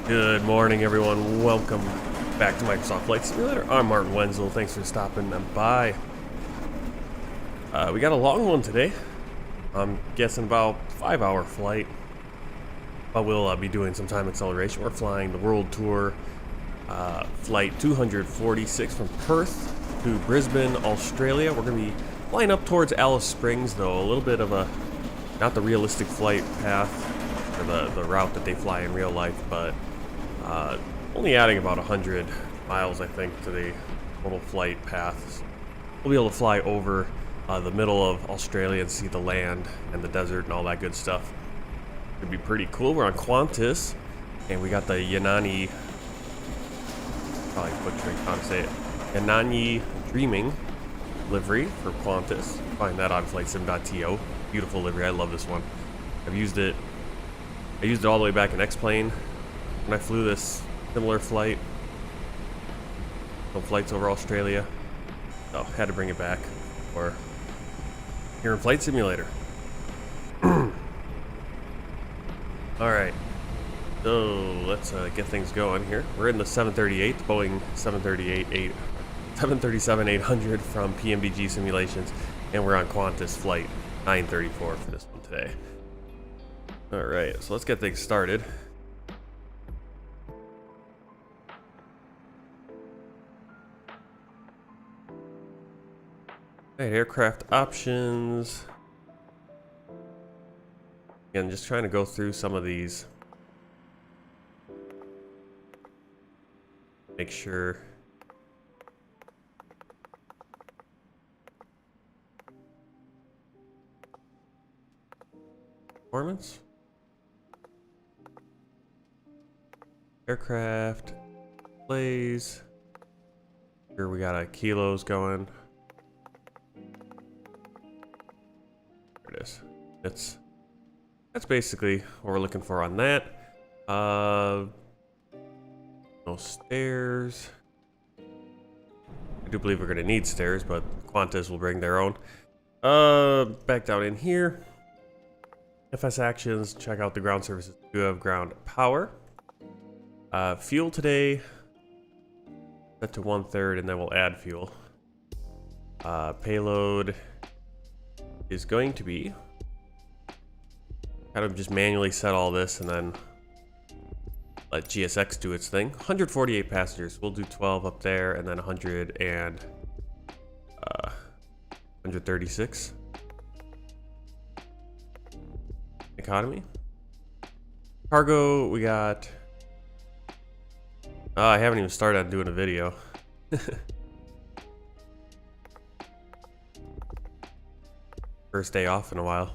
Good morning, everyone. Welcome back to Microsoft Flight Simulator. I'm Martin Wenzel. Thanks for stopping by. We got a long one today. I'm guessing about 5-hour flight. But we'll be doing some time acceleration. We're flying the World Tour Flight 246 from Perth to Brisbane, Australia. We're going to be flying up towards Alice Springs, though. A little bit of a, not the realistic flight path, or the route that they fly in real life, but only adding about 100 miles, I think, to the total flight path. We'll be able to fly over the middle of Australia and see the land and the desert and all that good stuff. It'd be pretty cool. We're on Qantas, and we got the Yanani, probably butchering how to say it, Yanani Dreaming livery for Qantas. Find that on flightsim.to. Beautiful livery. I love this one. I've used it. I used it all the way back in X-Plane when I flew this similar flight. Some flights over Australia. So had to bring it back for here in Flight Simulator. Alright. So let's get things going here. We're in the 738, Boeing 737-800 from PMDG Simulations, and we're on Qantas flight 934 for this one today. Alright, so let's get things started. Alright, aircraft options. Again, just trying to go through some of these. Make sure. Performance. Aircraft. Plays. Here we got a kilos going. There it is. That's basically what we're looking for on that. No stairs. I do believe we're going to need stairs, but Qantas will bring their own. Back down in here. FS actions. Check out the ground services. You have ground power. Fuel today. Set to 1/3, and then we'll add fuel. Payload. is going to be kind of just manually set all this and then let GSX do its thing. 148 passengers. We'll do 12 up there and then 136. Economy. Cargo, we got... I haven't even started on doing a video. First day off in a while.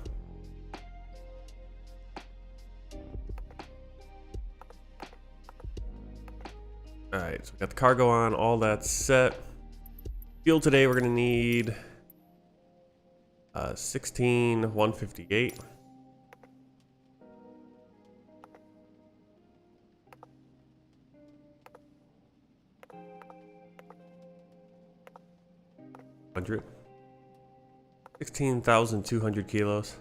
Alright, so we got the cargo on, all that's set. Fuel today, we're gonna need 16158. $100. 16,200 kilos.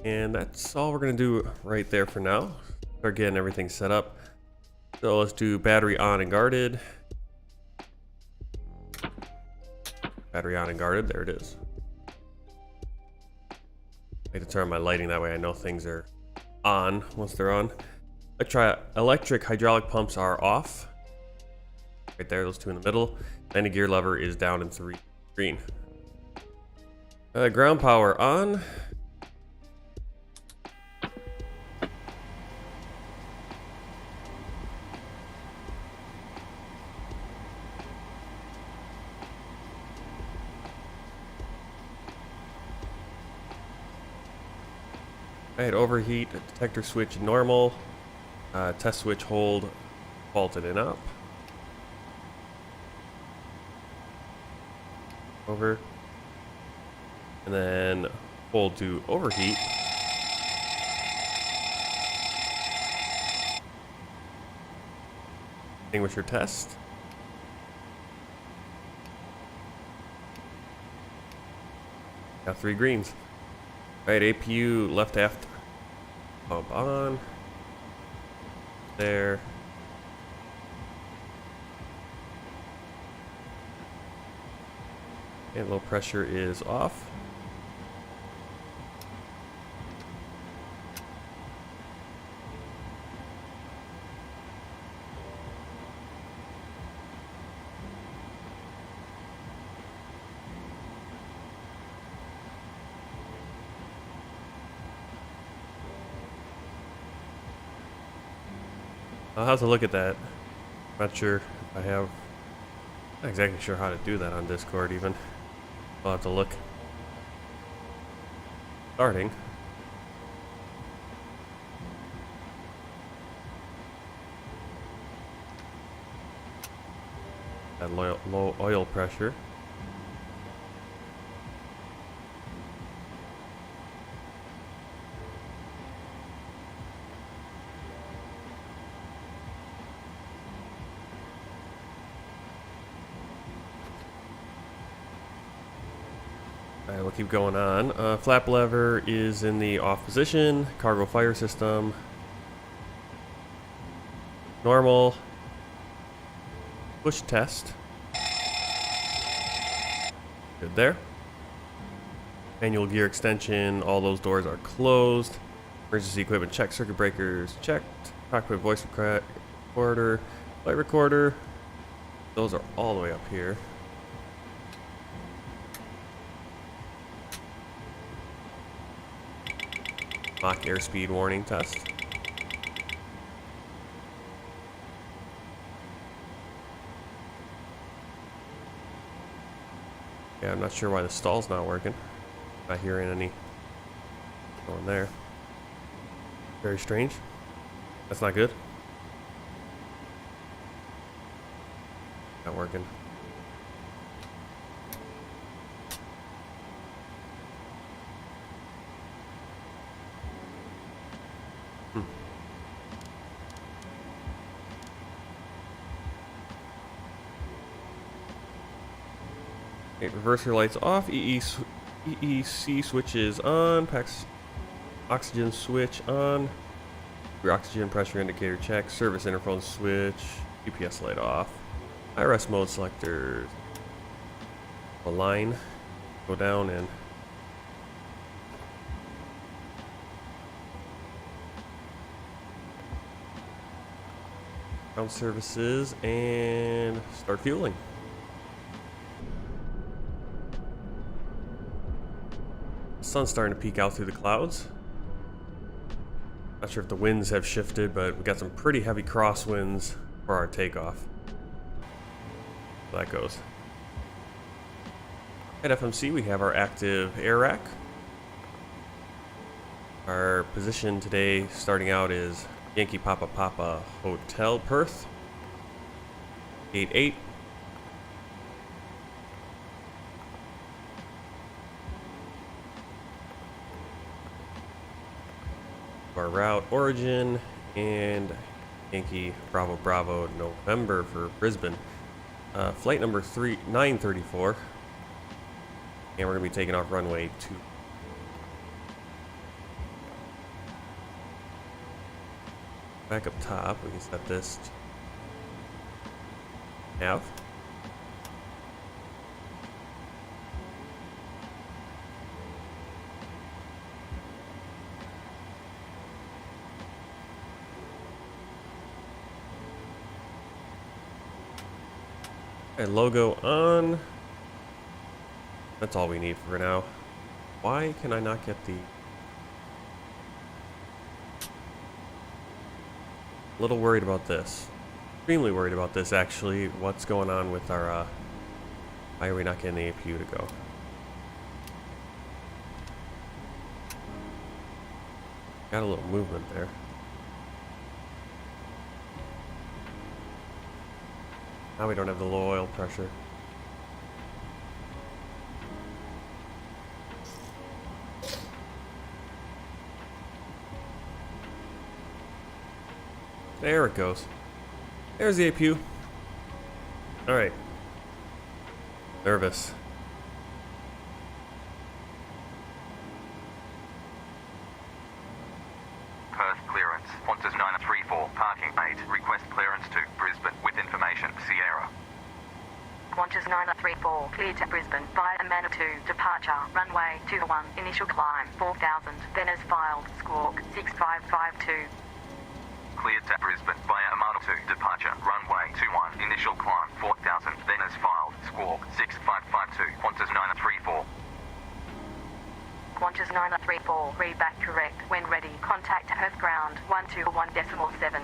And that's all we're gonna do right there for now. Start getting everything set up. So let's do battery on and guarded. Battery on and guarded, there it is. I like to turn my lighting, that way I know things are on once they're on. Electric hydraulic pumps are off. Right there, those two in the middle. And the gear lever is down in 3 green. Ground power on. Alright, overheat, detector switch normal. Test switch hold faulted and up. Over. And then hold to overheat. Extinguisher test. Got 3 greens. Alright, APU left aft pump on. There. And low pressure is off. I'll have to look at that. Not sure if I have. Not exactly sure how to do that on Discord even. I'll have to look. Starting. That low oil pressure. Alright, we'll keep going on. Flap lever is in the off position. Cargo fire system. Normal. Push test. Good there. Manual gear extension. All those doors are closed. Emergency equipment check. Circuit breakers checked. Cockpit voice recorder. Flight recorder. Those are all the way up here. Mach airspeed warning test. Yeah, I'm not sure why the stall's not working. Not hearing any going there. Very strange. That's not good. Not working. Okay, reverser lights off. EEC switch is on. Packs oxygen switch on. Your oxygen pressure indicator check. Service interphone switch. GPS light off. IRS mode selector. Align. Go down and ground services and start fueling. The sun's starting to peek out through the clouds. Not sure if the winds have shifted, but we got some pretty heavy crosswinds for our takeoff. So that goes. At FMC, we have our active air rack. Our position today, starting out, is Yankee Papa Papa Hotel, Perth. Gate 8. Our route, origin, and Yankee Bravo Bravo November for Brisbane. Flight number 934. And we're going to be taking off runway 2. Back up top, we can set this to nav. Okay, logo on. That's all we need for now. Why can I not get the... A little worried about this. Extremely worried about this, actually. What's going on with our... Why are we not getting the APU to go? Got a little movement there. Now we don't have the low oil pressure. There it goes. There's the APU. Alright. Nervous. Perth clearance. Qantas 934. Parking 8. Request clearance to Brisbane with information. Sierra. Qantas 934. Cleared to Brisbane via Manitou. Departure. Runway 21. Initial climb 4,000. Then as filed. Squawk 6552. Cleared to Brisbane via Manitou. Departure. Runway 21. Initial climb 4,000. Then as filed. Squawk 6552. Qantas 934. Qantas 934. Read back correct. When ready, contact Perth ground 121.7.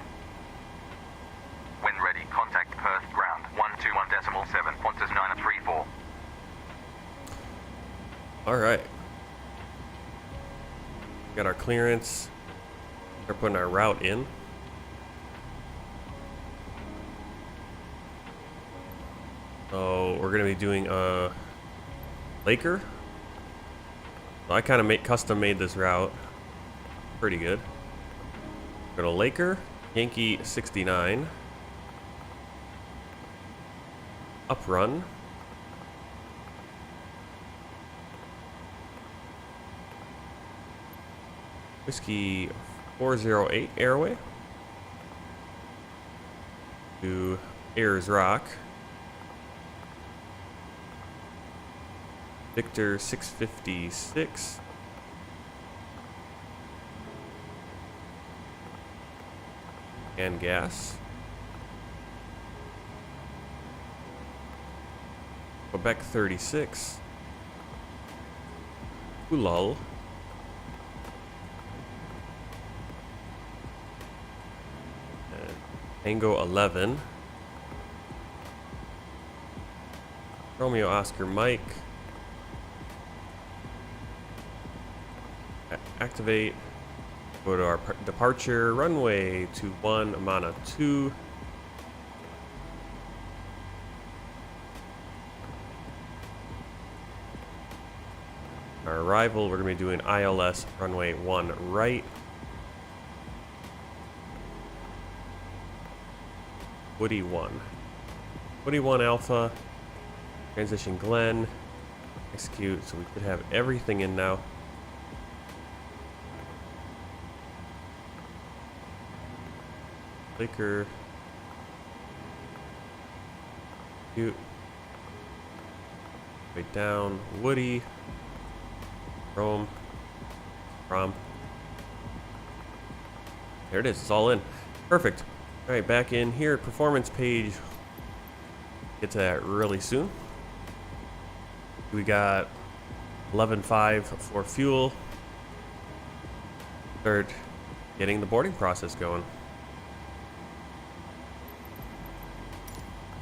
When ready, contact Perth ground 121.7. Qantas 934. Alright. Got our clearance. We're putting our route in. So we're going to be doing a Laker. So I kind of custom made this route. Pretty good. Go to Laker, Yankee 69. Uprun. Whiskey 408 Airway. To Ayers Rock. Victor 656. And gas. Quebec 36. Ulul. And Tango 11. Romeo Oscar Mike. Activate. Go to our departure runway 21 Amana 2. Our arrival, we're going to be doing ILS runway 1 right. Woody 1. Woody 1 Alpha. Transition Glen. Execute, so we could have everything in now. Laker. Cute. Right down. Woody. Chrome. Rom. There it is. It's all in. Perfect. All right, back in here. Performance page. Get to that really soon. We got 11.5 for fuel. Start getting the boarding process going.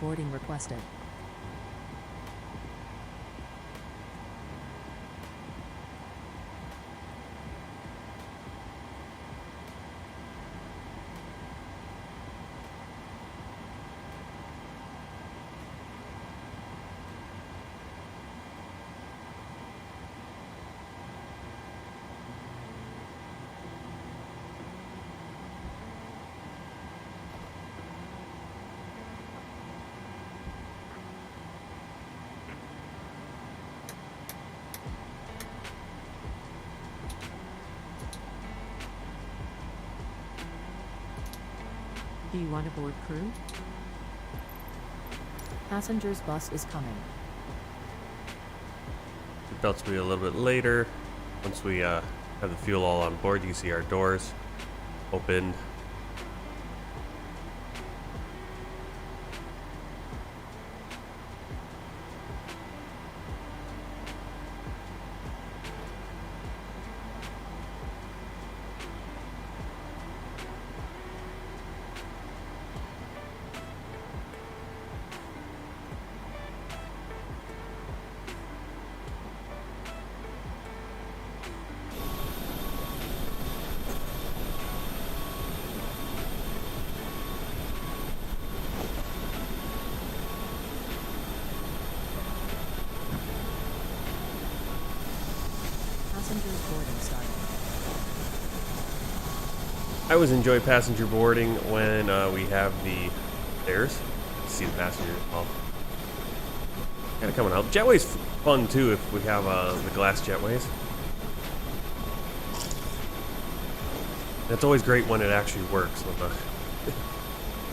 Boarding requested. Do you want to board crew? Passengers bus is coming. Seatbelts will be a little bit later. Once we have the fuel all on board, you can see our doors opened. Passengers boarding starting. I always enjoy passenger boarding when we have the stairs. See the passengers all kind of coming out. Jetway's fun too if we have the glass jetways. It's always great when it actually works, when the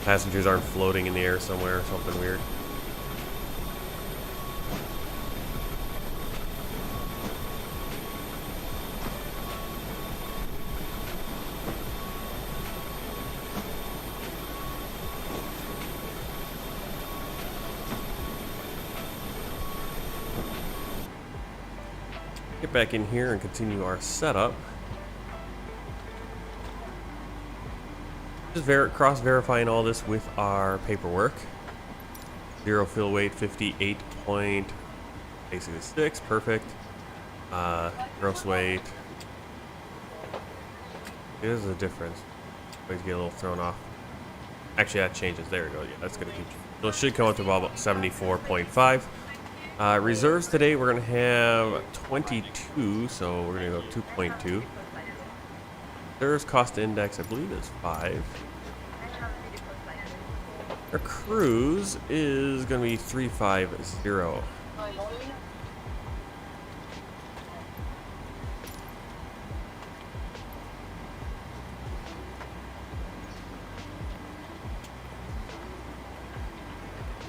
passengers aren't floating in the air somewhere or something weird. Get back in here and continue our setup. Just cross-verifying all this with our paperwork. Zero fill weight, 58.6, perfect. Gross weight. Here's the difference. Always get a little thrown off. Actually, that changes. There we go. Yeah, that's gonna keep. So it should come up to about 74.5. Reserves today, we're going to have 22, so we're going to go 2.2. Reserves cost index, I believe, is 5. Our cruise is going to be 350.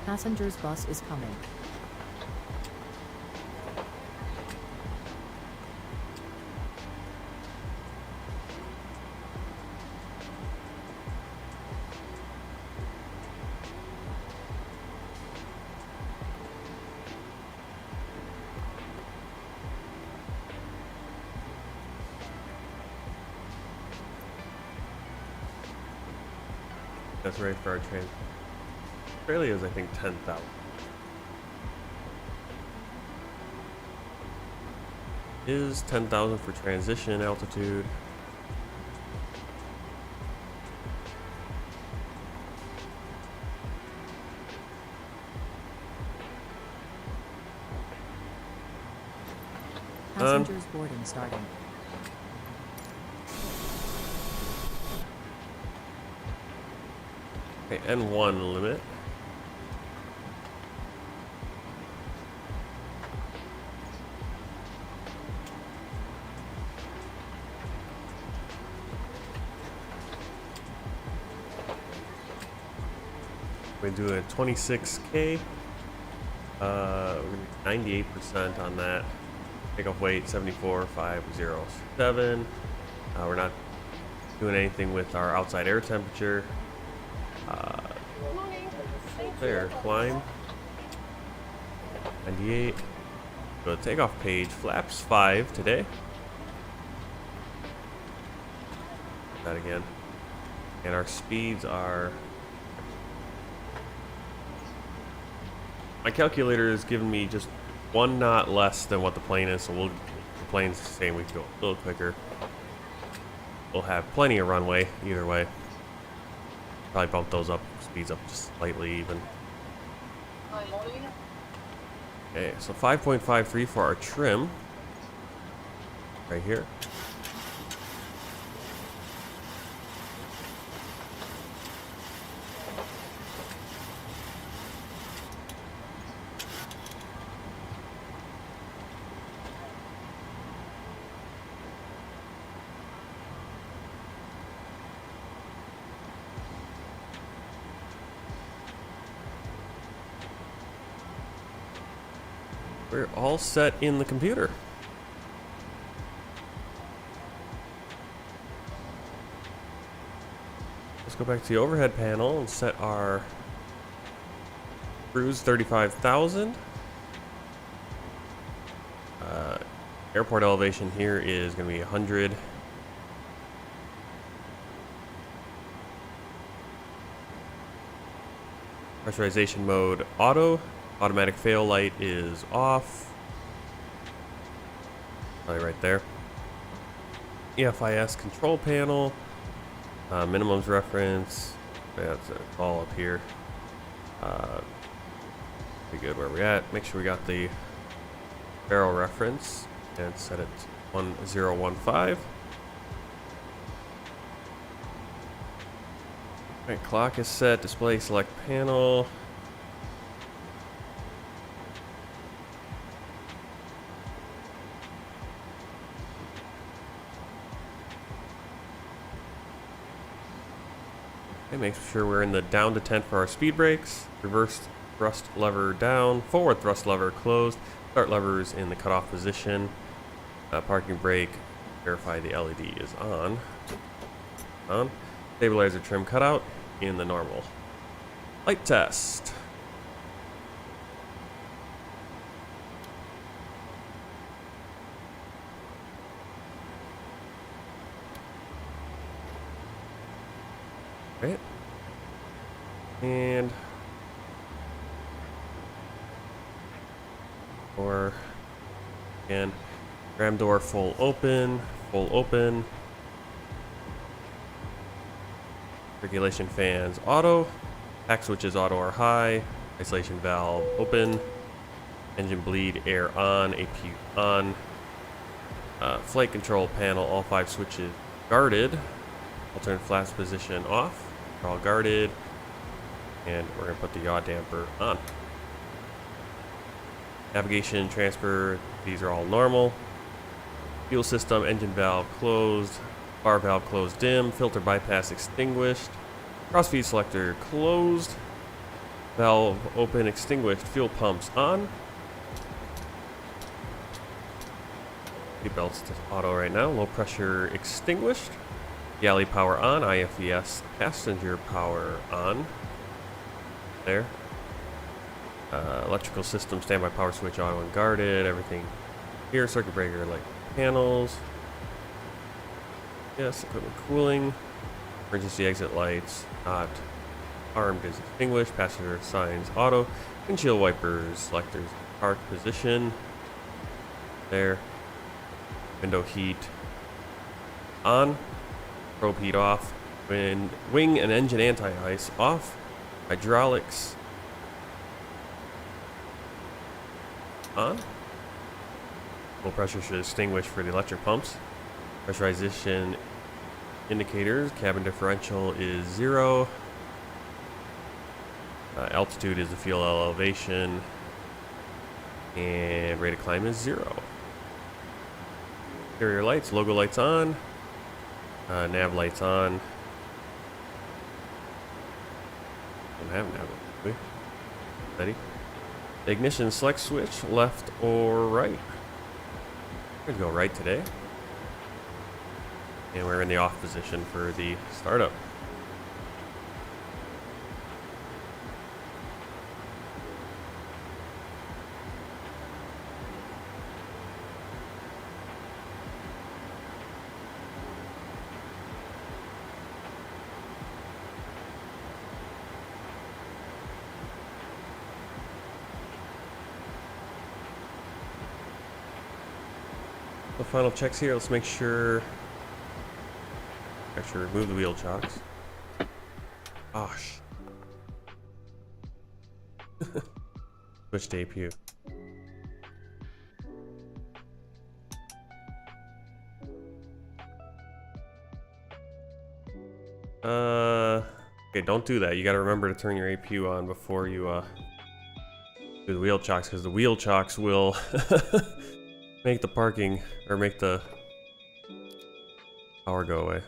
Passengers bus is coming. That's right for our train. Australia is, I think, 10,000. Is 10,000 for transition altitude. Passengers boarding starting. Okay, N1 limit. We do a 26K. We're gonna be 98% on that. Takeoff weight 74,507. We're not doing anything with our outside air temperature. There, climb. 98. Go to takeoff page. Flaps 5 today. That again. And our speeds are. My calculator is giving me just 1 knot less than what the plane is, so the plane's saying we can go a little quicker. We'll have plenty of runway either way. Probably bump those speeds up just slightly even. Okay, so 5.53 for our trim. Right here. We're all set in the computer. Let's go back to the overhead panel and set our cruise 35,000. Airport elevation here is going to be 100. Pressurization mode auto. Automatic fail light is off. Probably right there. EFIS control panel. Minimums reference. That's all up here. Pretty good where we're at. Make sure we got the barrel reference and set it 1015. Alright, clock is set. Display select panel. Make sure we're in the down to 10 for our speed brakes. Reverse thrust lever down. Forward thrust lever closed. Start levers in the cutoff position. Parking brake. Verify the LED is on. On. Stabilizer trim cutout in the normal. Light test. Right. And or again, ram door full open, circulation fans auto, pack switches auto or high, isolation valve open, engine bleed air on, APU on, flight control panel all 5 switches guarded, alternate flaps position off, they're all guarded. And we're going to put the yaw damper on. Navigation, transfer, these are all normal. Fuel system, engine valve closed. Bar valve closed dim. Filter bypass extinguished. Crossfeed selector closed. Valve open extinguished. Fuel pumps on. Seat belts to auto right now. Low pressure extinguished. Galley power on. IFES passenger power on. There. Electrical system, standby power switch, auto and guarded, everything here. Circuit breaker, light panels. Yes, equipment cooling. Emergency exit lights, not armed is extinguished. Passenger signs auto. Windshield wipers, selectors, park position. There. Window heat on. Probe heat off. Wing and engine anti-ice off. Hydraulics on. Low pressure should extinguish for the electric pumps. Pressurization indicators. Cabin differential is 0. Altitude is the fuel elevation. And rate of climb is 0. Interior lights. Logo lights on. Nav lights on. Don't have nav. Steady. Ignition select switch, left or right. We're gonna go right today. And we're in the off position for the startup. The final checks here. Let's make sure. Actually, remove the wheel chocks. Gosh. Switch to APU. Okay, don't do that. You gotta remember to turn your APU on before you do the wheel chocks, because the wheel chocks will make the parking, or make the power go away.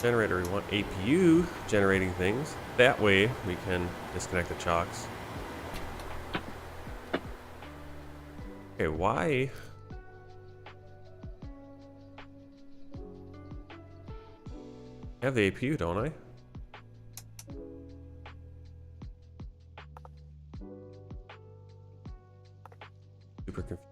Generator, we want APU generating things. That way we can disconnect the chocks. Okay, why? I have the APU, don't I? Super confused.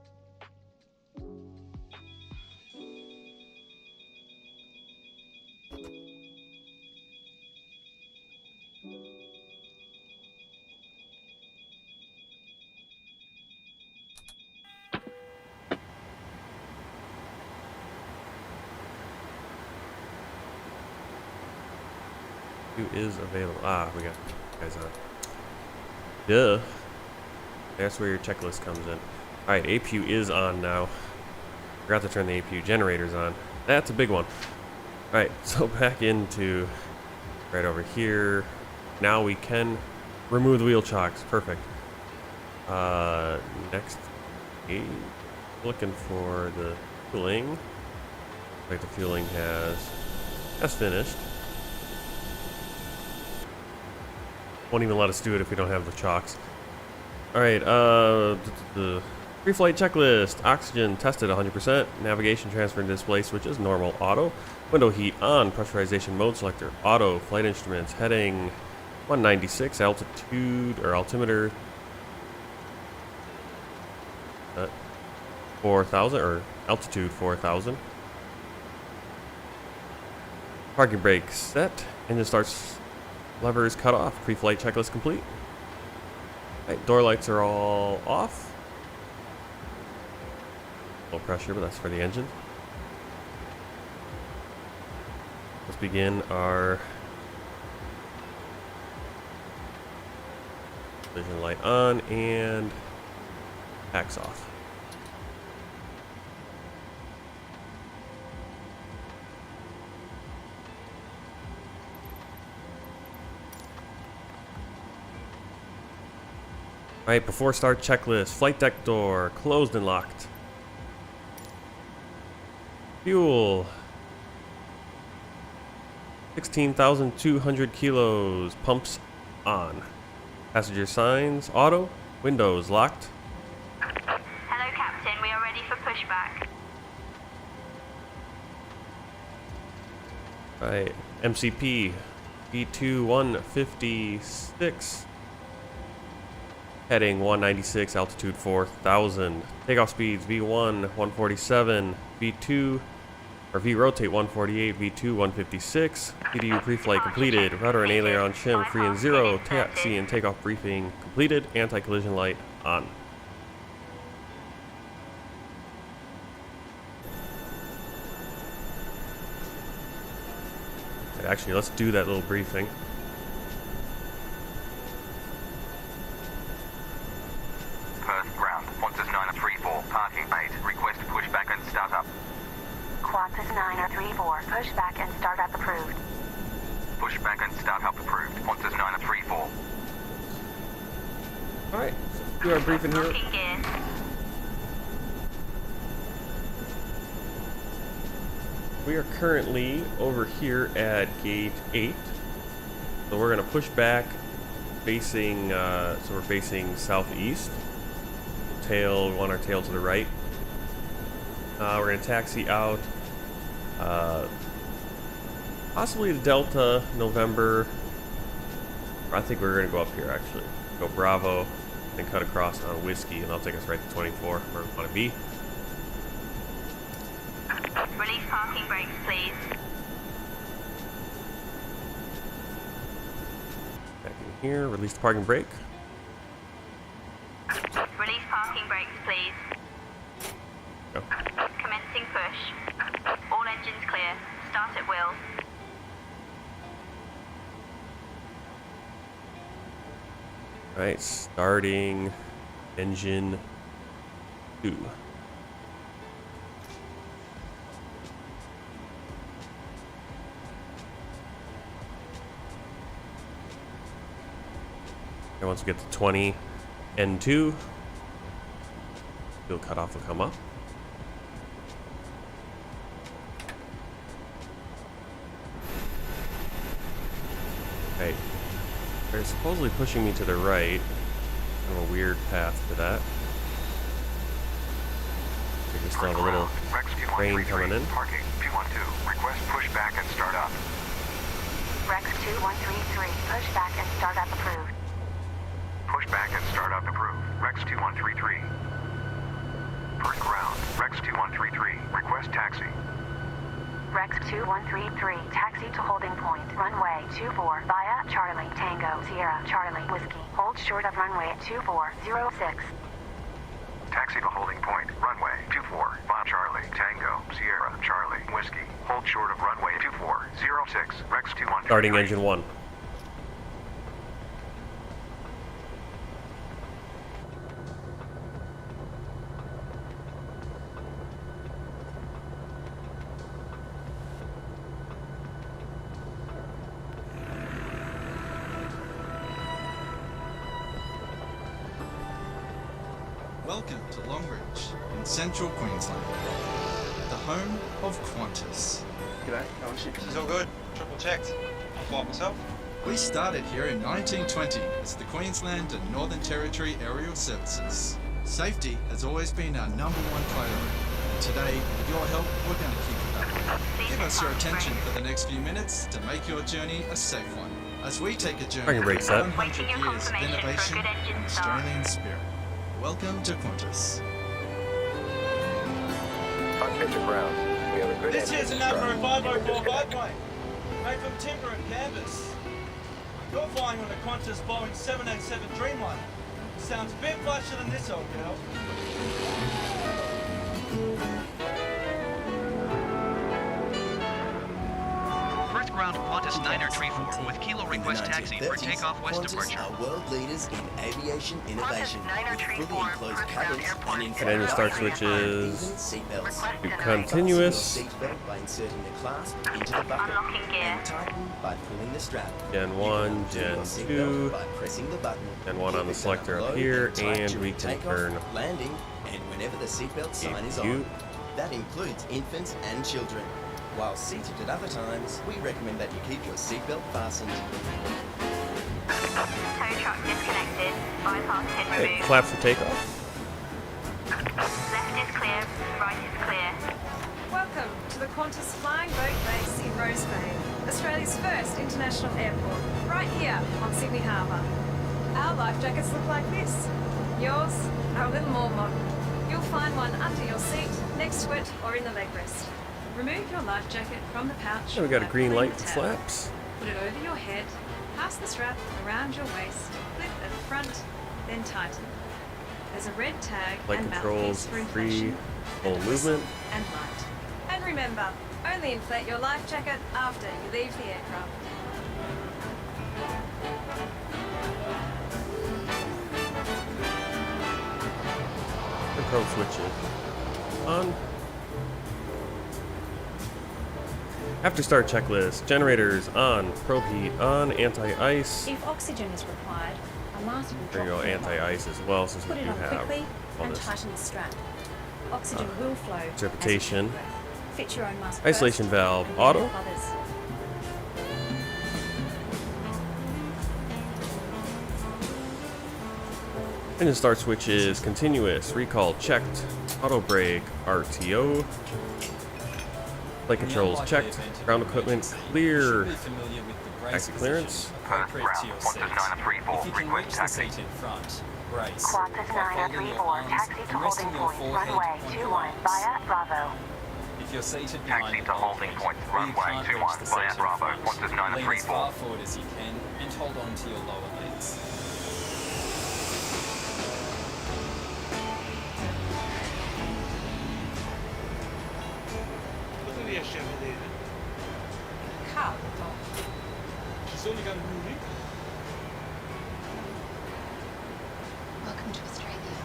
Is available. Ah, we got you guys on. Duh. That's where your checklist comes in. Alright, APU is on now. Forgot to turn the APU generators on. That's a big one. Alright, so back into right over here. Now we can remove the wheel chocks. Perfect. Next, looking for the fueling. Like the fueling has finished. Won't even let us do it if we don't have the chocks. Alright, the pre-flight checklist. Oxygen tested 100%. Navigation transfer and display switches normal auto. Window heat on. Pressurization mode selector auto. Flight instruments heading 196. Altitude or altimeter 4,000 or altitude 4,000. Parking brake set. Engine starts. Levers cut off. Pre-flight checklist complete. Right, door lights are all off. Low pressure, but that's for the engine. Let's begin our vision light on and packs off. Alright, before start checklist. Flight deck door closed and locked. Fuel 16,200 kilos. Pumps on. Passenger signs auto. Windows locked. Hello, Captain. We are ready for pushback. Alright, MCP B2 156. Heading 196, altitude 4,000. Takeoff speeds V1 147, V2 or V rotate 148, V2 156. PDU pre-flight completed. Rudder and aileron shim free and zero. Taxi and takeoff briefing completed. Anti-collision light on. Actually, let's do that little briefing. Perth ground, Qantas 934, parking 8, request pushback and startup. Qantas 934, pushback and startup approved. Pushback and startup approved, Qantas 934. Alright, do our briefing here. Locking gear. We are currently over here at gate 8. So we're going to push back facing, so we're facing southeast. Tail, we want our tail to the right. We're going to taxi out, possibly to Delta, November. I think we're going to go up here actually. Go Bravo, then cut across on Whiskey, and that'll take us right to 24, where we want to be. Release parking brakes, please. Back in here, release the parking brake. Release parking brakes, please. Go. Commencing push. All engines clear. Start at wheel. Right, starting engine 2. And once we get to 20, N2, fuel cutoff will come up. Right. They're supposedly pushing me to the right. Kind of a weird path to that. We can still have a little rain coming in. Parking 212. Request push back and start up. Rex 2133, push back and start up approved. Push back and start up approved. Rex 2133. Perth ground. Rex 2133. Request taxi. Rex 2133, taxi to holding point, runway 24, via Charlie, Tango, Sierra, Charlie, Whiskey, hold short of runway 2406. Taxi to holding point. Runway 24. Via Charlie, Tango, Sierra, Charlie, Whiskey, hold short of runway 2406. Rex 2133. Starting engine 1. Welcome to Longridge in central Queensland, the home of Qantas. G'day, how is she? She's all good. Triple checked. I'll fly it myself. We started here in 1920 as the Queensland and Northern Territory Aerial Services. Safety has always been our #1 priority. Today, with your help, we're going to keep it up. Give us your attention for the next few minutes to make your journey a safe one, as we take a journey Parking brake set. 100 years of innovation and Australian spirit. Welcome to Qantas. Okay to ground. We have a good This here's engine an start. Avro 504 biplane, made from timber and canvas. You're flying on a Qantas Boeing 787 Dreamliner. Sounds a bit flashier than this, old girl. Perth ground Qantas 934 with Kilo request taxi for takeoff west departure. Qantas are world leaders in aviation innovation with fully enclosed cabins and And then your start switches seatbelts. to continuous. Seatbelt by inserting the clasp into the bucket Unlocking gear. and tighten by pulling the strap. Gen 1, You can Gen undo 2, your seatbelt by pressing the button. Gen 1 on the Keep it selector down up low here, tight and we during can takeoff, turn landing, and whenever the seatbelt sign is you. on. That includes infants and children. While seated at other times, we recommend that you keep your seatbelt fastened. Tow truck disconnected. Bypass pin Hey, removed. flaps for takeoff. Left is clear. Right is clear. Welcome to the Qantas Flying Boat Base in Brisbane, Australia's first international airport, right here on Sydney Harbour. Our life jackets look like this. Yours are a little more modern. You'll find one under your seat, next to it, or in the leg rest. Remove your life jacket from the pouch. So we got a by green pulling light the for tab. flaps. Put it over your head, pass the strap around your waist, flip at the front, then tighten. There's a red tag Light and controls, mouthpiece for free, inflation, full and a whistle movement. and light. And remember, only inflate your life jacket after you leave the aircraft. Control switches on. After start checklist, generators on, probe heat on, anti-ice. If oxygen is required, a mask will There you drop go, from the anti-ice as well, since we Put do it on have quickly all and this tighten the strap. Oxygen will flow. as you interpretation. take a breath. Fit your own mask Isolation first, valve and then auto. help others. Engine start switch is continuous. Recall checked. Auto brake RTO. Flight controls checked. Ground equipment clear. Taxi clearance. Perth ground, Qantas 934, request taxi. Qantas 934, taxi to holding point, runway 21 via Bravo. If you're seated Taxi to holding point, runway 21 via Bravo, Qantas 934. lean as far forward as you can and hold on to your lower legs. Welcome to Australia.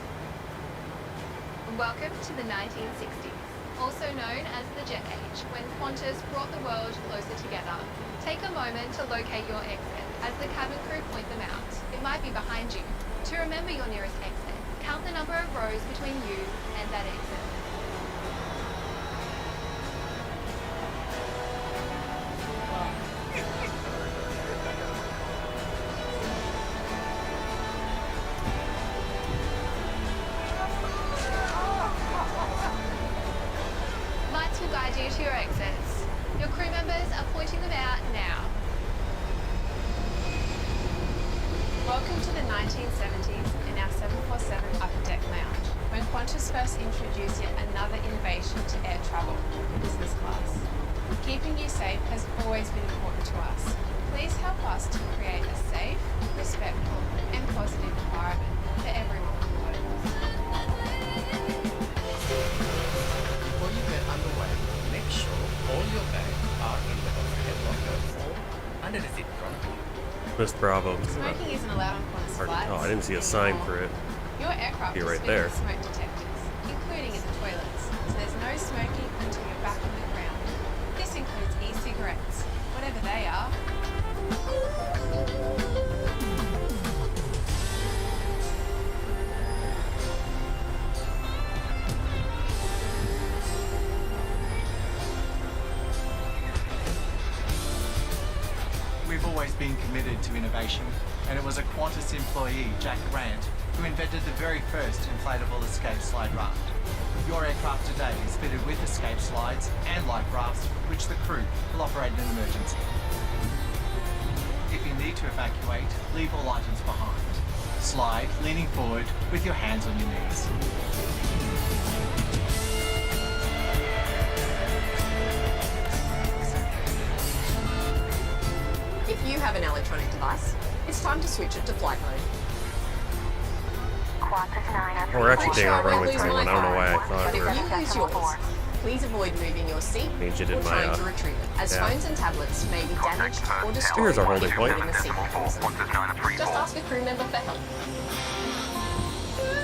Welcome to the 1960s, also known as the Jet Age, when Qantas brought the world closer together. Take a moment to locate your exit as the cabin crew point them out. It might be behind you. To remember your nearest exit, count the number of rows between you and that exit. Lights will guide you to your exits. Your crew members are pointing them out now. Welcome to the 1970s in our 747 Upper Deck Lounge, when Qantas first introduced yet another innovation to air travel, business class. Keeping you safe has always been important to us. Please help us to create a safe, respectful and positive environment for everyone on board. Before you get underway, make sure all your bags are in the overhead locker or under the seat front. West Bravo. Smoking isn't allowed on Qantas flights. Oh, I didn't see a sign for it. Your aircraft Be is right fitted there. with smoke detectors, including in the toilets, so there's no smoking until you're back on the ground. This includes e-cigarettes, whatever they are. We've always been committed to innovation, and it was a Qantas employee, Jack Grant, who invented the very first inflatable escape slide raft. Your aircraft today is fitted with escape slides and life rafts, which the crew will operate in an emergency. If you need to evacuate, leave all items behind. Slide, leaning forward, with your hands on your knees. If you have an electronic device, it's time to switch it to flight mode. Oh, we're actually taking off runway 21. I don't know why I thought But we if were you lose yours, please avoid moving your seat changed it or in my trying to retrieve it, as phones and tablets may be damaged or destroyed Here's our holding by point. hitting the seat mechanism. Just ask a crew member for help.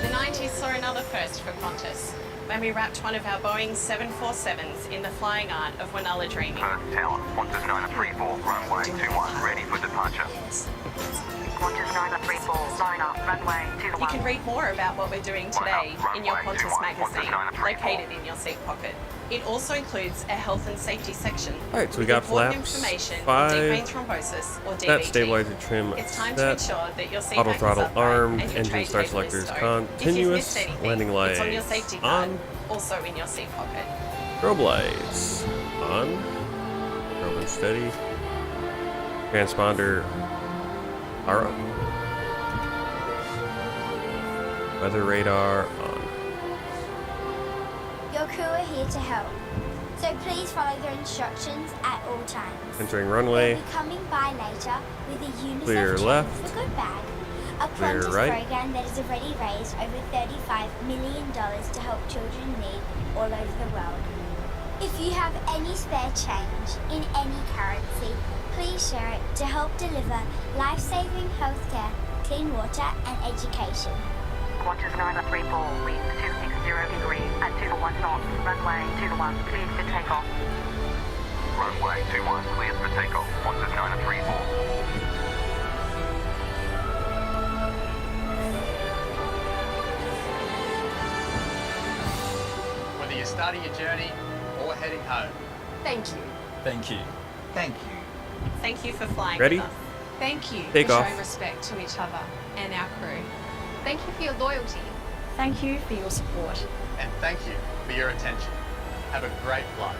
The 90s saw another first for Qantas when we wrapped one of our Boeing 747s in the flying art of Winola dreaming. Perth Tower, Qantas 934, runway 21, ready for departure. Qantas 934, line up, runway 21. You can read more about what we're doing today in your Qantas magazine, located in your seat pocket. It also includes a health and safety section. Alright, so we with got important flaps, information 5, on deep vein thrombosis or that DVT. stabilizer trim It's time to set, ensure that your seat auto back is throttle upright armed, and your engine tray start table is selectors stowed. If you've continuous, missed anything, landing lights it's on your safety card, on, also in your seat pocket. strobe lights on, strobe and steady, transponder are up, weather radar on. Your crew are here to help, so please follow their instructions at all times. Entering runway, We'll be coming by later with a UNICEF Clear Children's left. for Good bag, a Clear Qantas right. program that has already raised over $35 million to help children in need all over the world. If you have any spare change in any currency, please share it to help deliver life-saving healthcare, clean water and education. Qantas 934, wind 260 degrees at 241 knots, runway 21, cleared for takeoff. Runway 21, cleared for takeoff, Qantas 934. Whether you're starting your journey or heading home. Thank you. Thank you. Thank you. Thank you for flying Ready? with us. Thank you Take for off. showing respect to each other and our crew. Thank you for your loyalty. Thank you for your support. And thank you for your attention. Have a great flight.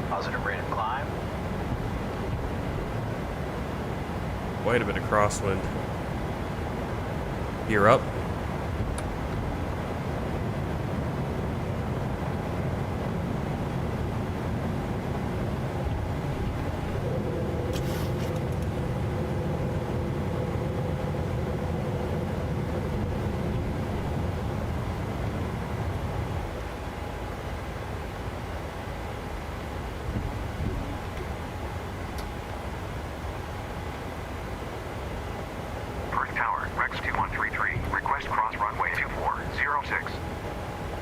Positive rate of climb. Quite a bit of crosswind. Gear up. Perth Tower, Rex 2133. Request cross runway 2406.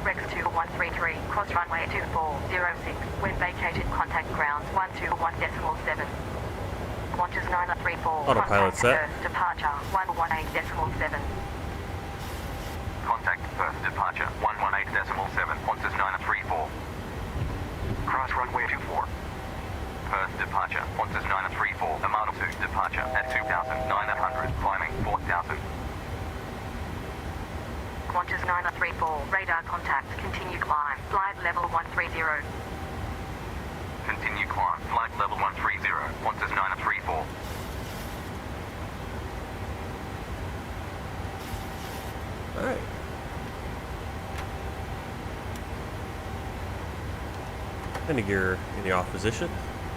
Rex 2133, cross runway 2406. When vacated, contact grounds 121.7. Qantas 934. Autopilot set. Perth, departure 118.7. Contact Perth departure 118.7. Qantas 934. Cross runway 24. Perth departure Qantas 934. Amount to departure at 2,900. Climbing 4,000. Qantas 934. Radar contact. Continue climb. Flight level 130. Continue climb. Flight level 130. Qantas 934. Alright. Landing gear in the off position.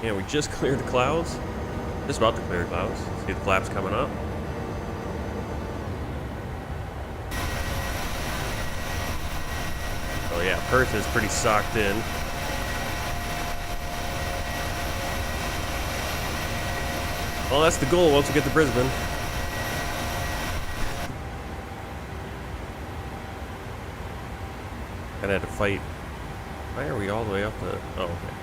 And we just cleared the clouds. Just about to clear the clouds. See the flaps coming up. Oh yeah, Perth is pretty socked in. Well, that's the goal once we get to Brisbane. Kinda had to fight. Why are we all the way up to... Oh, okay.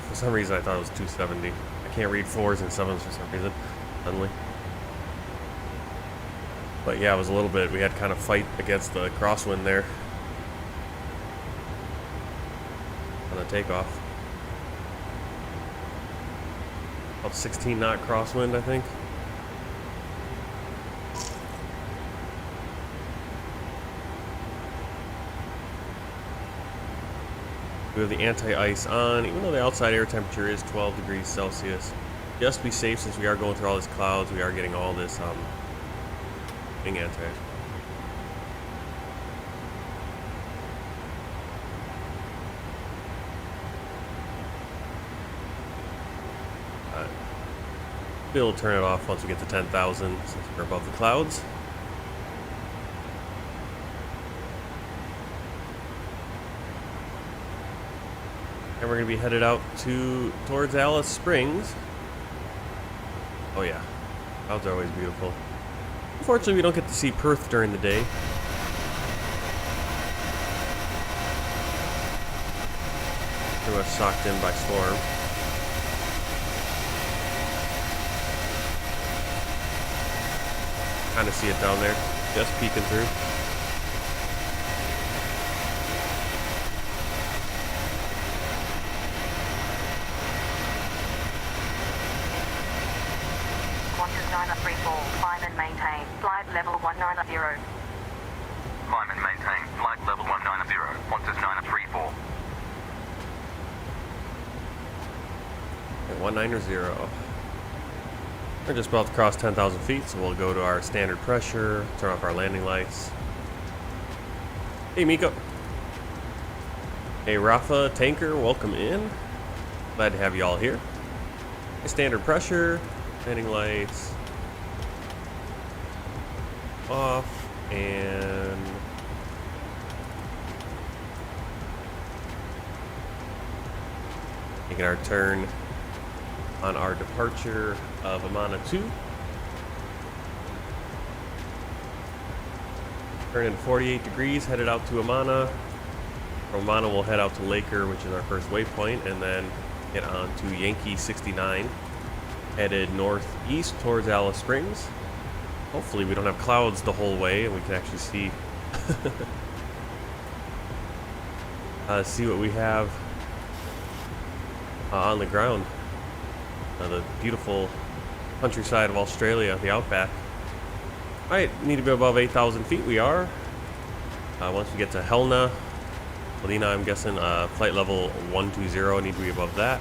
For some reason I thought it was 270. I can't read 4s and 7s for some reason, suddenly. But yeah, it was a little bit, we had to kind of fight against the crosswind there. On the takeoff. About 16 knot crosswind, I think. We have the anti-ice on, even though the outside air temperature is 12 degrees Celsius. Just to be safe, since we are going through all these clouds, we are getting all this wing anti-ice. Be able to turn it off once we get to 10,000, since we're above the clouds. And we're going to be headed out towards Alice Springs. Oh yeah, clouds are always beautiful. Unfortunately, we don't get to see Perth during the day. Pretty much socked in by storm. Kind of see it down there, just peeking through. Qantas 934. Climb and maintain. Flight level 190. Climb and maintain. Flight level 190. Qantas 934. Okay, 190. We're just about to cross 10,000 feet, so we'll go to our standard pressure, turn off our landing lights. Hey, Miko. Hey, Rafa, Tanker, welcome in. Glad to have you all here. Standard pressure, landing lights off. and making our turn on our departure of Amana 2. Turning 48 degrees, headed out to Amana. From Amana, we'll head out to Laker, which is our first waypoint, and then get on to Yankee 69, headed northeast towards Alice Springs. Hopefully we don't have clouds the whole way and we can actually see see what we have on the ground. The beautiful countryside of Australia, the outback. Alright, need to be above 8,000 feet. We are. Once we get to Helena, Medina, I'm guessing flight level 120, need to be above that.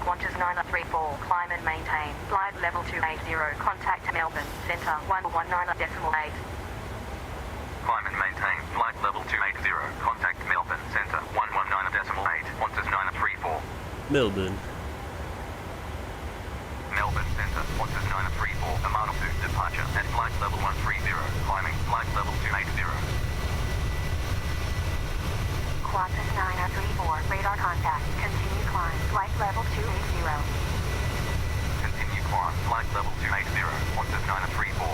Qantas 934, climb and maintain. Flight level 280, contact Melbourne, Centre 119.8. Climb and maintain. Flight level 280. Contact Melbourne, Centre 119.8. Qantas 934. Melbourne. Melbourne, Centre, Qantas 934. Amana 2, departure at flight level 130. Climbing, flight level 280. Qantas 934, radar contact. Continue climb. Flight level 280. Continue climb. Flight level 280. Qantas 934.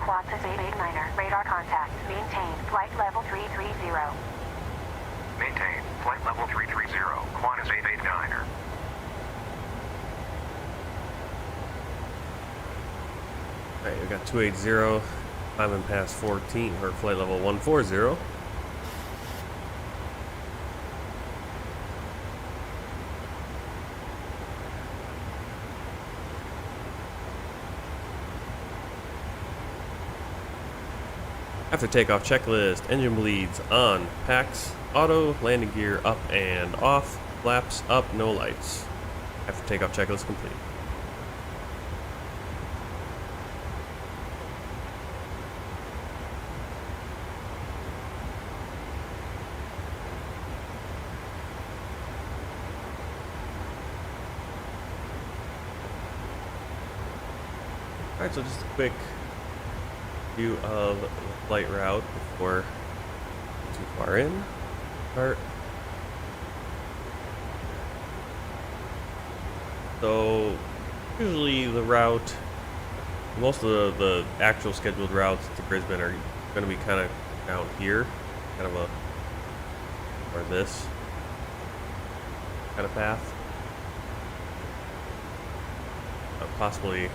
Qantas 889er, radar contact. Maintain. Flight level 330. Maintain. Flight level 330. Qantas 889er. Alright, we got 280. Climbing past 14, or flight level 140. After takeoff checklist, engine bleeds on, packs, auto, landing gear up and off, flaps up, no lights. After takeoff checklist complete. Alright, so just a quick view of the flight route before too far in. So usually the route, most of the actual scheduled routes to Brisbane are going to be kind of down here, kind of or this kind of path. Possibly.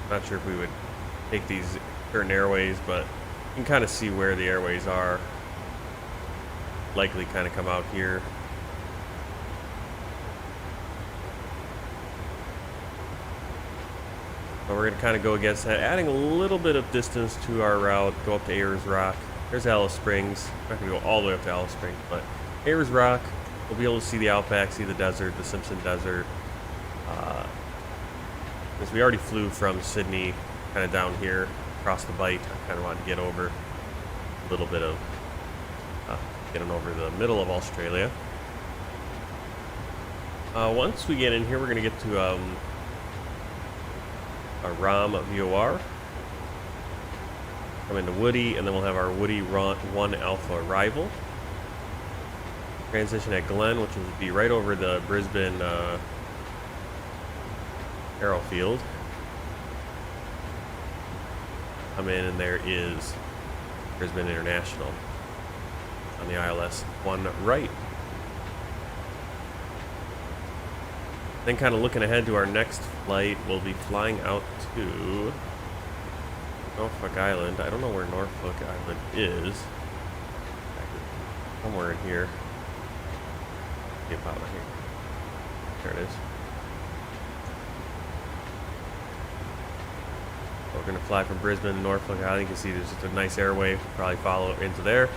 Not sure if we would take these certain airways, but you can kind of see where the airways are. Likely kind of come out here. So we're going to kind of go against that, adding a little bit of distance to our route, go up to Ayers Rock. There's Alice Springs. I'm not going to go all the way up to Alice Springs, but Ayers Rock, we'll be able to see the outback, see the desert, the Simpson Desert. Because we already flew from Sydney kind of down here across the Bight. I kind of wanted to get over a little bit of getting over the middle of Australia. Once we get in here, we're going to get to a ROM VOR. Come into Woody, and then we'll have our Woody 1 Alpha arrival. Transition at Glen, which will be right over the Brisbane aerofield. Come in, and there is Brisbane International on the ILS 1 right. Then kind of looking ahead to our next flight, we'll be flying out to Norfolk Island. I don't know where Norfolk Island is. Somewhere in here. Get out of here. There it is. We're gonna fly from Brisbane to Norfolk Island. You can see there's just a nice airway. Probably follow into there,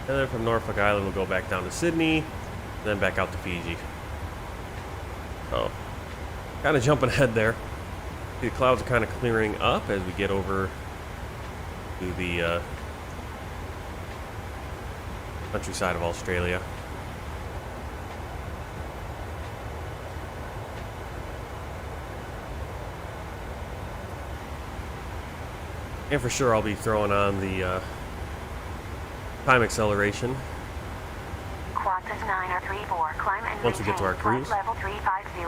and then from Norfolk Island we'll go back down to Sydney, and then back out to Fiji. So, kind of jumping ahead there. The clouds are kind of clearing up as we get over to the countryside of Australia. And for sure I'll be throwing on the time acceleration Qantas 9034, climb and once we get to our maintain cruise. flight level 350.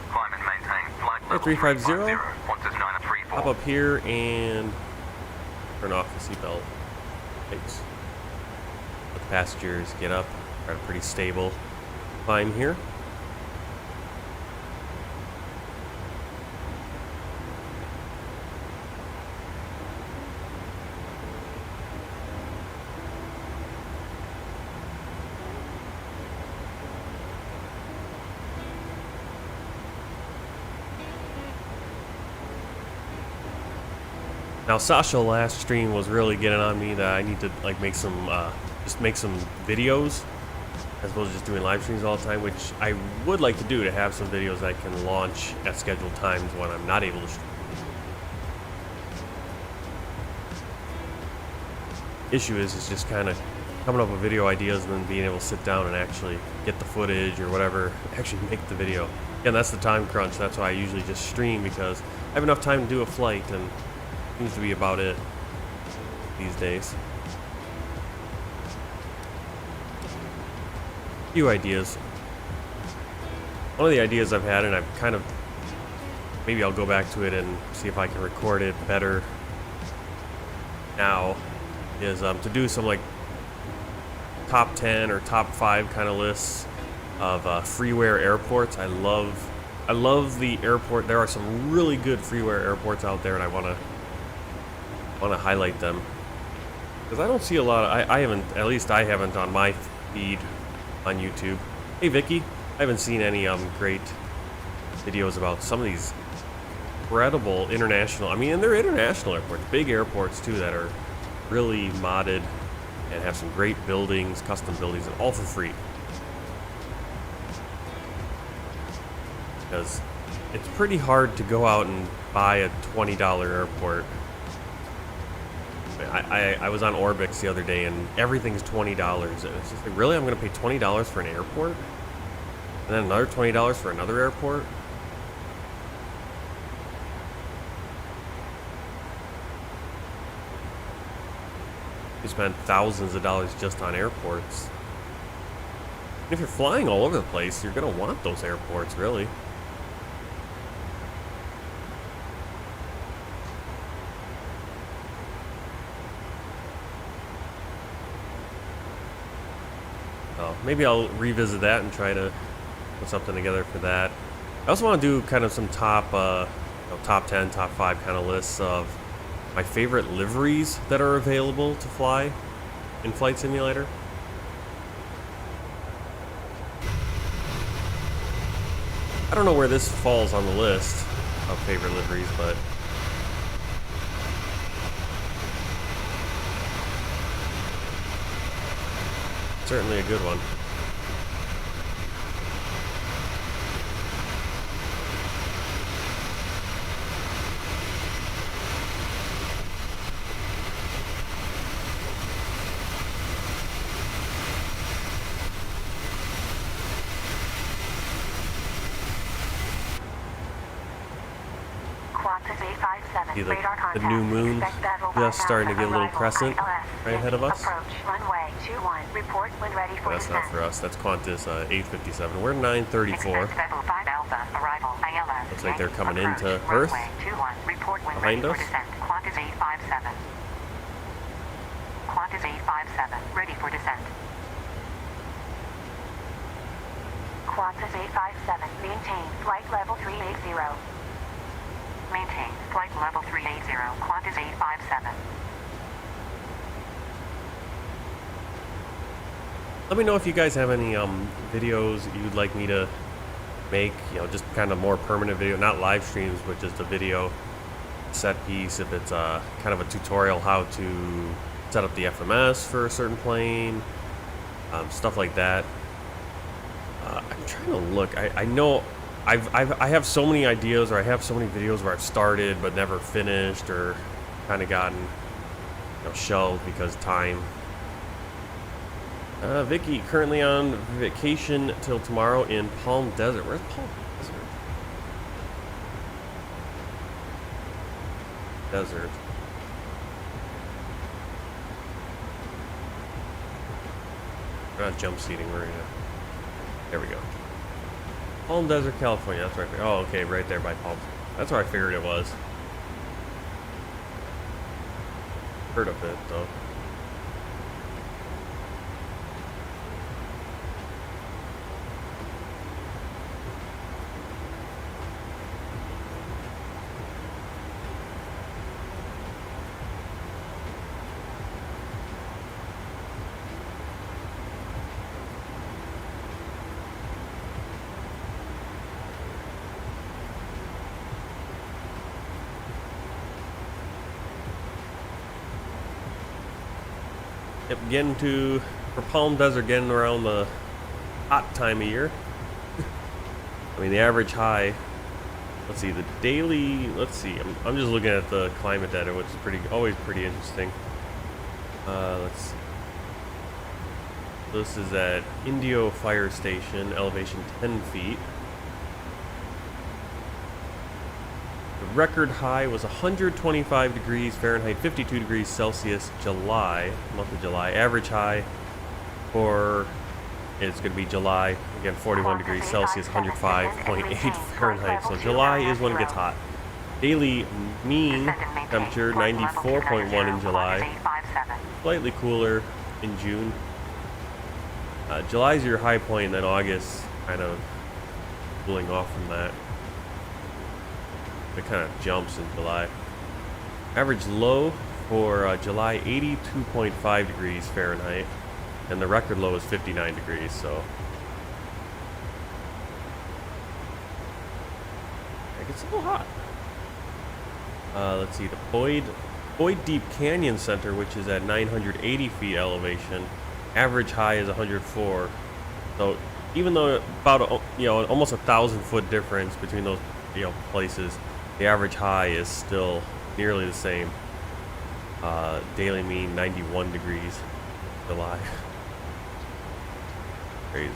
Climb and maintain flight level 350. 350. Qantas 9034. Hop up here and turn off the seatbelt lights. Let the passengers get up. We're at a pretty stable climb here. Now Sasha last stream was really getting on me that I need to like make some just make some videos as opposed to just doing live streams all the time, which I would like to do, to have some videos I can launch at scheduled times when I'm not able to stream. Issue is just kind of coming up with video ideas and then being able to sit down and actually get the footage or whatever, actually make the video. And that's the time crunch. That's why I usually just stream, because I have enough time to do a flight, and seems to be about it these days. A few ideas. One of the ideas I've had, and I've kind of, maybe I'll go back to it and see if I can record it better now, is to do some like top 10 or top 5 kind of lists of freeware airports. I love the airport. There are some really good freeware airports out there, and I want to highlight them, because I don't see a lot of, I haven't on my feed on YouTube. Hey Vicky, I haven't seen any great videos about some of these incredible international, I mean, and they're international airports, big airports too, that are really modded and have some great buildings, custom buildings, and all for free. Because it's pretty hard to go out and buy a $20 airport. I was on Orbix the other day, and everything's $20. It's just like, really? I'm going to pay $20 for an airport? And then another $20 for another airport? You spend thousands of dollars just on airports. And if you're flying all over the place, you're going to want those airports, really. Maybe I'll revisit that and try to put something together for that. I also want to do kind of some top, top 10, top 5 kind of lists of my favorite liveries that are available to fly in Flight Simulator. I don't know where this falls on the list of favorite liveries, but certainly a good one. See the new moon just starting to get a little crescent right ahead of us. Runway 21. Report when ready for That's not for us. That's Qantas 857. We're 934. Looks like they're coming into Perth behind us. Qantas 857. Qantas 857. Ready for descent. Qantas 857. Maintain flight level 380. Maintain flight level 380. Qantas Let me know if you guys have any videos you'd like me to make, you know, just kind of more permanent video, not live streams, but just a video set piece. If it's kind of a tutorial how to set up the FMS for a certain plane, stuff like that. I'm trying to look. I know I have so many ideas, or I have so many videos where I've started but never finished, or kind of gotten, you know, shelved because time. Vicky, currently on vacation till tomorrow in Palm Desert. Where's Palm Desert? We're not jump seating, we're gonna... There we go. Palm Desert, California, that's right. Oh, okay, right there by Palm. That's where I figured it was. Heard of it, though. Yep, for Palm Desert, getting around the hot time of year. I mean, the average high, let's see, the daily, let's see, I'm just looking at the climate data, which is always pretty interesting. Let's see. This is at Indio Fire Station, elevation 10 feet. The record high was 125 degrees Fahrenheit, 52 degrees Celsius, month of July. Average high is going to be July, again 41 degrees Celsius, 105.8 Fahrenheit. So July is when it gets hot. Daily mean temperature 94.1 in July, slightly cooler in June. July is your high point, and then August kind of cooling off from that. It kind of jumps in July. Average low for July, 82.5 degrees Fahrenheit, and the record low is 59 degrees. So it gets a little hot. Let's see, the Boyd Deep Canyon Center, which is at 980 feet elevation. Average high is 104. So even though about almost 1,000-foot difference between those places, the average high is still nearly the same. Daily mean 91 degrees July. Crazy.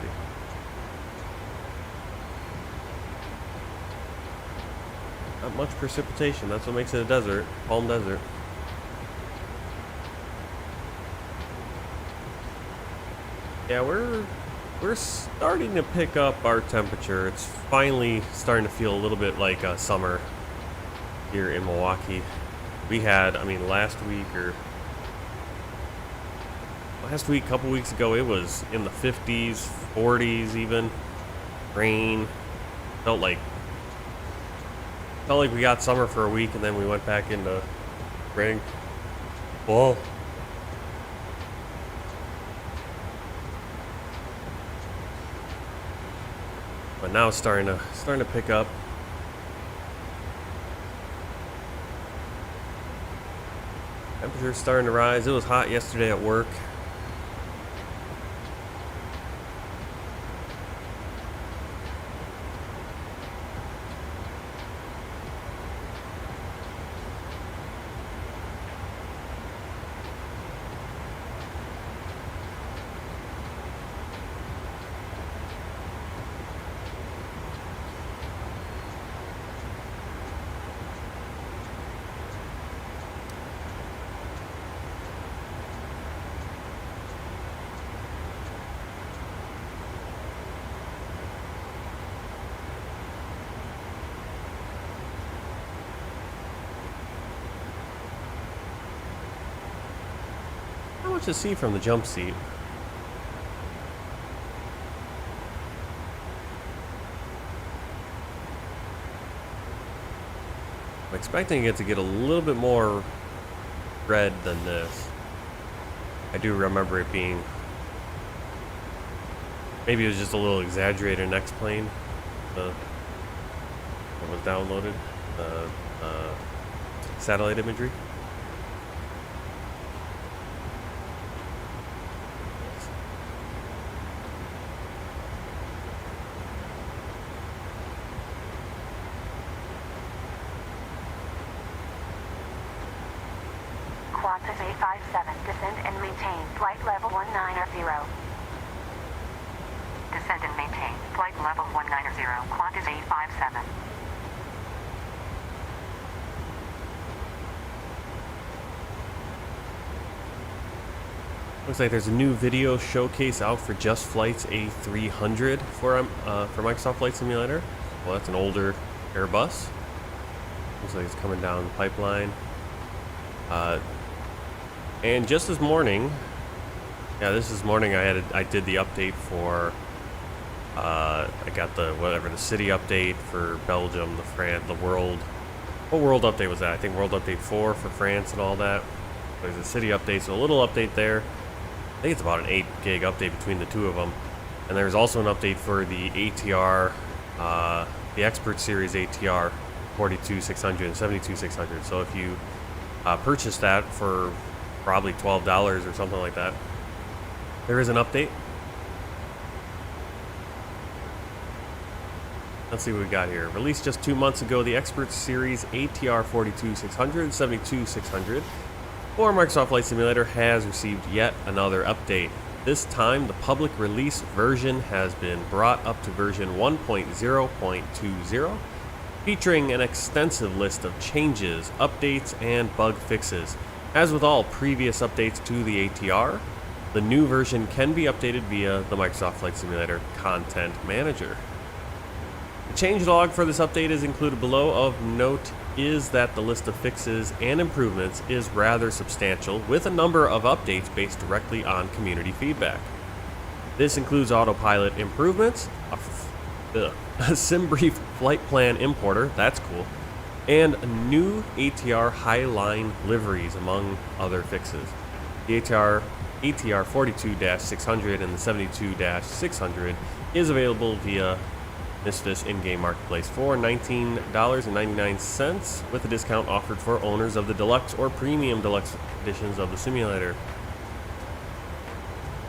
Not much precipitation. That's what makes it a desert. Palm Desert. Yeah, we're starting to pick up our temperature. It's finally starting to feel a little bit like summer here in Milwaukee. We had, last week, a couple weeks ago, it was in the 50s, 40s even. Rain. Felt like we got summer for a week, and then we went back into rain. Whoa. But now it's starting to pick up. Temperature's starting to rise. It was hot yesterday at work. Not much to see from the jump seat. I'm expecting it to get a little bit more red than this. I do remember it being Maybe it was just a little exaggerated next plane. That was downloaded. Satellite imagery. Qantas 857, descend and maintain flight level 190. Descend and maintain flight level 190, Qantas 857. Looks like there's a new video showcase out for Just Flight's A300 for Microsoft Flight Simulator. Well, that's an older Airbus. Looks like it's coming down the pipeline. And just this morning, this morning I did the update for I got the city update for Belgium, the world. What world update was that? I think World Update 4 for France and all that. There's a city update, so a little update there. I think it's about an 8 gig update between the two of them. And there's also an update for the ATR, the Expert Series ATR 42600 and 72600. So if you purchase that for probably $12 or something like that, there is an update. Let's see what we got here. Released just 2 months ago, the Expert Series ATR 42600 and 72600 for Microsoft Flight Simulator has received yet another update. This time, the public release version has been brought up to version 1.0.20, featuring an extensive list of changes, updates, and bug fixes. As with all previous updates to the ATR, the new version can be updated via the Microsoft Flight Simulator Content Manager. The changelog for this update is included below. Of note is that the list of fixes and improvements is rather substantial, with a number of updates based directly on community feedback. This includes autopilot improvements, a SimBrief flight plan importer, that's cool, and new ATR Highline liveries, among other fixes. The ATR 42-600 and the 72-600 is available via MSFS in-game marketplace for $19.99 with a discount offered for owners of the deluxe or premium deluxe editions of the simulator.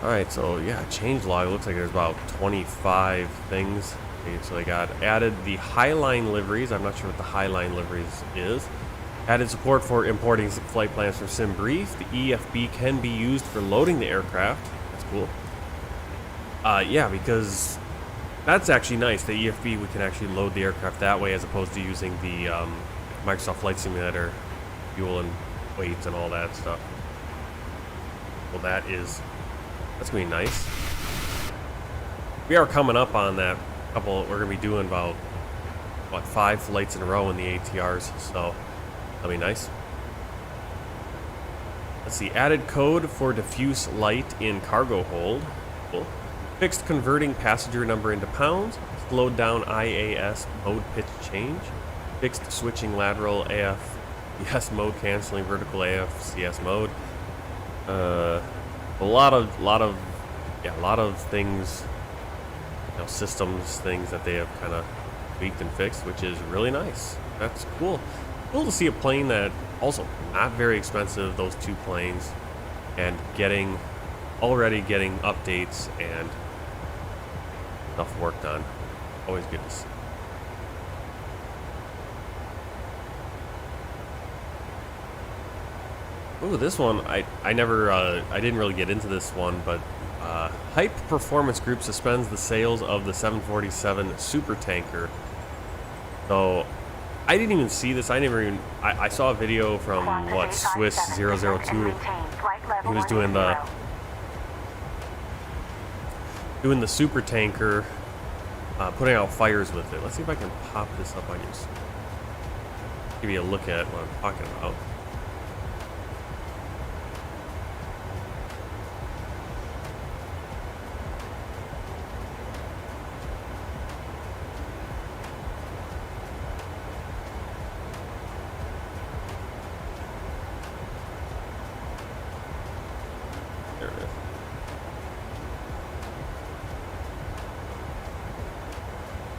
Alright, so yeah, changelog. Looks like there's about 25 things. Okay, so they got added the Highline liveries. I'm not sure what the Highline liveries is. Added support for importing flight plans from SimBrief. The EFB can be used for loading the aircraft. That's cool. Yeah, because that's actually nice. The EFB, we can actually load the aircraft that way as opposed to using the Microsoft Flight Simulator fuel and weights and all that stuff. Well, that's going to be nice. We are coming up on that couple. We're going to be doing about, 5 flights in a row in the ATRs, so that'll be nice. Let's see. Added code for diffuse light in cargo hold. Cool. Fixed converting passenger number into pounds. Slowed down IAS mode pitch change. Fixed switching lateral AFCS mode canceling vertical AFCS mode. A lot of things, systems things that they have kind of tweaked and fixed, which is really nice. That's cool. Cool to see a plane that also not very expensive. Those two planes, and already getting updates and stuff worked on. Always good to see. Ooh, this one I didn't really get into this one, but Hype Performance Group suspends the sales of the 747 Super Tanker. So I didn't even see this. I saw a video from Swiss 002. He was doing the Super Tanker, putting out fires with it. Let's see if I can pop this up on you. Give you a look at what I'm talking about.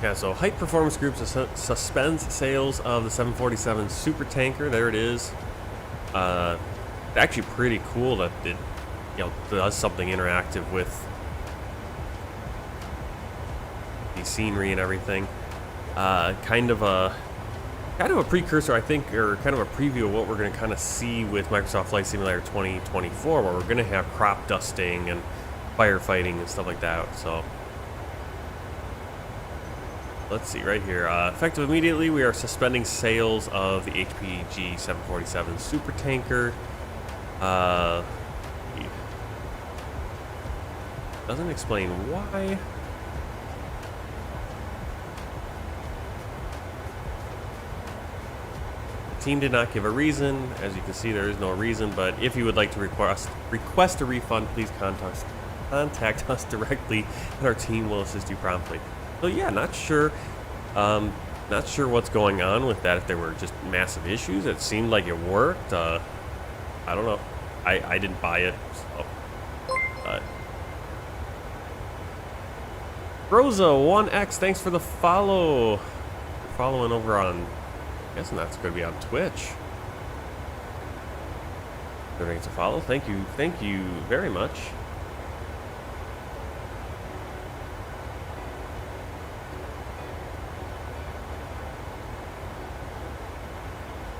Yeah, so Height Performance Group suspends sales of the 747 Super Tanker. There it is. Actually pretty cool that it, does something interactive with the scenery and everything. Kind of a precursor, I think, or kind of a preview of what we're going to kind of see with Microsoft Flight Simulator 2024, where we're going to have crop dusting and firefighting and stuff like that. So let's see right here. Effective immediately, we are suspending sales of the HPG 747 Super Tanker. Doesn't explain why. The team did not give a reason. As you can see, there is no reason, but if you would like to request a refund, please contact us directly, and our team will assist you promptly. So yeah, not sure what's going on with that, if there were just massive issues. It seemed like it worked. I don't know. I didn't buy it, so. Rosa 1X, thanks for the follow. You're following over on, I'm guessing that's going to be on Twitch. Everything's a follow. Thank you very much.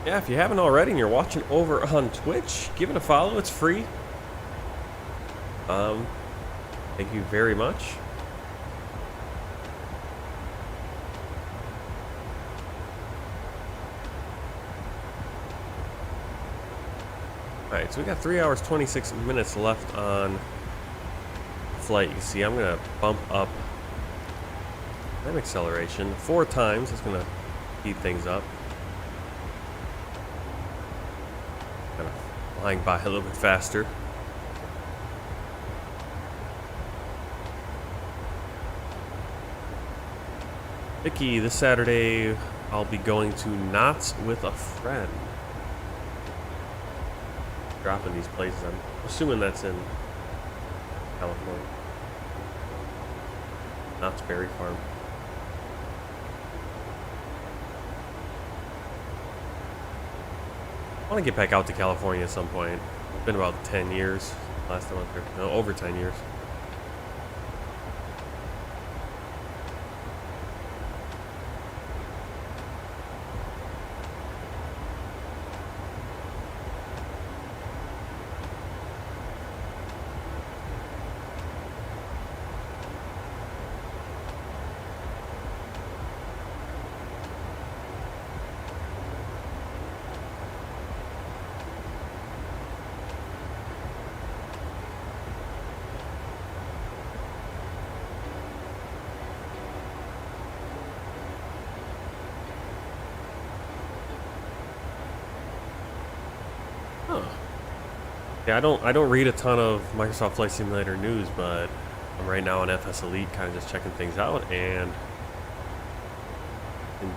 Yeah, if you haven't already and you're watching over on Twitch, give it a follow. It's free. Thank you very much. Alright, so we got 3 hours 26 minutes left on flight. You can see I'm going to bump up that acceleration 4 times. That's going to speed things up. Kind of flying by a little bit faster. Vicky, this Saturday I'll be going to Knott's with a friend. Dropping these places. I'm assuming that's in California. Knott's Berry Farm. I want to get back out to California at some point. It's been about 10 years. Last time I went there. No, over 10 years. Yeah, I don't read a ton of Microsoft Flight Simulator news, but I'm right now on FS Elite, kind of just checking things out, and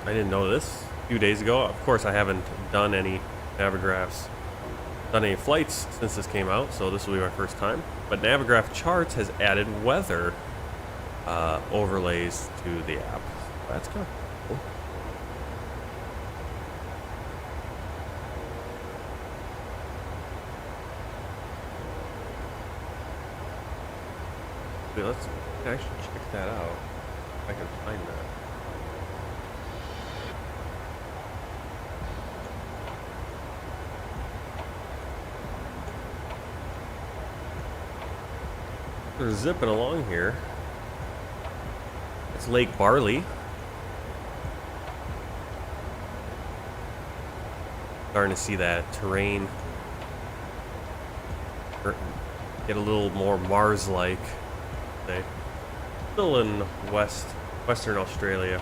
I didn't know this a few days ago. Of course, I haven't done any Navigraphs, done any flights since this came out, so this will be my first time. But Navigraph Charts has added weather overlays to the app. That's kind of cool. Let's actually check that out. If I can find that. They're zipping along here. It's Lake Barley. Starting to see that terrain get a little more Mars-like. Still in Western Australia.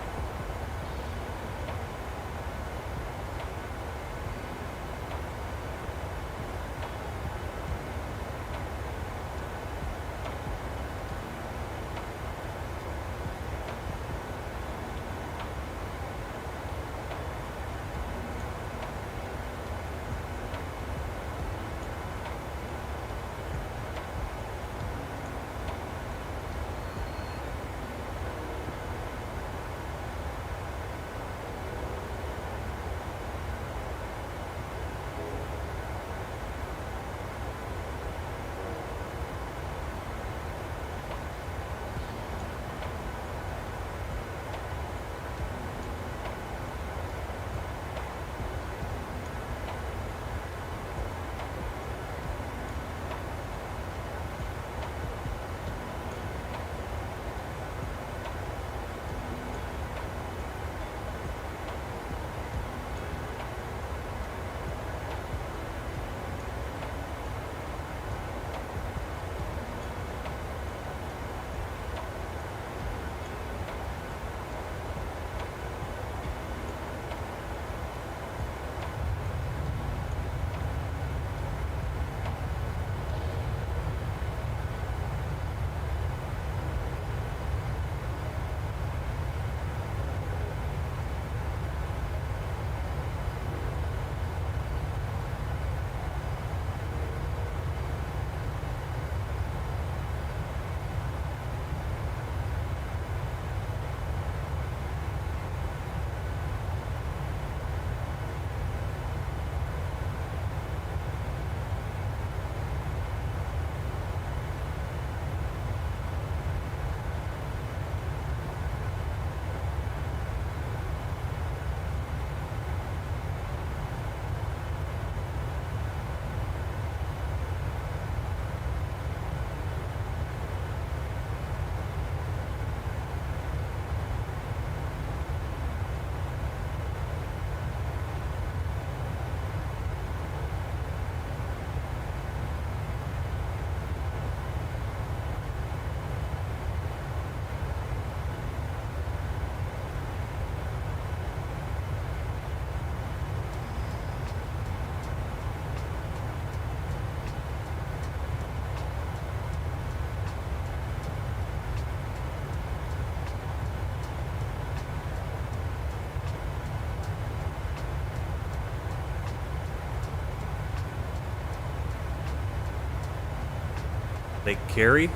they carry.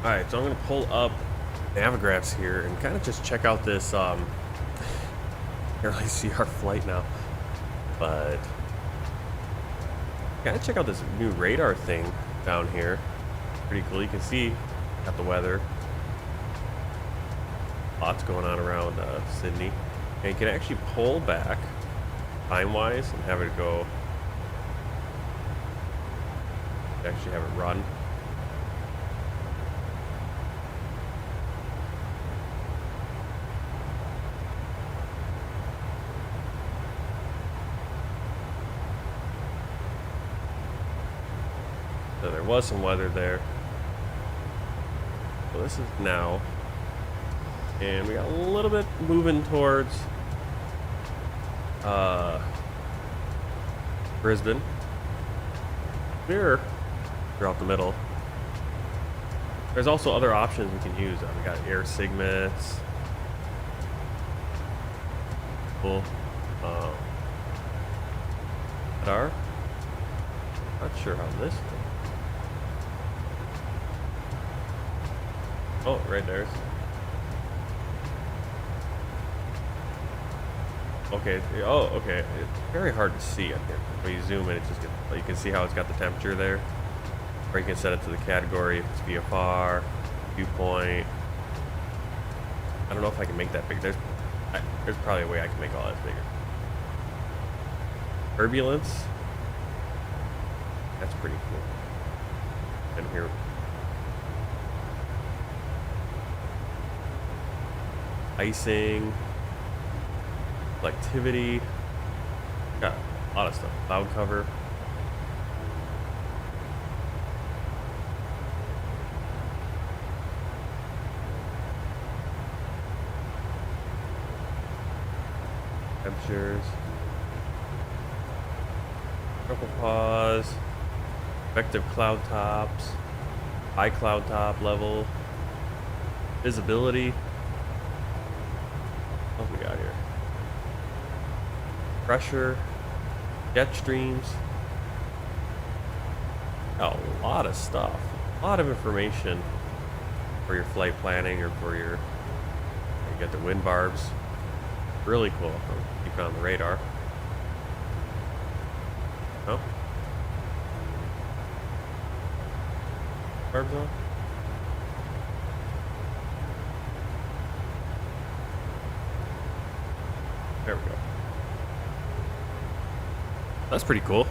Alright, so I'm going to pull up Navigraphs here and kind of just check out this, can't really see our flight now, but kind of check out this new radar thing down here. Pretty cool. You can see, got the weather. Lots going on around Sydney. And you can actually pull back time-wise and have it go, actually have it run. So there was some weather there. So this is now. And we got a little bit moving towards Brisbane. Clear throughout the middle. There's also other options we can use. We got air signets. Cool. Radar. Not sure how this goes. Oh, right there. Okay. Oh, okay. It's very hard to see up here. When you zoom in, it just gets, you can see how it's got the temperature there. Or you can set it to the category if it's VFR, viewpoint. I don't know if I can make that big. There's probably a way I can make all that bigger. Turbulence. That's pretty cool. And here. Icing. Selectivity. Got a lot of stuff. Cloud cover. Temperatures. Triple pause. Effective cloud tops. High cloud top level. Visibility. What we got here? Pressure, jet streams, a lot of stuff, a lot of information for your flight planning or for your, you get the wind barbs. Really cool. Keep it on the radar. Oh, barbs on. There we go. That's pretty cool.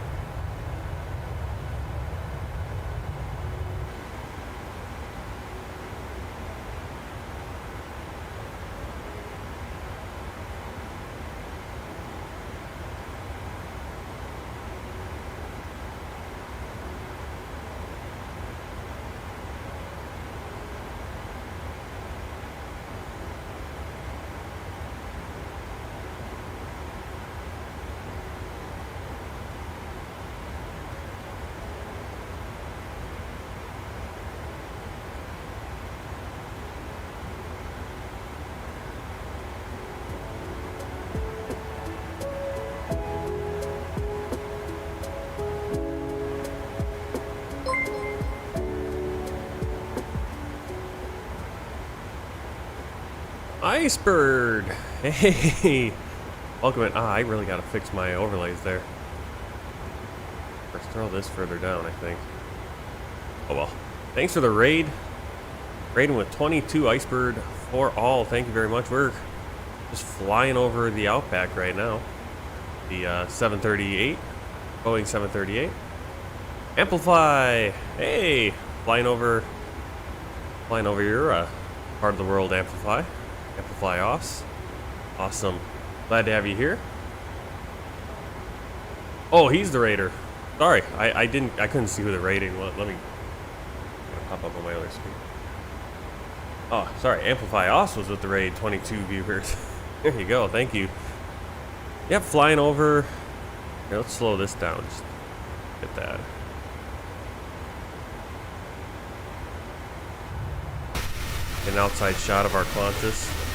Icebird! Hey! Welcome in. I really gotta fix my overlays there. Let's throw this further down, I think. Oh well. Thanks for the raid. Raiding with 22 Icebird for all. Thank you very much. We're just flying over the Outback right now. The 738. Boeing 738. Amplify! Hey! Flying over your part of the world, Amplify. Amplify offs. Awesome. Glad to have you here. Oh, he's the raider. Sorry, I couldn't see who the raiding was. Let me pop up on my other screen. Oh, sorry, Amplify offs was with the raid. 22 viewers. There you go. Thank you. Yep, flying over. Here, let's slow this down. Just get that. Get an outside shot of our Qantas.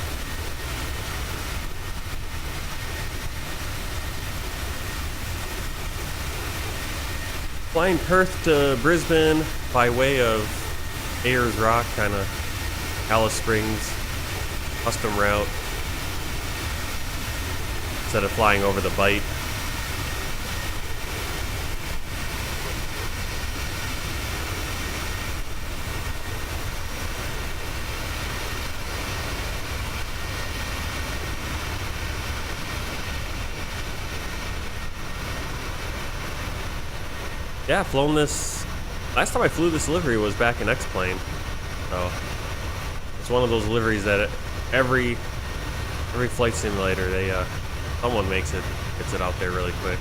Flying Perth to Brisbane by way of Ayers Rock, kind of Alice Springs, custom route, instead of flying over the Bight. Yeah, flown this. Last time I flew this livery was back in X-Plane. So it's one of those liveries that every flight simulator, someone gets it out there really quick.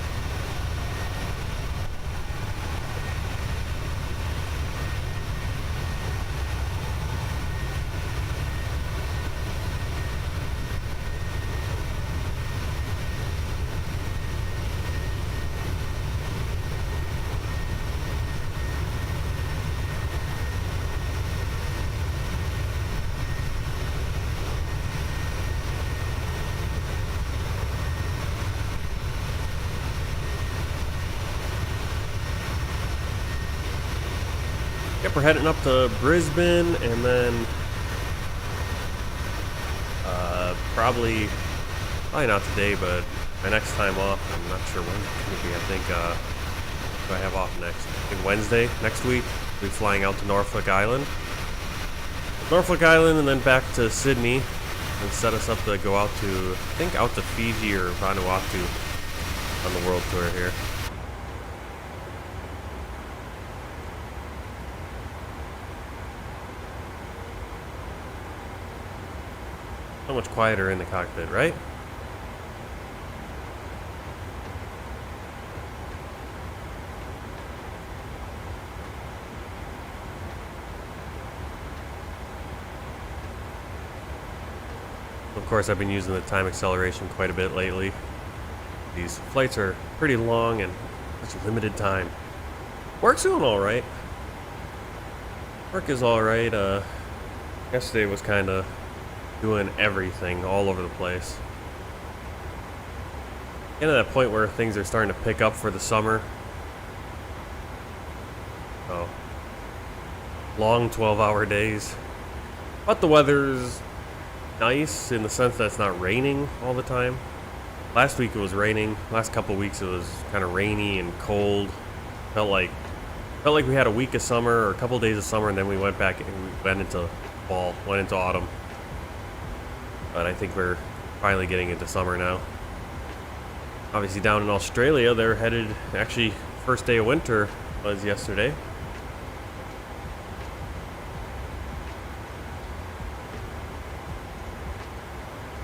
Yep, we're heading up to Brisbane, and then probably not today, but my next time off, I'm not sure when it's going to be. I think, what do I have off next? I think Wednesday next week. We'll be flying out to Norfolk Island. And then back to Sydney, and set us up to go out to, I think, out to Fiji or Vanuatu on the world tour here. So much quieter in the cockpit, right? Of course, I've been using the time acceleration quite a bit lately. These flights are pretty long and such limited time. Work's doing all right. Work is all right. Yesterday was kind of doing everything all over the place. Getting to that point where things are starting to pick up for the summer. So, long 12-hour days. But the weather's nice in the sense that it's not raining all the time. Last week it was raining. Last couple weeks it was kind of rainy and cold. Felt like we had a week of summer or a couple days of summer, and then we went back and we went into fall, went into autumn. But I think we're finally getting into summer now. Obviously down in Australia, they're headed, actually first day of winter was yesterday.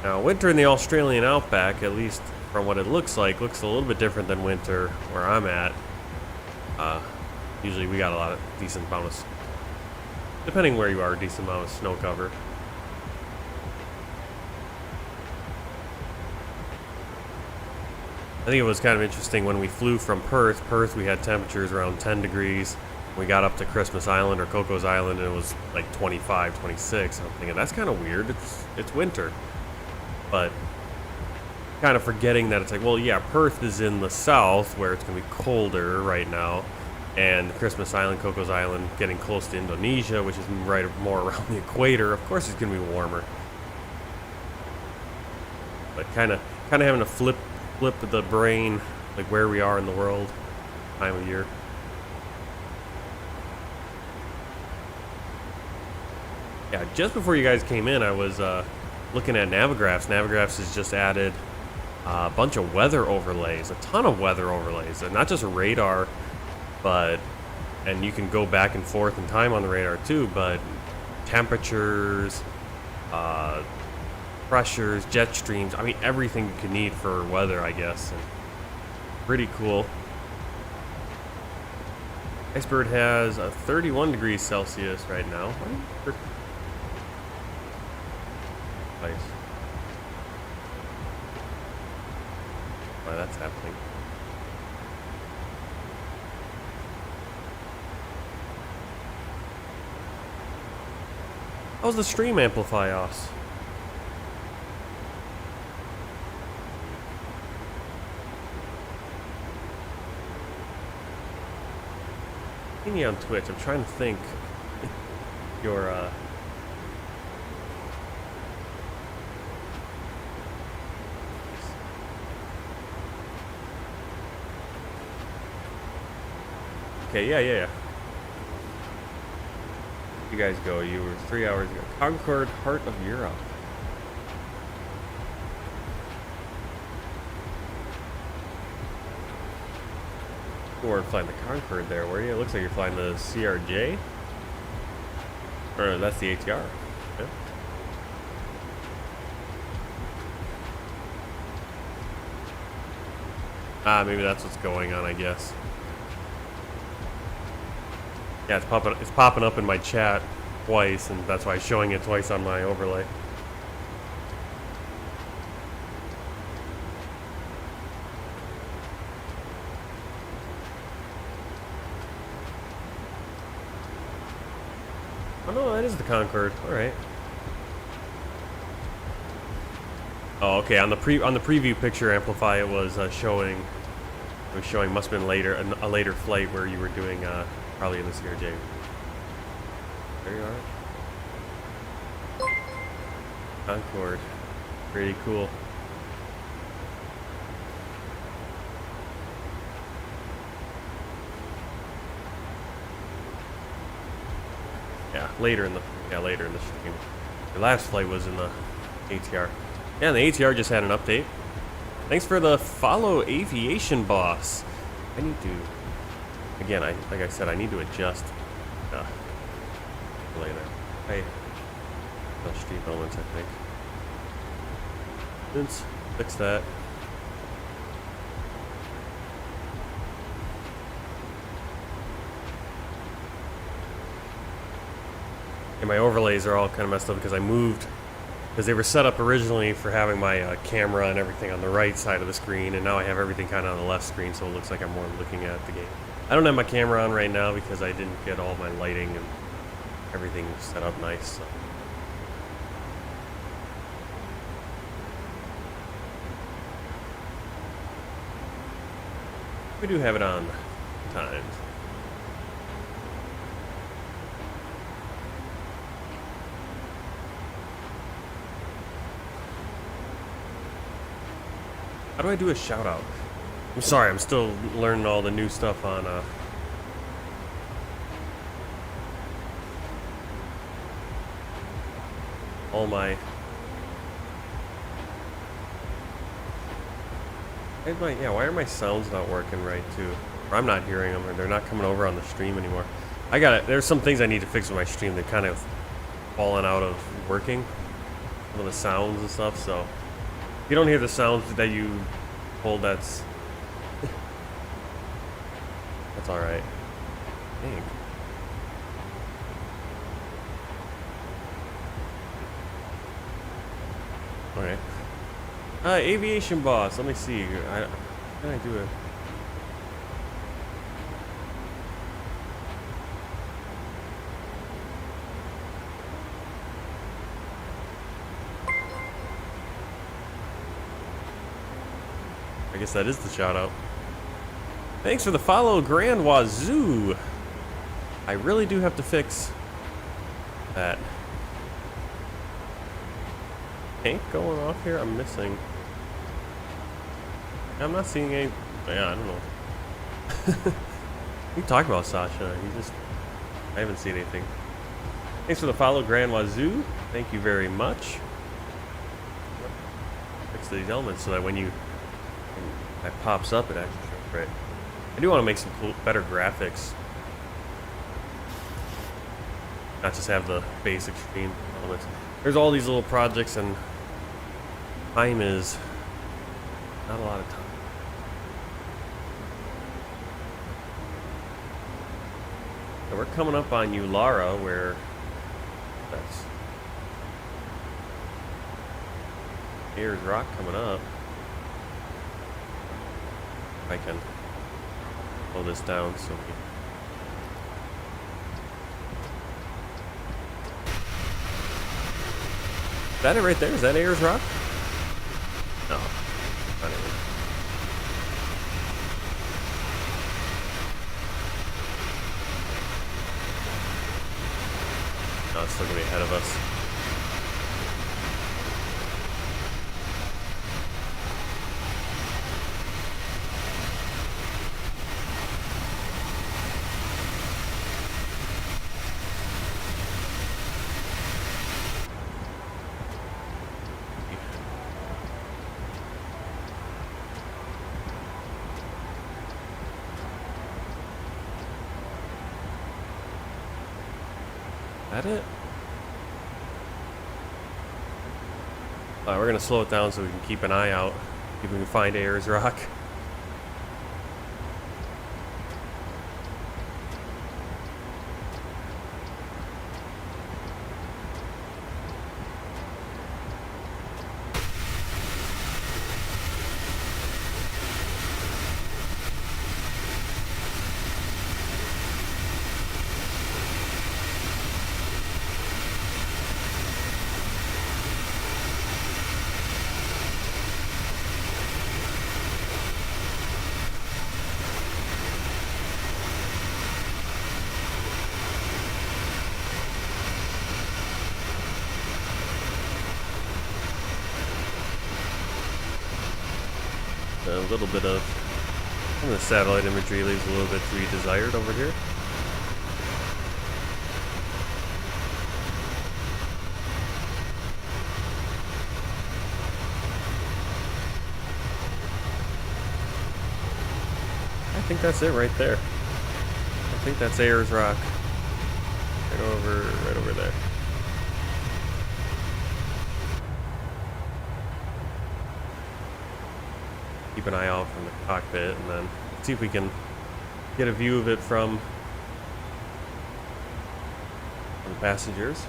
Now winter in the Australian outback, at least from what it looks a little bit different than winter where I'm at. Usually we got a lot of decent amount of, depending where you are, decent amount of snow cover. I think it was kind of interesting when we flew from Perth we had temperatures around 10 degrees. We got up to Christmas Island or Coco's Island and it was like 25, 26. I'm thinking, that's kind of weird. It's winter. But kind of forgetting that it's like, well, yeah, Perth is in the south where it's going to be colder right now. And Christmas Island, Coco's Island, getting close to Indonesia, which is right more around the equator. Of course it's going to be warmer. But kind of having to flip the brain, like where we are in the world, time of year. Yeah, just before you guys came in, I was looking at Navigraphs. Navigraphs has just added a bunch of weather overlays, a ton of weather overlays, and not just radar, and you can go back and forth in time on the radar too, but temperatures, pressures, jet streams, I mean everything you could need for weather, I guess. And pretty cool. Icebird has a 31 degrees Celsius right now. Nice. Why that's happening. How's the stream amplify us? Seen you on Twitch. I'm trying to think. Your okay, yeah. You guys go. You were 3 hours ago. Concord, Heart of Europe. You weren't flying the Concorde there, were you? It looks like you're flying the CRJ. Or that's the ATR. Yeah. Maybe that's what's going on, I guess. Yeah, it's popping up in my chat twice, and that's why it's showing it twice on my overlay. Oh no, that is the Concorde. All right. Oh, okay. On the preview picture, Amplify, it was showing. It was showing. Must have been later, a later flight where you were doing probably in the CRJ. There you are. Concorde. Pretty cool. Yeah, later in the stream. The last flight was in the ATR. Yeah, and the ATR just had an update. Thanks for the follow, Aviation Boss. I need to, again, like I said, I need to adjust later. Hey, the stream elements, I think. Let's fix that. And my overlays are all kind of messed up because I moved, because they were set up originally for having my camera and everything on the right side of the screen, and now I have everything kind of on the left screen, so it looks like I'm more looking at the game. I don't have my camera on right now because I didn't get all my lighting and everything set up nice. So. We do have it on times. How do I do a shout out? I'm sorry, I'm still learning all the new stuff on all my why are my sounds not working right too? Or I'm not hearing them, or they're not coming over on the stream anymore. There's some things I need to fix with my stream. They're kind of fallen out of working. Some of the sounds and stuff, so if you don't hear the sounds that you hold, that's alright. Dang. Alright. Aviation Boss, let me see. How can I do it? I guess that is the shout out. Thanks for the follow, Grand Wazoo. I really do have to fix that. Tank going off here? I'm missing. I'm not seeing any. Yeah, I don't know. What are you talking about, Sasha? I haven't seen anything. Thanks for the follow, Grand Wazoo. Thank you very much. Fix these elements so that when that pops up, it actually shows right. I do want to make some cool, better graphics. Not just have the basic screen elements. There's all these little projects, and time is not a lot of time. So we're coming up on Ulara, where that's Ayers Rock coming up. If I can pull this down so we. Is that it right there? Is that Ayers Rock? No. Not it. still gonna be ahead of us. That it? We're gonna slow it down so we can keep an eye out if we can find Ayers Rock. A little bit of some of the satellite imagery leaves a little bit to be desired over here. I think that's it right there. I think that's Ayers Rock. Right over there. Keep an eye out from the cockpit and then see if we can get a view of it from the passengers.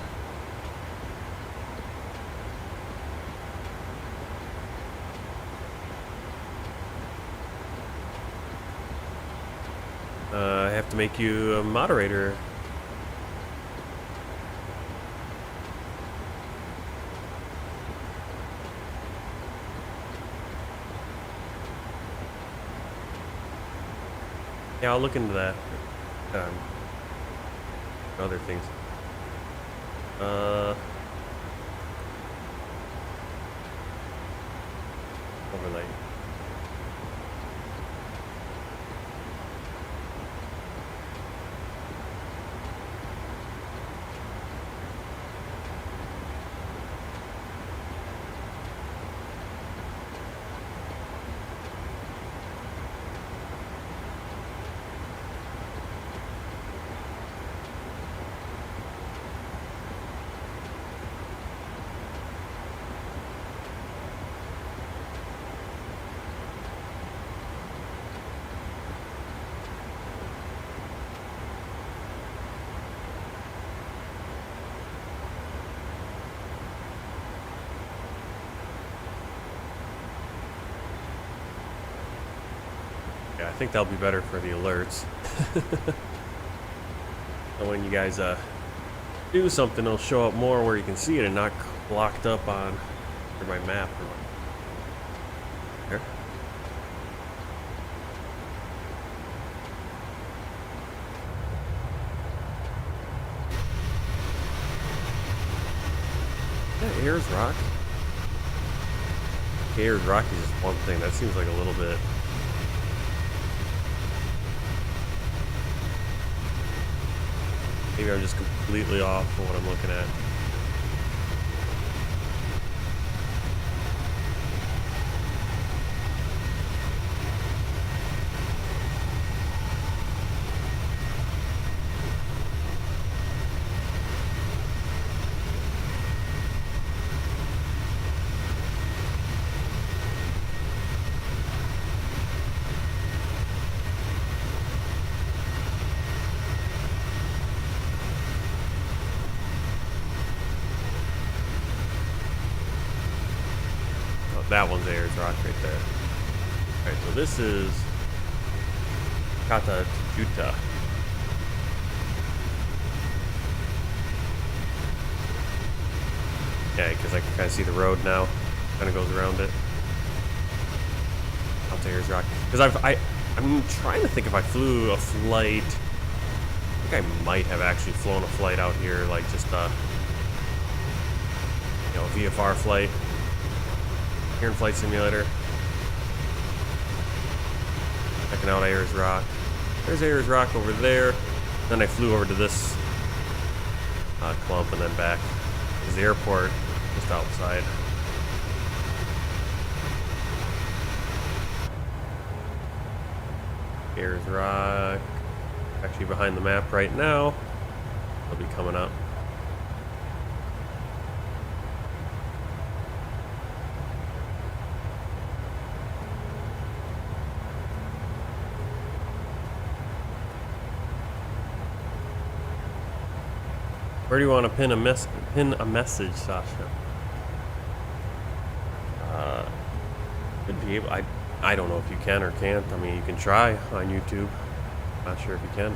I have to make you a moderator. Yeah, I'll look into that. Other things. Overlay. I think that'll be better for the alerts. And when you guys do something, it'll show up more where you can see it and not blocked up on my map. Here. Yeah, Ayers Rock. Ayers Rock is just one thing. That seems like a little bit. Maybe I'm just completely off for what I'm looking at. That one's Ayers Rock right there. Alright, so this is Qantas. Yeah, because I can kind of see the road now. Kind of goes around it. Out to Ayers Rock. Because I'm trying to think if I flew a flight. Like think I might have actually flown a flight out here, like just a VFR flight here in Flight Simulator. Checking out Ayers Rock. There's Ayers Rock over there. Then I flew over to this clump and then back to the airport just outside. Ayers Rock. Actually behind the map right now. They'll be coming up. Where do you want to pin a message, Sasha? Could be able. I don't know if you can or can't. I mean, you can try on YouTube. Not sure if you can.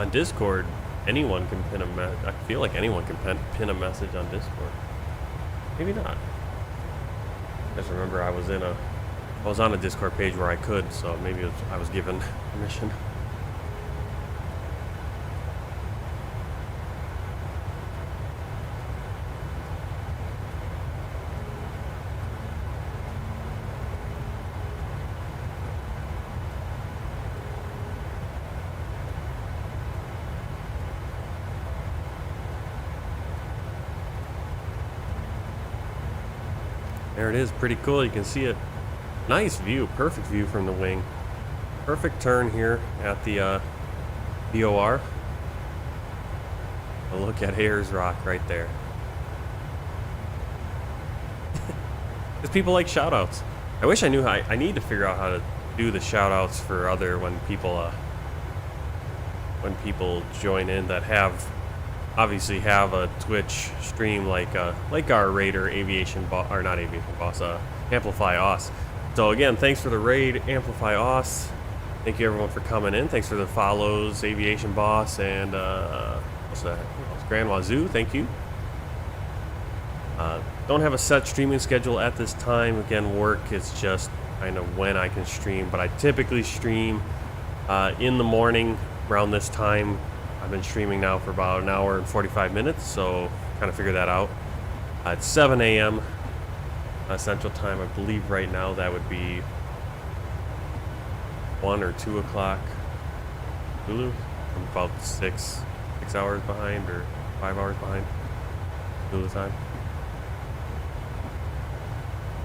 On Discord, anyone can pin a message. I feel like anyone can pin a message on Discord. Maybe not. I just remember I was on a Discord page where I could, so maybe I was given permission. There it is, pretty cool. You can see it. Nice view, perfect view from the wing. Perfect turn here at the BOR. A look at Ayers Rock right there. Because people like shoutouts. I wish I knew how. I need to figure out how to do the shoutouts for other when people join in that obviously have a Twitch stream like our Raider Aviation Boss, or not Aviation Boss, Amplify Os. So again, thanks for the raid, Amplify Os. Thank you everyone for coming in. Thanks for the follows, Aviation Boss, and what's that? Grand Wazoo. Thank you. Don't have a set streaming schedule at this time. Again, work is just kind of when I can stream, but I typically stream in the morning around this time. I've been streaming now for about an hour and 45 minutes, so kind of figure that out. It's 7 a.m. Central Time. I believe right now that would be 1 or 2 o'clock Hulu. I'm about 6 hours behind, or 5 hours behind Hulu time.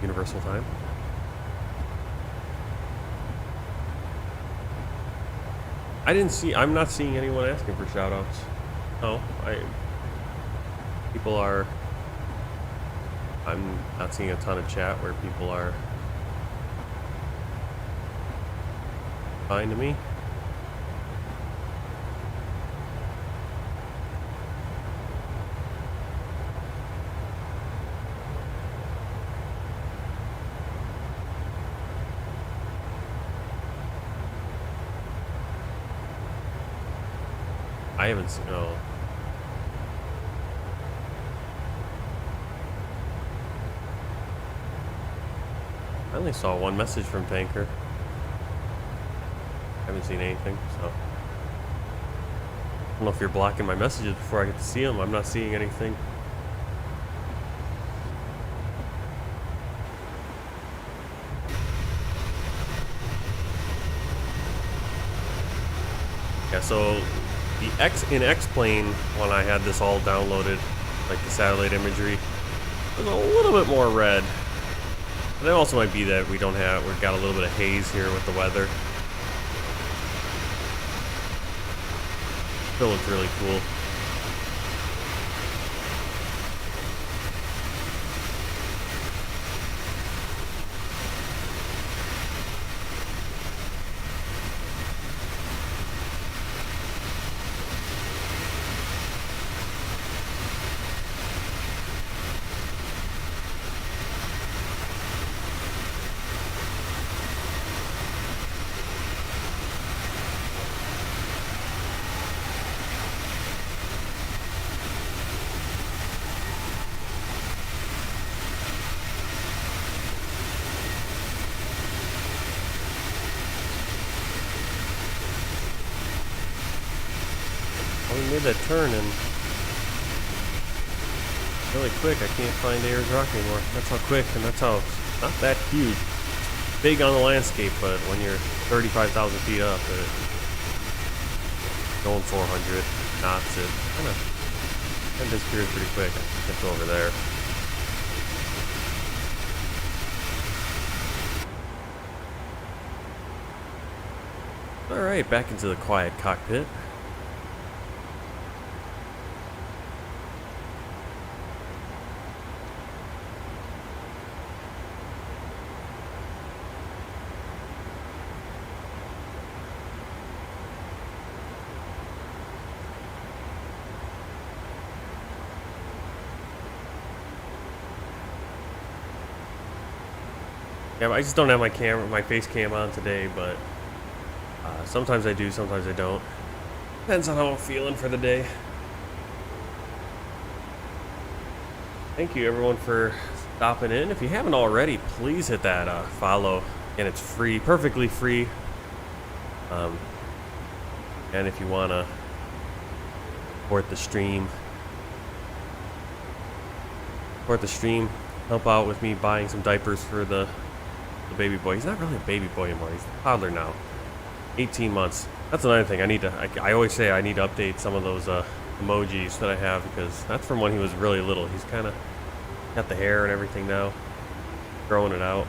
Universal time. I'm not seeing anyone asking for shoutouts. No, I'm not seeing a ton of chat where people are fine to me. I haven't seen. No. I only saw one message from Tanker. I haven't seen anything, so. I don't know if you're blocking my messages before I get to see them. I'm not seeing anything. Yeah, so the X-Plane, when I had this all downloaded, like the satellite imagery, was a little bit more red. But it also might be that we've got a little bit of haze here with the weather. Still looks really cool. we made that turn and really quick. I can't find Ayers Rock anymore. That's how quick, and that's how not that huge. Big on the landscape, but when you're 35,000 feet up, going 400 knots, it kind of disappears pretty quick. It's over there. All right, back into the quiet cockpit. Yeah, I just don't have my face cam on today, but sometimes I do, sometimes I don't. Depends on how I'm feeling for the day. Thank you everyone for stopping in. If you haven't already, please hit that follow, and it's free, perfectly free. And if you want to support the stream, help out with me buying some diapers for the baby boy. He's not really a baby boy anymore. He's a toddler now. 18 months. That's another thing. I always say I need to update some of those emojis that I have, because that's from when he was really little. He's kind of got the hair and everything now, growing it out.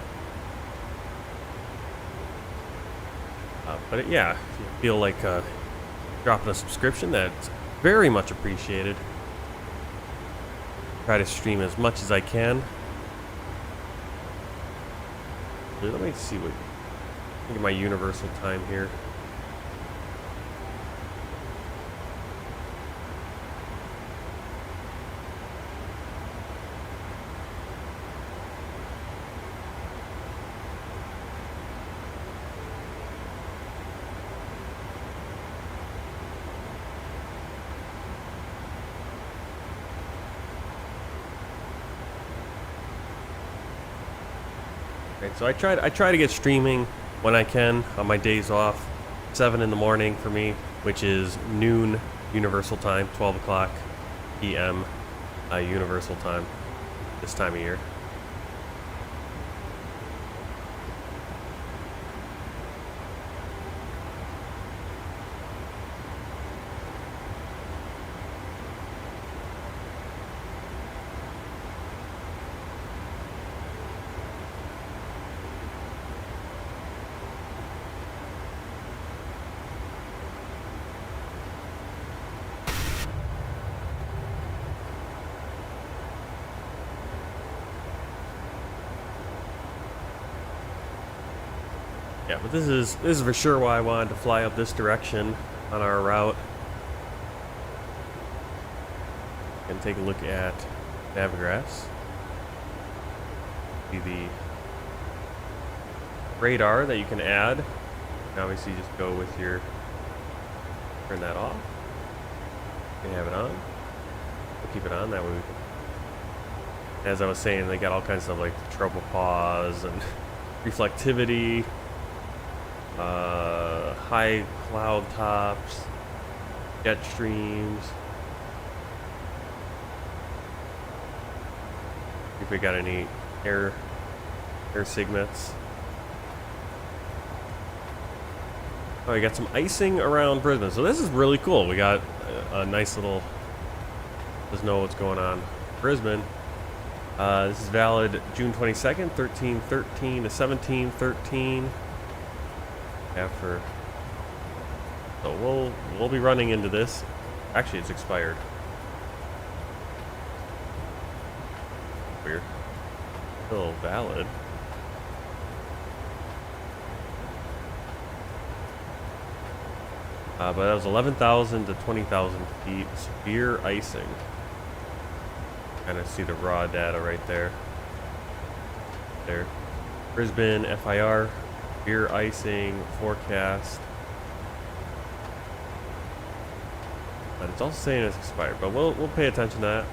But yeah, if you feel like dropping a subscription, that's very much appreciated. Try to stream as much as I can. Let me see what. Look at my universal time here. Right, so I try to get streaming when I can on my days off. 7 in the morning for me, which is noon Universal Time, 12 o'clock p.m. Universal Time this time of year. Yeah, but this is for sure why I wanted to fly up this direction on our route. And take a look at Navigraphs. See the radar that you can add. You can obviously just go with your, turn that off. You can have it on. We'll keep it on, that way we can, as I was saying, they got all kinds of stuff like trouble pause and reflectivity. High cloud tops, jet streams. If we got any air segments. Oh, we got some icing around Brisbane, so this is really cool. We got a nice little. Let's know what's going on. Brisbane. This is valid June 22nd, 13/13 to 17/13. After, so we'll be running into this. Actually, it's expired. Weird. Still valid. But that was 11,000 to 20,000 feet. Severe icing. Kind of see the raw data right there. There. Brisbane FIR. Severe icing forecast. But it's also saying it's expired. But we'll pay attention to that.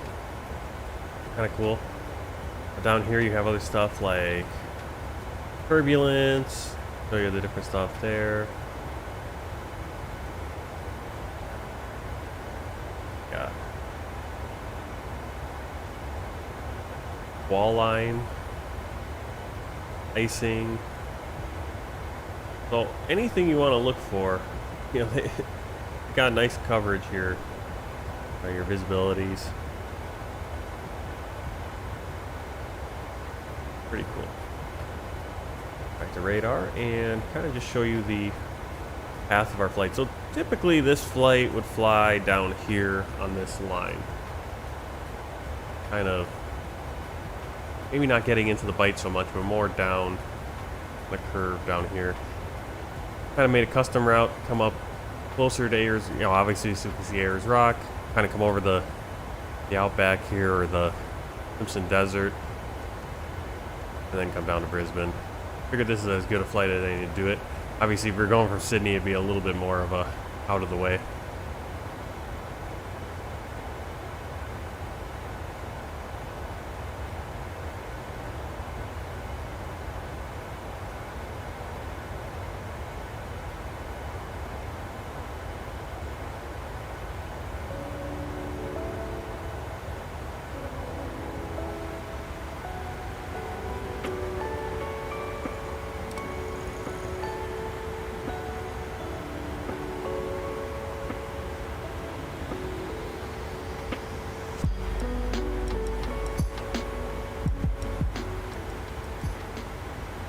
Kind of cool. But down here you have other stuff like turbulence. Show you the different stuff there. wall line, icing. So anything you want to look for, you know, they got nice coverage here. Your visibilities. Pretty cool. Back to radar and kind of just show you the path of our flight. So typically this flight would fly down here on this line. Kind of, maybe not getting into the bite so much, but more down the curve down here. Kind of made a custom route, come up closer to Ayers, you know, obviously so you can see Ayers Rock, kind of come over the outback here or the Simpson Desert, and then come down to Brisbane. Figured this is as good a flight as I need to do it. Obviously, if we're going from Sydney, it'd be a little bit more of a out of the way.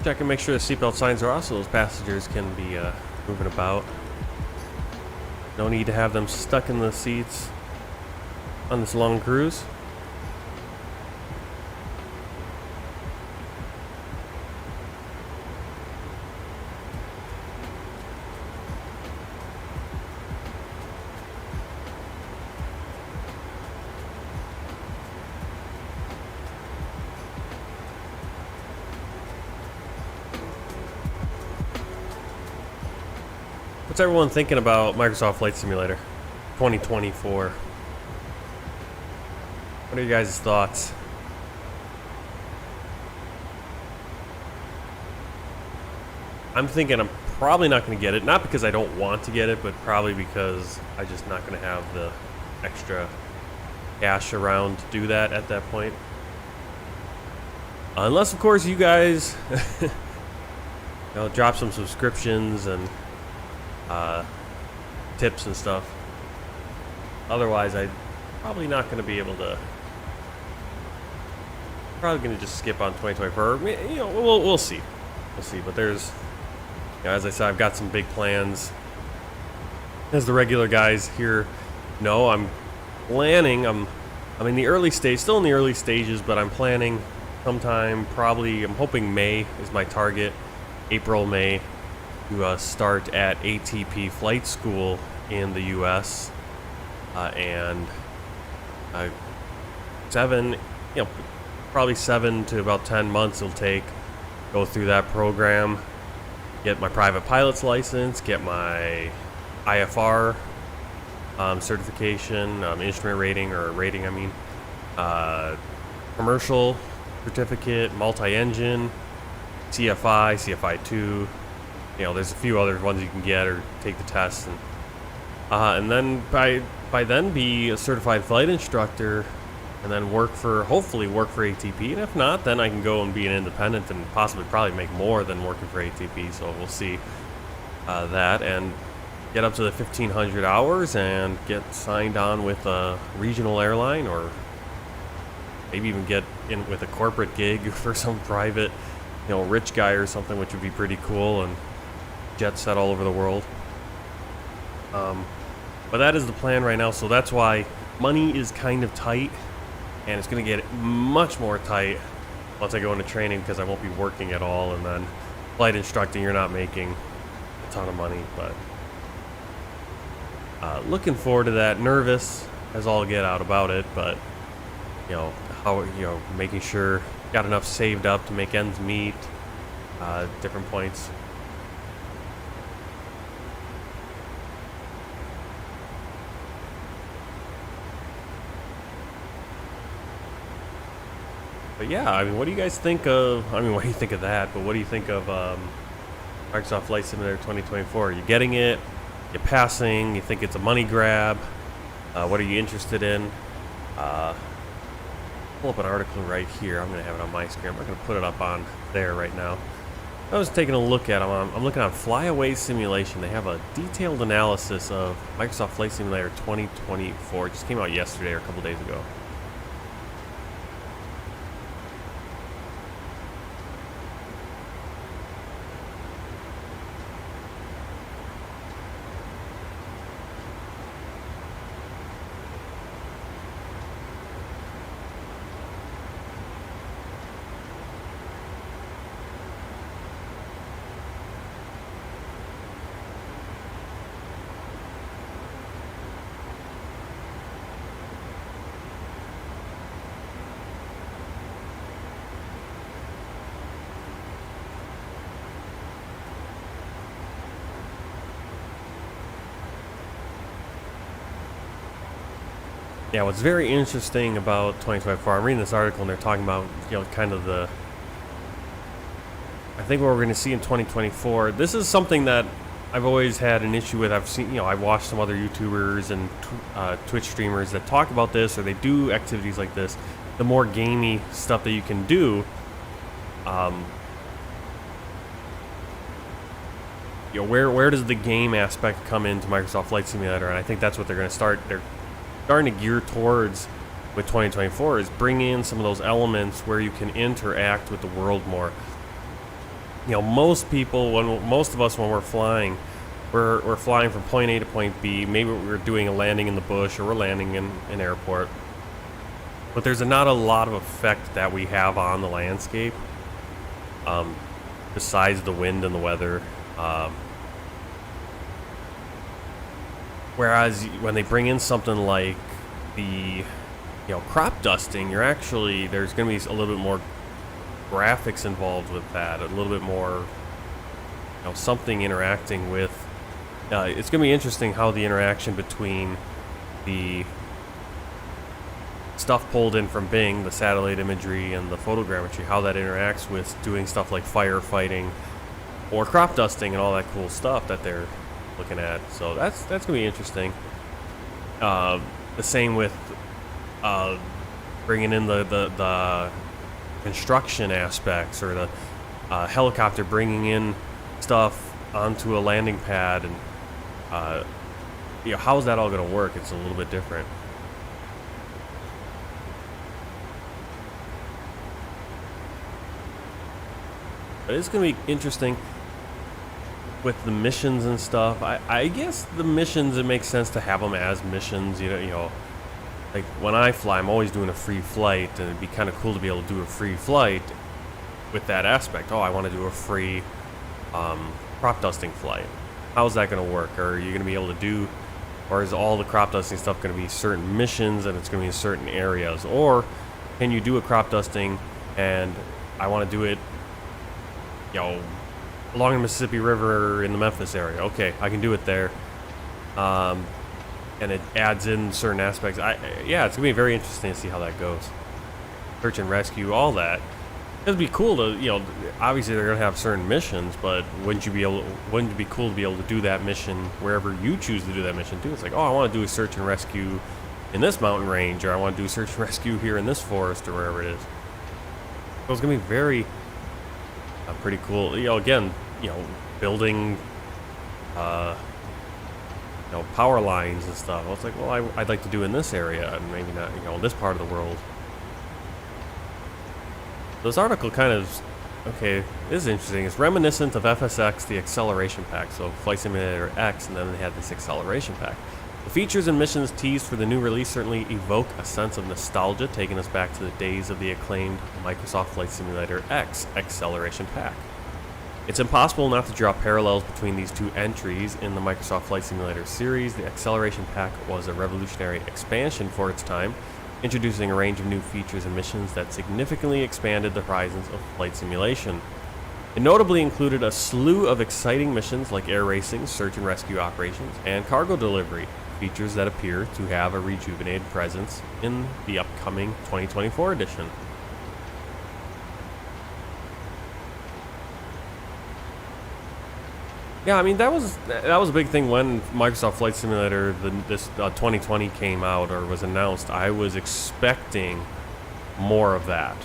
Check and make sure the seatbelt signs are off so those passengers can be moving about. No need to have them stuck in the seats on this long cruise. What's everyone thinking about Microsoft Flight Simulator 2024? What are your guys' thoughts? I'm thinking I'm probably not going to get it. Not because I don't want to get it, but probably because I'm just not going to have the extra cash around to do that at that point. Unless, of course, you guys you know, drop some subscriptions and tips and stuff. Otherwise, I'm probably not going to be able to. Probably going to just skip on 2024. You know, we'll see. We'll see. But there's, you know, as I said, I've got some big plans. As the regular guys here know, I'm planning. I'm in the early stage, still in the early stages, but I'm planning sometime. Probably, I'm hoping May is my target. April, May. To start at ATP flight school in the U.S. And 7 to about 10 months it'll take. Go through that program, get my private pilot's license, get my IFR certification, instrument rating I mean, commercial certificate, multi-engine, CFI 2. You know, there's a few other ones you can get or take the test, and then by then be a certified flight instructor, and then hopefully work for ATP. And if not, then I can go and be an independent and possibly probably make more than working for ATP. So we'll see that, and get up to the 1,500 hours and get signed on with a regional airline, or maybe even get in with a corporate gig for some private, you know, rich guy or something, which would be pretty cool, and jet set all over the world. But that is the plan right now, so that's why money is kind of tight, and it's going to get much more tight once I go into training, because I won't be working at all, and then flight instructing, you're not making a ton of money. But looking forward to that. Nervous as all get out about it, but making sure got enough saved up to make ends meet, different points. But yeah, I mean, what do you guys think of? I mean, what do you think of that? But what do you think of Microsoft Flight Simulator 2024? Are you getting it? You passing? You think it's a money grab? What are you interested in? pull up an article right here. I'm going to have it on my screen. I'm not going to put it up on there right now. I was taking a look at them. I'm looking on Flyaway Simulation. They have a detailed analysis of Microsoft Flight Simulator 2024. It just came out yesterday or a couple days ago. Yeah, what's very interesting about 2024, I'm reading this article and they're talking about, you know, kind of the, I think what we're going to see in 2024, this is something that I've always had an issue with. I've seen, you know, I've watched some other YouTubers and Twitch streamers that talk about this, or they do activities like this, the more gamey stuff that you can do, you know, where does the game aspect come into Microsoft Flight Simulator? And I think that's what they're going to start, they're starting to gear towards with 2024, is bring in some of those elements where you can interact with the world more. You know, most people, most of us when we're flying, we're flying from point A to point B. Maybe we're doing a landing in the bush, or we're landing in an airport. But there's not a lot of effect that we have on the landscape, besides the wind and the weather. Whereas when they bring in something like the, you know, crop dusting, you're actually, there's going to be a little bit more graphics involved with that, a little bit more, you know, something interacting with, it's going to be interesting how the interaction between the stuff pulled in from Bing, the satellite imagery and the photogrammetry, how that interacts with doing stuff like firefighting or crop dusting and all that cool stuff that they're looking at. So that's gonna be interesting. The same with bringing in the construction aspects, or the helicopter bringing in stuff onto a landing pad, and you know, how's that all gonna work? It's a little bit different. But it's gonna be interesting with the missions and stuff. I guess the missions, it makes sense to have them as missions. You know, like when I fly, I'm always doing a free flight, and it'd be kind of cool to be able to do a free flight with that aspect. Oh, I want to do a free crop dusting flight. How's that going to work? Are you going to be able to do, or is all the crop dusting stuff going to be certain missions and it's going to be in certain areas? Or can you do a crop dusting and I want to do it, you know, along the Mississippi River in the Memphis area? Okay, I can do it there, and it adds in certain aspects. Yeah, it's gonna be very interesting to see how that goes. Search and rescue, all that. It'd be cool to, you know, obviously they're gonna have certain missions, but wouldn't it be cool to be able to do that mission wherever you choose to do that mission too? It's like, oh, I want to do a search and rescue in this mountain range, or I want to do a search and rescue here in this forest, or wherever it is. So it's gonna be very pretty cool. You know, again, you know, building, you know, power lines and stuff. Well, it's like, well, I'd like to do in this area, and maybe not, you know, this part of the world. This article kind of, okay, this is interesting. It's reminiscent of FSX, the acceleration pack. So Flight Simulator X, and then they had this acceleration pack. The features and missions teased for the new release certainly evoke a sense of nostalgia, taking us back to the days of the acclaimed Microsoft Flight Simulator X acceleration pack. It's impossible not to draw parallels between these two entries in the Microsoft Flight Simulator series. The acceleration pack was a revolutionary expansion for its time, introducing a range of new features and missions that significantly expanded the horizons of flight simulation. It notably included a slew of exciting missions like air racing, search and rescue operations, and cargo delivery, features that appear to have a rejuvenated presence in the upcoming 2024 edition. Yeah, I mean, that was a big thing when Microsoft Flight Simulator this 2020 came out or was announced. I was expecting more of that,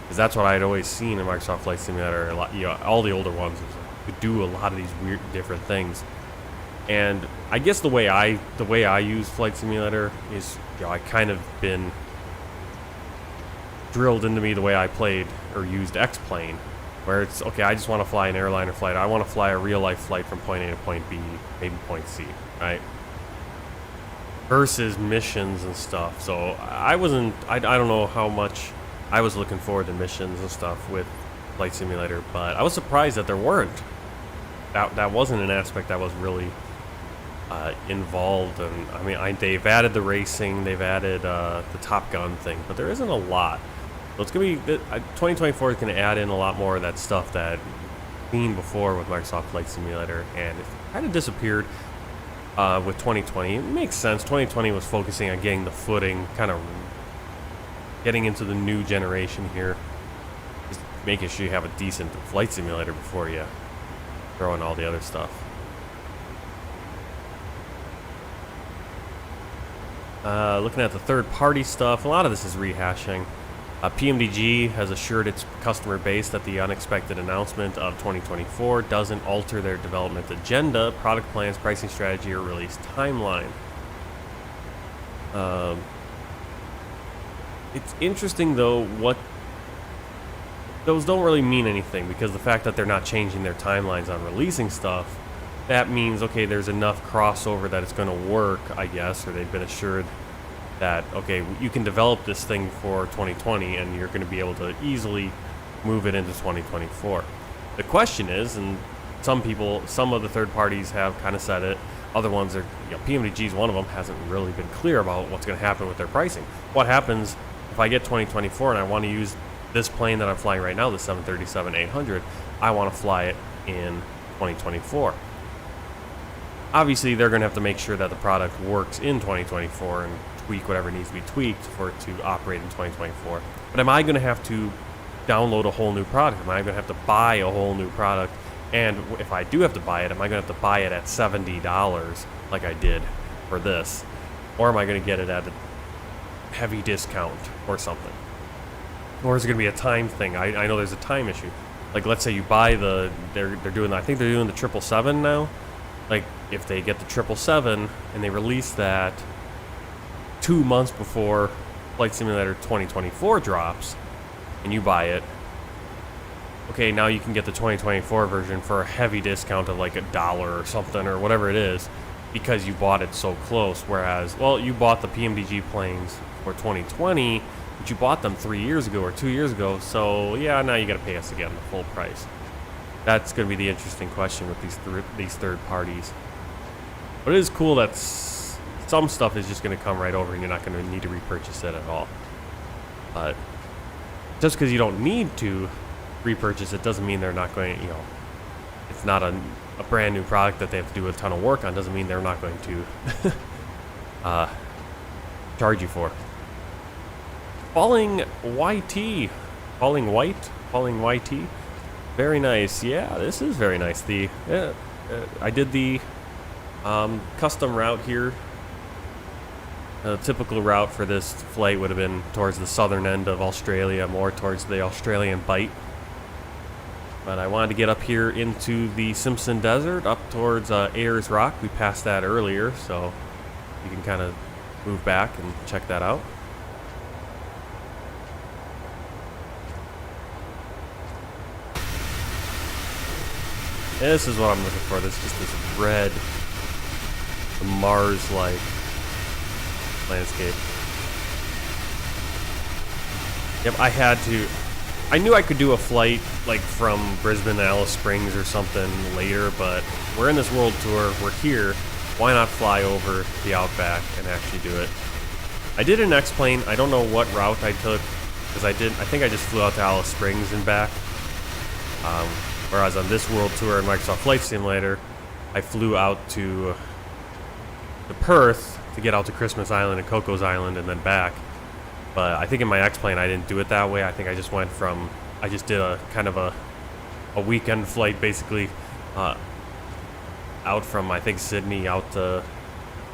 because that's what I'd always seen in Microsoft Flight Simulator. A lot, all the older ones could do a lot of these weird, different things. And I guess the way I use Flight Simulator is, I kind of been drilled into me the way I played or used X-Plane, where it's okay, I just want to fly an airliner flight. I want to fly a real life flight from point A to point B, maybe point C, right? Versus missions and stuff. So I don't know how much I was looking forward to missions and stuff with Flight Simulator, but I was surprised that there weren't. That wasn't an aspect that was really involved. And I mean, they've added the racing, they've added the Top Gun thing, but there isn't a lot. So it's going to be, 2024 is going to add in a lot more of that stuff that we've seen before with Microsoft Flight Simulator, and it kind of disappeared with 2020. It makes sense. 2020 was focusing on getting the footing, kind of getting into the new generation here. Just making sure you have a decent Flight Simulator before you throw in all the other stuff. Looking at the third-party stuff, a lot of this is rehashing. PMDG has assured its customer base that the unexpected announcement of 2024 doesn't alter their development agenda, product plans, pricing strategy, or release timeline. It's interesting, though, what those don't really mean anything, because the fact that they're not changing their timelines on releasing stuff, that means, okay, there's enough crossover that it's going to work, I guess, or they've been assured that, okay, you can develop this thing for 2020 and you're going to be able to easily move it into 2024. The question is, and some of the third parties have kind of said it, other ones are, PMDG is one of them, hasn't really been clear about what's going to happen with their pricing. What happens if I get 2024 and I want to use this plane that I'm flying right now, the 737-800, I want to fly it in 2024. Obviously, they're going to have to make sure that the product works in 2024 and tweak whatever needs to be tweaked for it to operate in 2024. But am I going to have to download a whole new product? Am I going to have to buy a whole new product? And if I do have to buy it, am I going to have to buy it at $70 like I did for this? Or am I going to get it at a heavy discount or something? Or is it going to be a time thing? I know there's a time issue. Like, let's say you buy they're doing, I think they're doing the 777 now. Like, if they get the 777 and they release that 2 months before Flight Simulator 2024 drops, and you buy it, okay, now you can get the 2024 version for a heavy discount of like $1 or something, or whatever it is, because you bought it so close. Whereas, well, you bought the PMDG planes for 2020, but you bought them 3 years ago or 2 years ago, so yeah, now you got to pay us again the full price. That's going to be the interesting question with these third parties. But it is cool that some stuff is just going to come right over and you're not going to need to repurchase it at all. But just because you don't need to repurchase it doesn't mean they're not going to, it's not a brand new product that they have to do a ton of work on, doesn't mean they're not going to charge you for. Falling YT. Very nice. Yeah, this is very nice. I did the custom route here. A typical route for this flight would have been towards the southern end of Australia, more towards the Australian Bight. But I wanted to get up here into the Simpson Desert, up towards Ayers Rock. We passed that earlier, so you can kind of move back and check that out. This is what I'm looking for. This is just this red, Mars-like landscape. Yep, I knew I could do a flight like from Brisbane to Alice Springs or something later, but we're in this world tour, we're here, why not fly over the Outback and actually do it? I did an X-Plane. I don't know what route I took, because I think I just flew out to Alice Springs and back. Whereas on this world tour in Microsoft Flight Simulator, I flew out to Perth to get out to Christmas Island and Cocos Island and then back. But I think in my X-Plane I didn't do it that way. I think I just did a kind of a weekend flight basically out from, I think, Sydney out to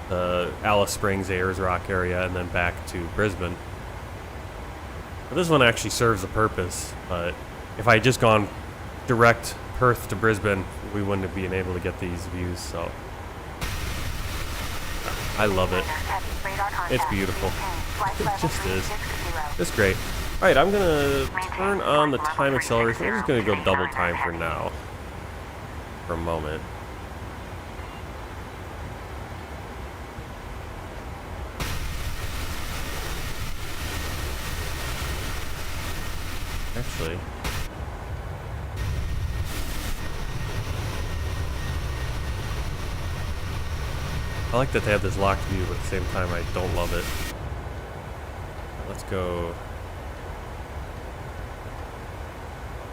the Alice Springs, Ayers Rock area, and then back to Brisbane. But this one actually serves a purpose, but if I had just gone direct Perth to Brisbane, we wouldn't have been able to get these views, so I love it. It's beautiful. It just is. It's great. Alright, I'm gonna turn on the time acceleration. I'm just gonna go double time for now. For a moment. Actually, I like that they have this locked view, but at the same time I don't love it. Let's go.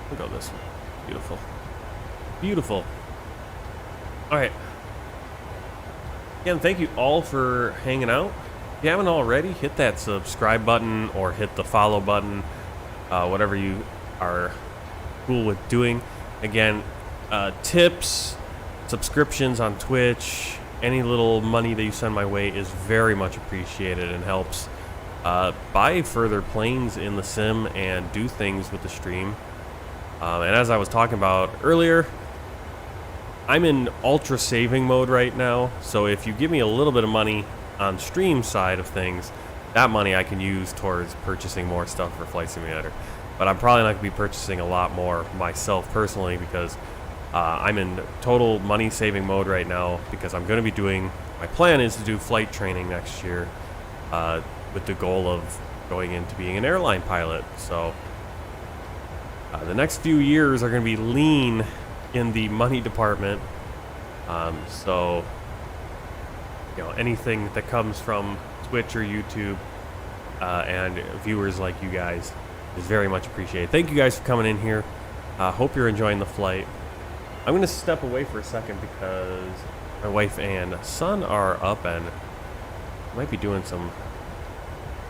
We'll go this way. Beautiful. Beautiful. Alright. Again, thank you all for hanging out. If you haven't already, hit that subscribe button or hit the follow button. Whatever you are cool with doing. Again, tips, subscriptions on Twitch, any little money that you send my way is very much appreciated and helps buy further planes in the sim and do things with the stream. And as I was talking about earlier, I'm in ultra saving mode right now, so if you give me a little bit of money on stream side of things, that money I can use towards purchasing more stuff for Flight Simulator. But I'm probably not going to be purchasing a lot more myself personally because I'm in total money saving mode right now because I'm going to be doing, my plan is to do flight training next year with the goal of going into being an airline pilot. So the next few years are going to be lean in the money department. So, you know, anything that comes from Twitch or YouTube and viewers like you guys is very much appreciated. Thank you guys for coming in here. Hope you're enjoying the flight. I'm going to step away for a second because my wife and son are up and might be doing some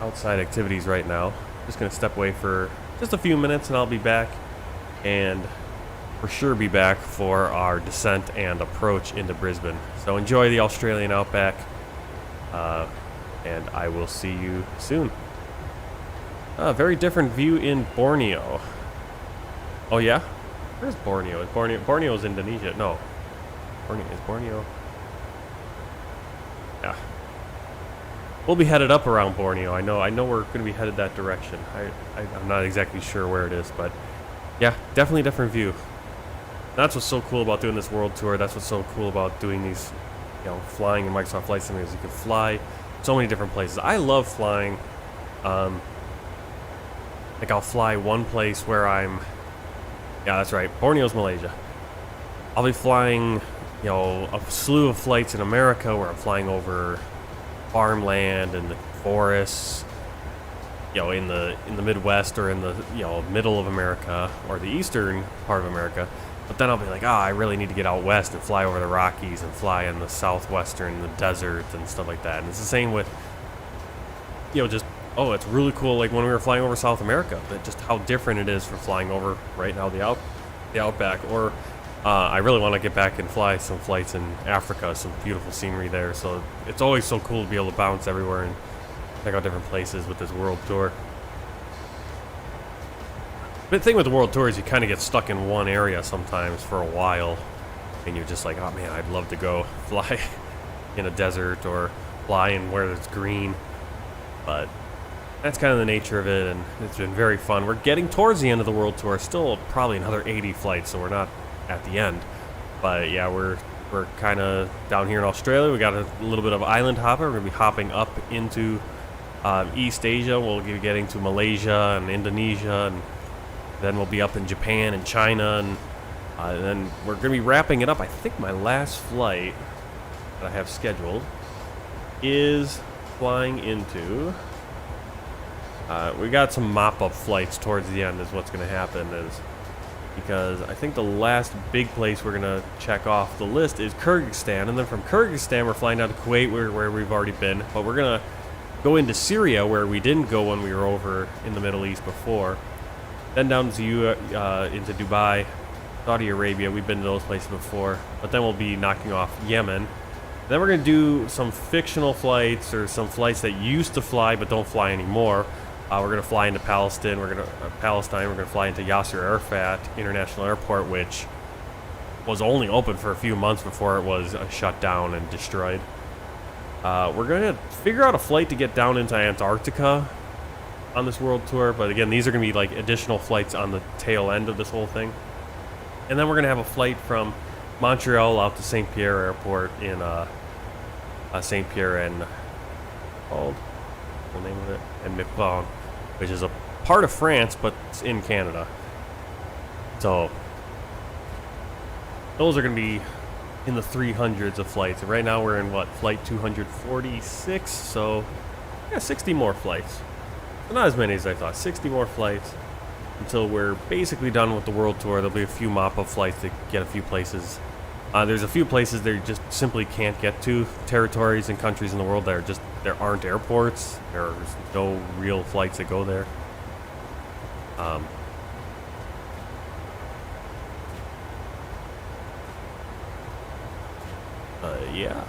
outside activities right now. Just going to step away for just a few minutes and I'll be back, and for sure be back for our descent and approach into Brisbane. So enjoy the Australian outback, and I will see you soon. Very different view in Borneo. Oh yeah? Where's Borneo? Borneo is Indonesia. No. Is Borneo? Yeah. We'll be headed up around Borneo. I know we're going to be headed that direction. I'm not exactly sure where it is, but yeah, definitely a different view. That's what's so cool about doing this world tour. That's what's so cool about doing these, you know, flying in Microsoft Flight Simulator. You can fly so many different places. I love flying. Like I'll fly one place where I'm, yeah, that's right, Borneo's Malaysia. I'll be flying, you know, a slew of flights in America where I'm flying over farmland and the forests, you know, in the Midwest or in the, you know, middle of America or the eastern part of America. But then I'll be like, I really need to get out west and fly over the Rockies and fly in the southwestern, the desert and stuff like that. And it's the same with, you know, just, oh, it's really cool. Like when we were flying over South America, that just how different it is for flying over right now the outback. Or I really want to get back and fly some flights in Africa, some beautiful scenery there. So it's always so cool to be able to bounce everywhere and check out different places with this world tour. The thing with the world tour is you kind of get stuck in one area sometimes for a while, and you're just like, oh man, I'd love to go fly in a desert or fly in where it's green. But that's kind of the nature of it, and it's been very fun. We're getting towards the end of the world tour, still probably another 80 flights, so we're not at the end. But yeah, we're kind of down here in Australia. We got a little bit of island hopping. We're going to be hopping up into East Asia. We'll be getting to Malaysia and Indonesia, and then we'll be up in Japan and China, and then we're going to be wrapping it up. I think my last flight that I have scheduled is flying into... we got some mop-up flights towards the end is what's going to happen, is because I think the last big place we're going to check off the list is Kyrgyzstan, and then from Kyrgyzstan we're flying down to Kuwait where we've already been, but we're going to go into Syria where we didn't go when we were over in the Middle East before, then down to into Dubai, Saudi Arabia. We've been to those places before, but then we'll be knocking off Yemen. Then we're going to do some fictional flights or some flights that used to fly but don't fly anymore. We're gonna fly into Palestine. We're gonna fly into Yasser Arafat International Airport, which was only open for a few months before it was shut down and destroyed. We're gonna figure out a flight to get down into Antarctica on this world tour, but again, these are gonna be like additional flights on the tail end of this whole thing. And then we're gonna have a flight from Montreal out to St. Pierre Airport in St. Pierre and called the name of it, and Miquelon, which is a part of France, but it's in Canada. So those are going to be in the 300s of flights. And right now we're in what, flight 246? So yeah, 60 more flights. So not as many as I thought. 60 more flights until we're basically done with the world tour. There'll be a few mop-up flights to get a few places. There's a few places that you just simply can't get to, territories and countries in the world that are just, there aren't airports. There's no real flights that go there. Yeah.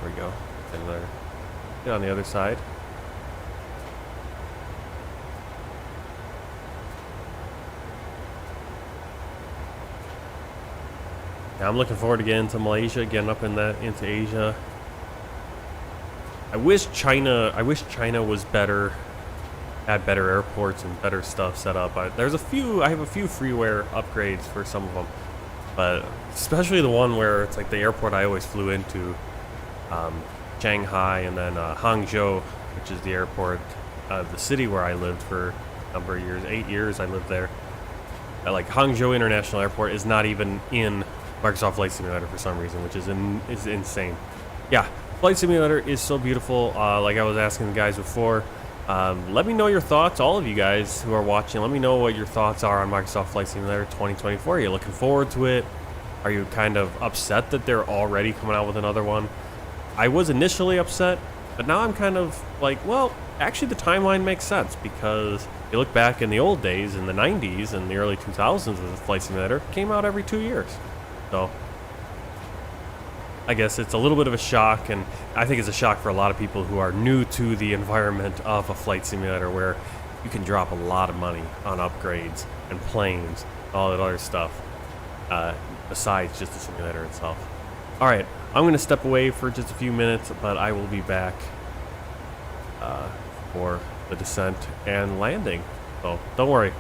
There we go. Get on the other side. Yeah, I'm looking forward to getting to Malaysia, getting up into Asia. I wish China was better, had better airports and better stuff set up. I have a few freeware upgrades for some of them, but especially the one where it's like the airport I always flew into, Shanghai, and then Hangzhou, which is the airport of the city where I lived for a number of years, 8 years I lived there. Like Hangzhou International Airport is not even in Microsoft Flight Simulator for some reason, which is insane. Yeah, Flight Simulator is so beautiful. Like I was asking the guys before, let me know your thoughts, all of you guys who are watching. Let me know what your thoughts are on Microsoft Flight Simulator 2024. Are you looking forward to it? Are you kind of upset that they're already coming out with another one? I was initially upset, but now I'm kind of like, well, actually the timeline makes sense, because you look back in the old days, in the 90s and the early 2000s, the Flight Simulator came out every 2 years. So I guess it's a little bit of a shock, and I think it's a shock for a lot of people who are new to the environment of a flight simulator, where you can drop a lot of money on upgrades and planes, all that other stuff, besides just the simulator itself. All right, I'm going to step away for just a few minutes, but I will be back for the descent and landing. So don't worry.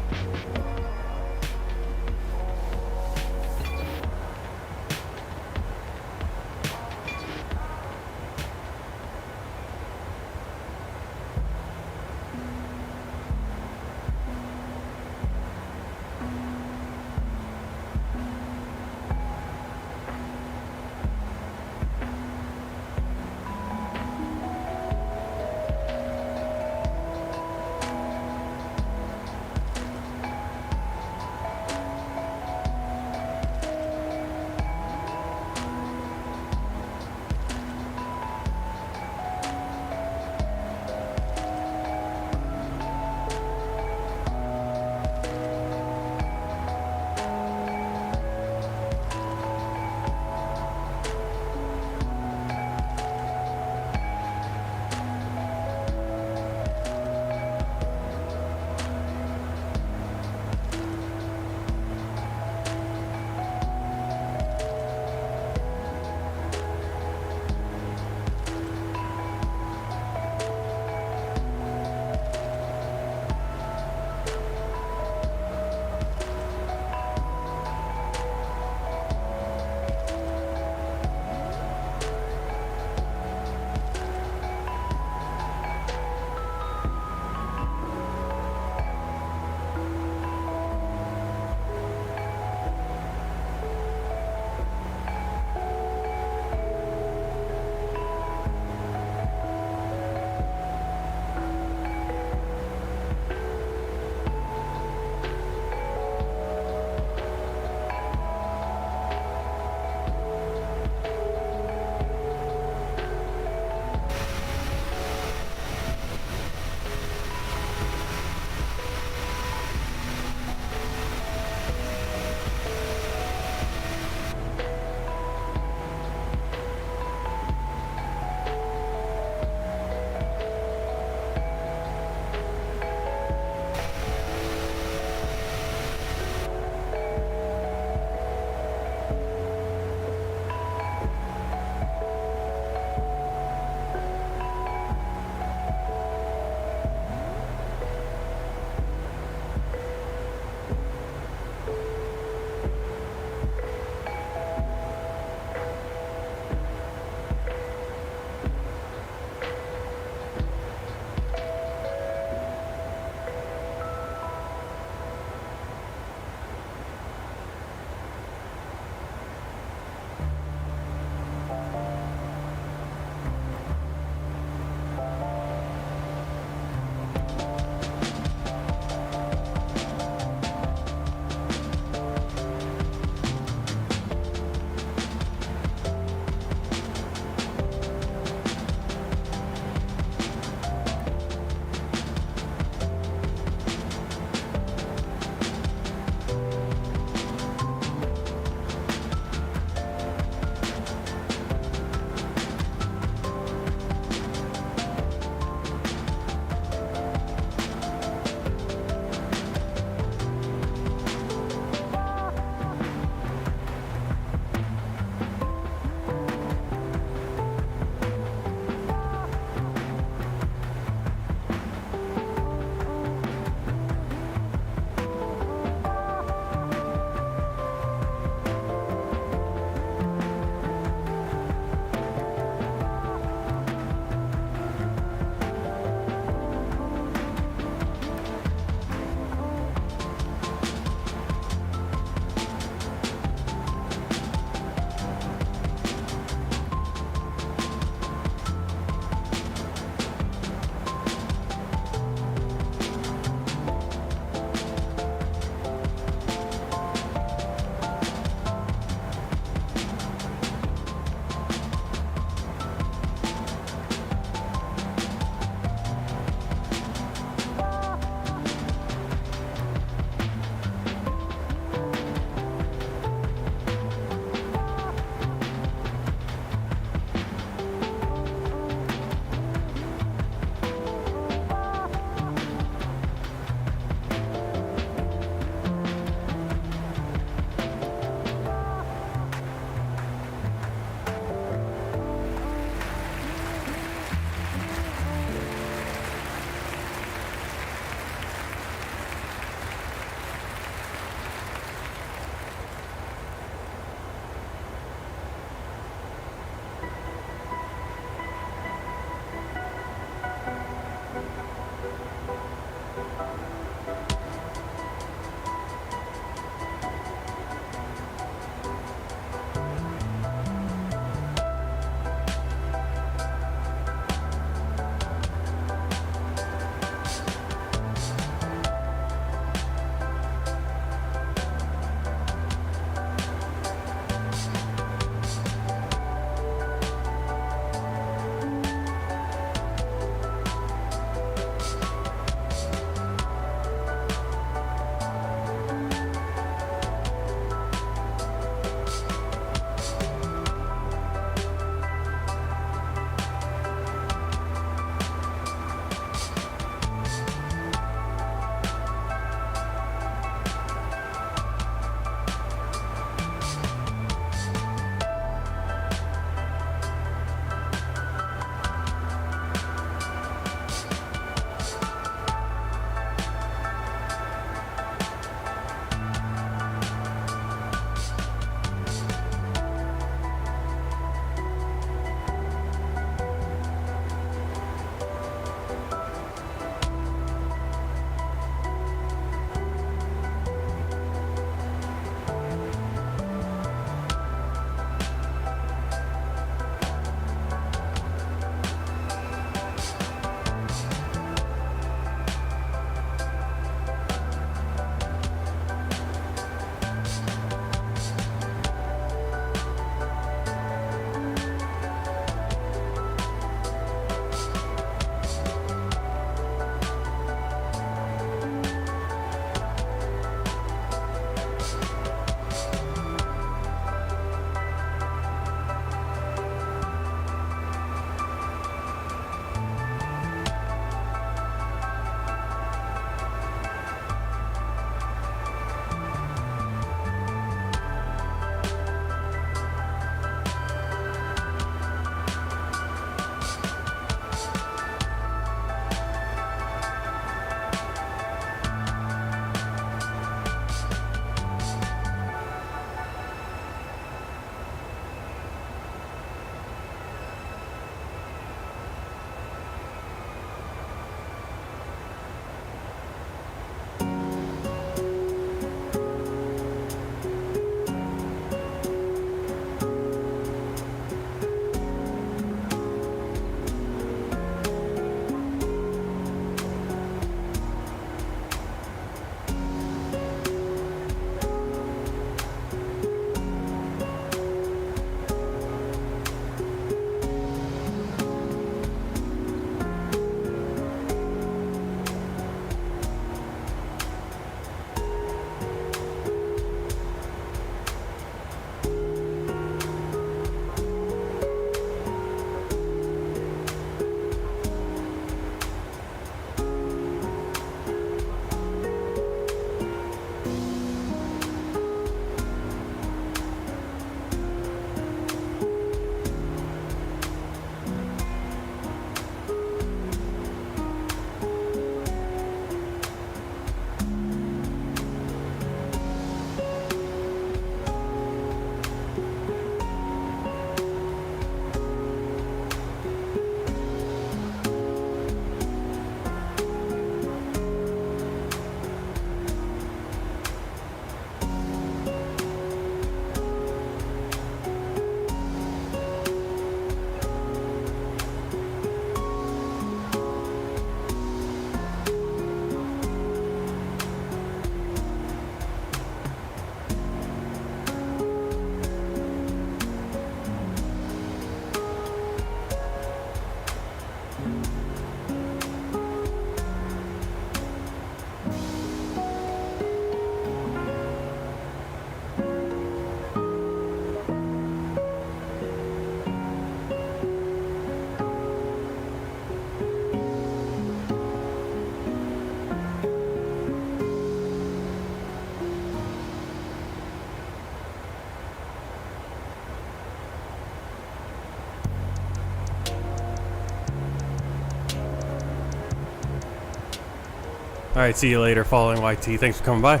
Alright, see you later, following YT. Thanks for coming by.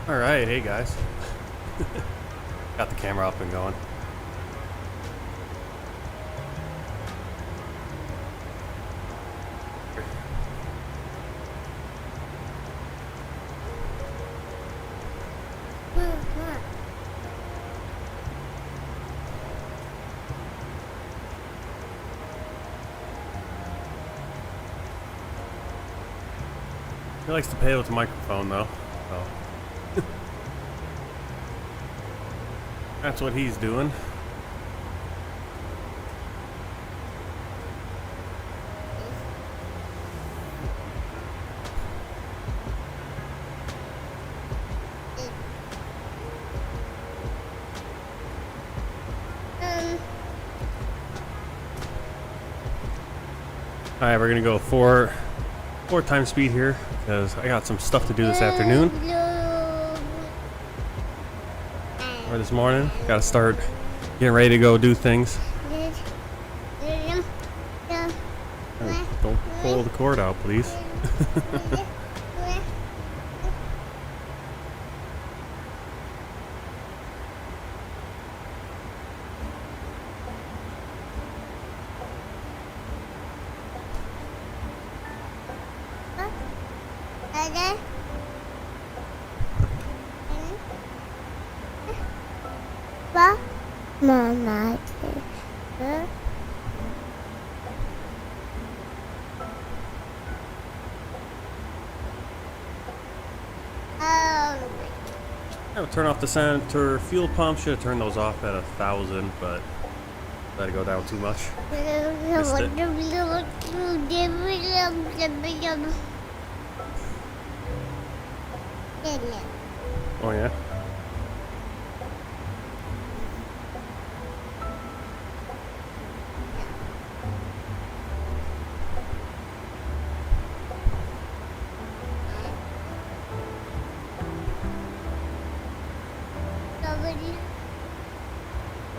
Alright, hey guys. Got the camera up and going. He likes to play with the microphone though. So. That's what he's doing. Alright, we're gonna go four times speed here because I got some stuff to do this afternoon. Or this morning. Gotta start getting ready to go do things. Oh, don't pull the cord out, please. Mama. I'll turn off the center fuel pump. Should have turned those off at 1,000, but let it go down too much. Missed it. Oh yeah.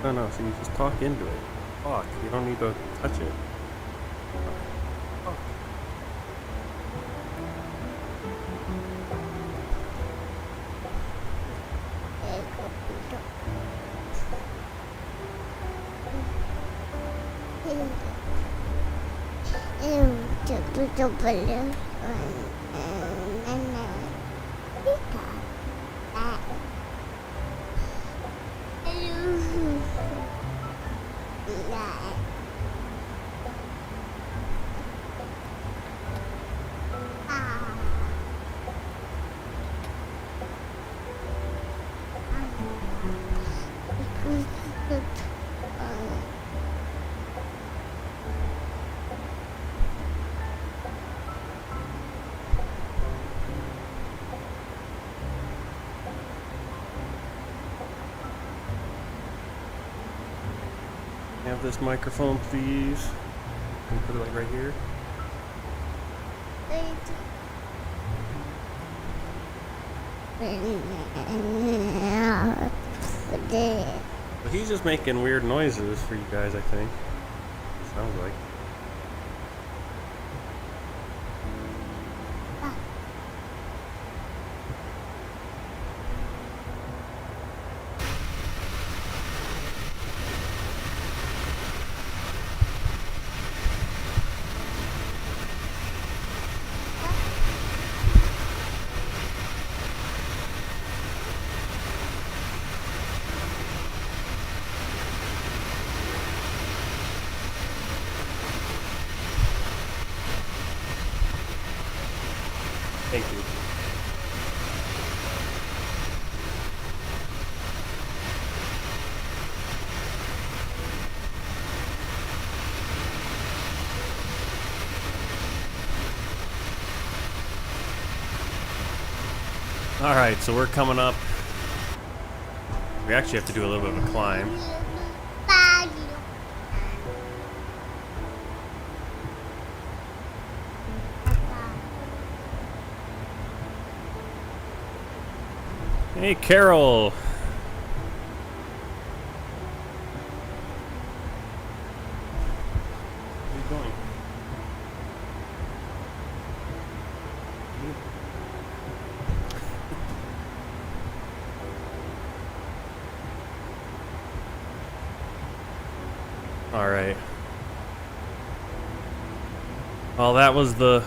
No, so you just talk into it. Talk. You don't need to touch it. Have this microphone, please. Can you put it like right here? But he's just making weird noises for you guys, I think. Sounds like. Thank you. Alright, so we're coming up. We actually have to do a little bit of a climb. Hey, Carol. Where are you going? All right. Well, that was the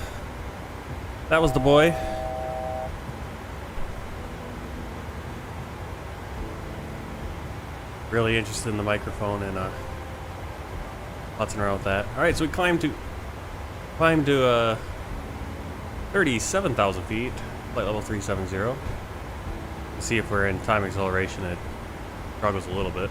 boy. Really interested in the microphone and putzing around with that. All right, so we climbed to 37,000 feet, flight level 370. See if we're in time acceleration. It struggles a little bit.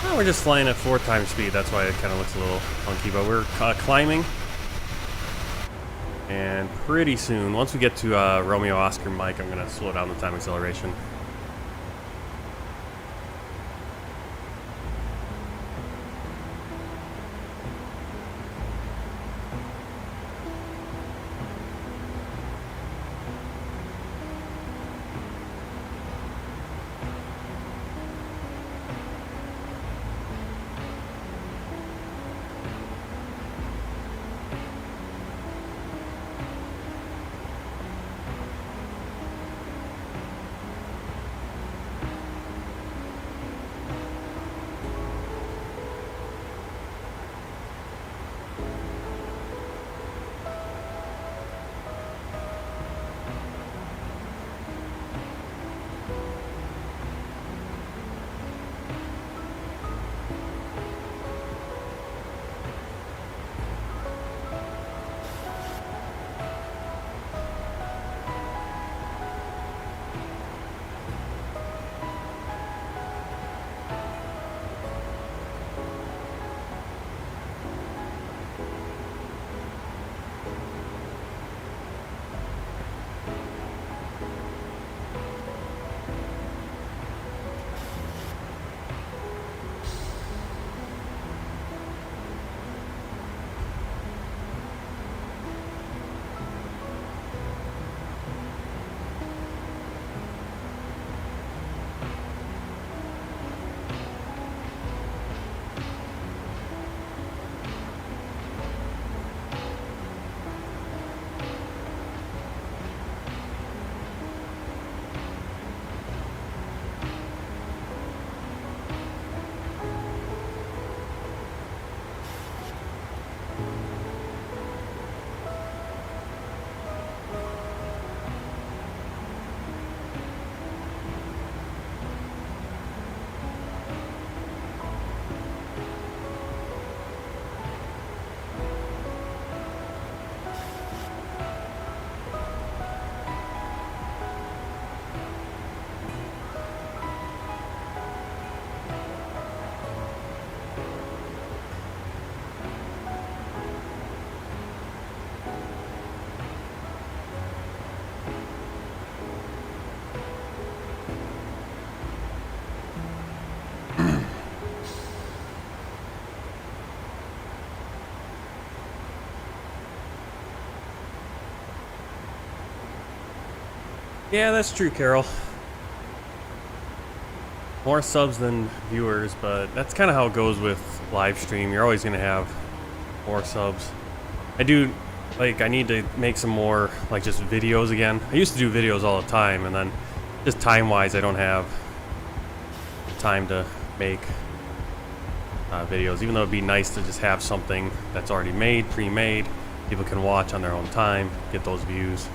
Well, we're just flying at 4 times speed. That's why it kind of looks a little funky. But we're climbing. And pretty soon, once we get to Romeo Oscar Mike, I'm going to slow down the time acceleration. Yeah, that's true, Carol. More subs than viewers, but that's kind of how it goes with live stream. You're always going to have more subs. I need to make some more, like, just videos again. I used to do videos all the time, and then just time-wise, I don't have time to make videos, even though it'd be nice to just have something that's already made, pre-made. People can watch on their own time, get those views.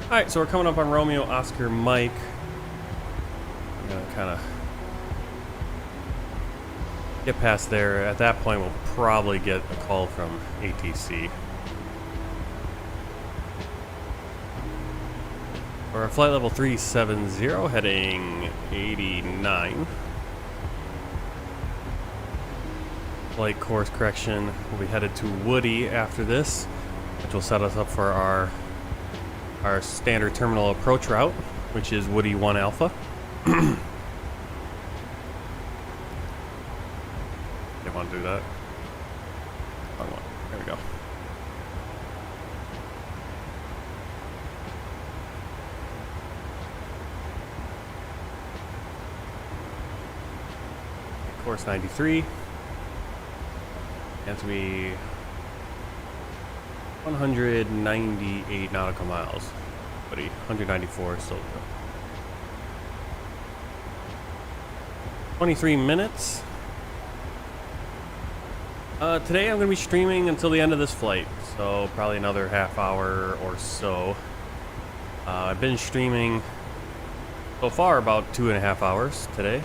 Alright, so we're coming up on Romeo Oscar Mike. I'm gonna kind of Get past there. At that point, we'll probably get a call from ATC. We're flight level 370, heading 89. Flight course correction. We'll be headed to Woody after this, which will set us up for our standard terminal approach route, which is Woody 1 Alpha. They want to do that. Wrong one. There we go. Course 93. That's to be 198 nautical miles. But 194 still to go. 23 minutes. Today I'm going to be streaming until the end of this flight, so probably another half hour or so. I've been streaming so far about 2.5 hours today.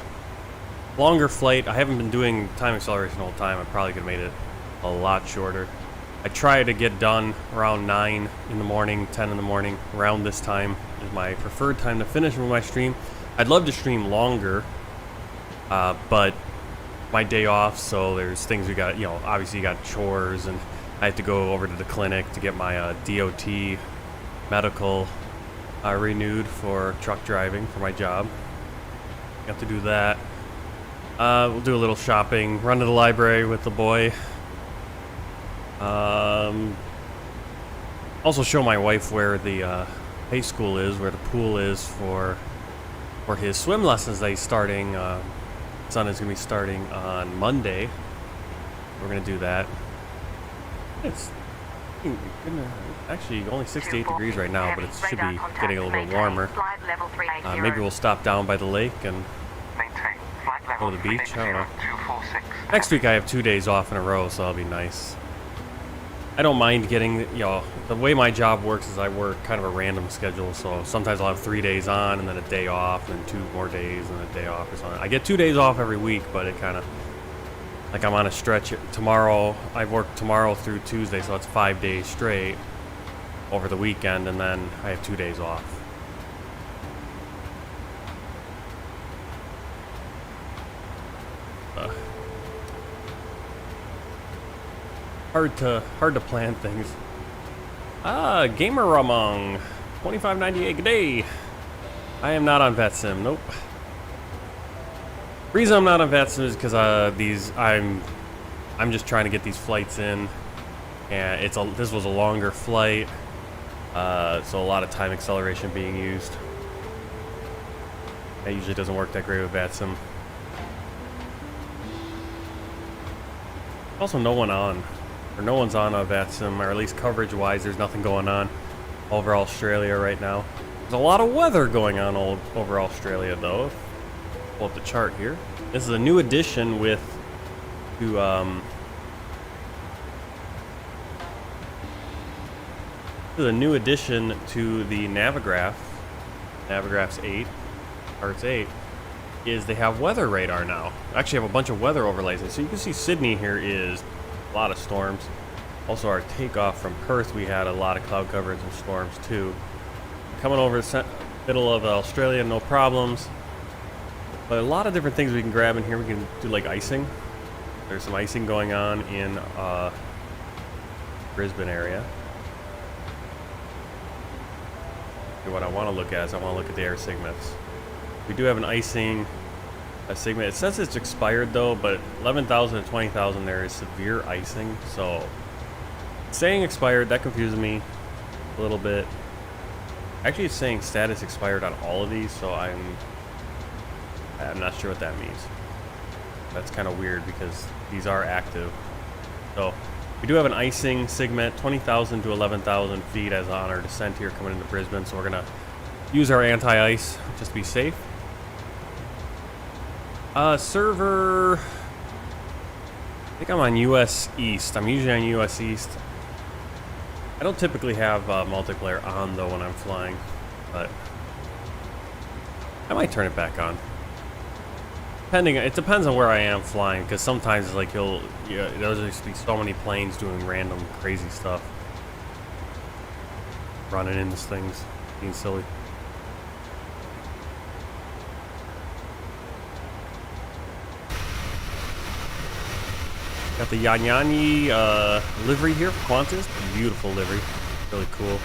Longer flight. I haven't been doing time acceleration the whole time. I probably could have made it a lot shorter. I try to get done around 9 in the morning, 10 in the morning. Around this time is my preferred time to finish with my stream. I'd love to stream longer, but my day off, so there's things we got, obviously you got chores, and I have to go over to the clinic to get my DOT medical renewed for truck driving for my job. Got to do that. We'll do a little shopping, run to the library with the boy. Also show my wife where the high school is, where the pool is for his swim lessons that he's starting. Son is going to be starting on Monday. We're going to do that. It's actually only 68 degrees right now, but it should be getting a little bit warmer. Maybe we'll stop down by the lake and go to the beach. I don't know. Next week I have 2 days off in a row, so that'll be nice. I don't mind getting, the way my job works is I work kind of a random schedule, so sometimes I'll have 3 days on and then a day off and 2 more days and a day off or something. I get 2 days off every week, but it kind of, like I'm on a stretch. Tomorrow, I work tomorrow through Tuesday, so it's 5 days straight over the weekend, and then I have 2 days off. Hard to plan things. Gamer Among 2598 good day. I am not on VetSim. Nope. Reason I'm not on VetSim is because I'm just trying to get these flights in, and this was a longer flight, so a lot of time acceleration being used. That usually doesn't work that great with VetSim. Also, no one's on VetSim, or at least coverage-wise, there's nothing going on over Australia right now. There's a lot of weather going on over Australia, though. Pull up the chart here. This is a new addition to the Navigraph. Navigraph's 8, Parts 8, is they have weather radar now. They actually have a bunch of weather overlays. So you can see Sydney here is a lot of storms. Also, our takeoff from Perth, we had a lot of cloud cover and some storms too. Coming over the middle of Australia, no problems. But a lot of different things we can grab in here. We can do like icing. There's some icing going on in Brisbane area. And what I want to look at is I want to look at the air segments. We do have an icing segment. It says it's expired though, but 11,000 and 20,000 there is severe icing. So saying expired, that confuses me a little bit. Actually, it's saying status expired on all of these, so I'm not sure what that means. That's kind of weird because these are active. So we do have an icing segment, 20,000 to 11,000 feet as on our descent here coming into Brisbane. So we're gonna use our anti-ice just to be safe. Server, I think I'm on US East. I'm usually on US East. I don't typically have multiplayer on though when I'm flying, but I might turn it back on. It depends on where I am flying, because sometimes like there'll just be so many planes doing random crazy stuff, running into things, being silly. Got the Yanyanyi livery here for Qantas. Beautiful livery, really cool.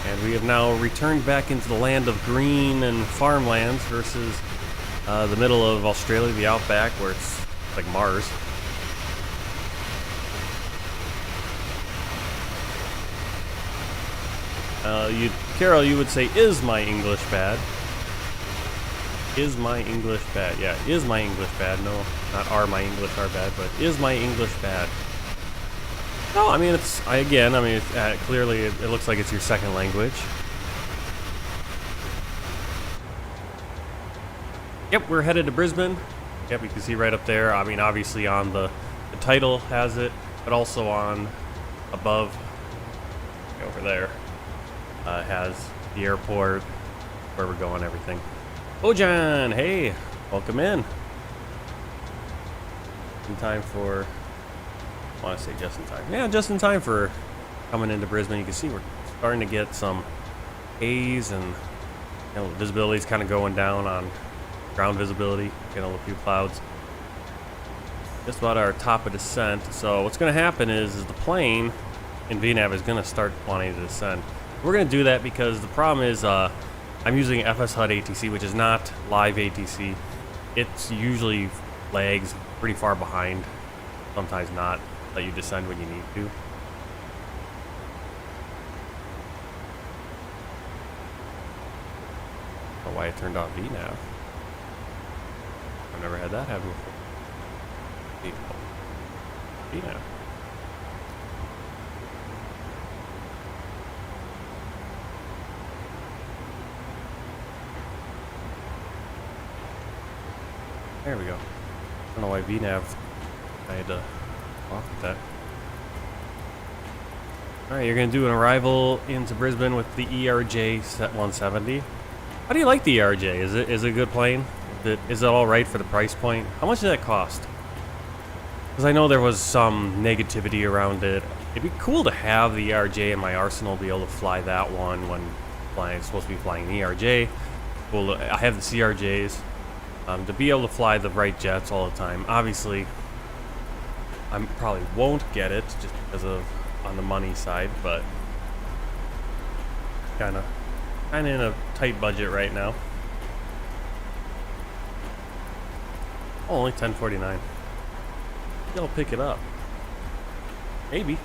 And we have now returned back into the land of green and farmlands versus the middle of Australia, the outback, where it's like Mars. Carol, you would say, is my English bad? Is my English bad? Yeah, is my English bad? No, not are my English are bad, but is my English bad? No, I mean, clearly it looks like it's your second language. Yep, we're headed to Brisbane. Yep, you can see right up there. I mean, obviously on the title has it, but also on above over there has the airport, where we're going, everything. Bojan, hey, welcome in. In time for, I want to say just in time. Yeah, just in time for coming into Brisbane. You can see we're starting to get some haze, and visibility's kind of going down on ground visibility. Getting a few clouds. Just about our top of descent. So what's going to happen is the plane in VNAV is going to start wanting to descend. We're going to do that because the problem is I'm using FS HUD ATC, which is not live ATC. It's usually lags pretty far behind, sometimes not, let you descend when you need to. I don't know why I turned off VNAV. I've never had that happen before. VNAV. There we go. I don't know why VNAV, I had to off with that. Alright, you're going to do an arrival into Brisbane with the ERJ 170. How do you like the ERJ? Is it a good plane? Is it alright for the price point? How much did that cost? Because I know there was some negativity around it. It'd be cool to have the ERJ in my arsenal, be able to fly that one when I'm supposed to be flying the ERJ. Cool. I have the CRJs. To be able to fly the right jets all the time. Obviously, I probably won't get it just because of on the money side, but kind of in a tight budget right now. Oh, only $10.49. Maybe I'll pick it up. Maybe.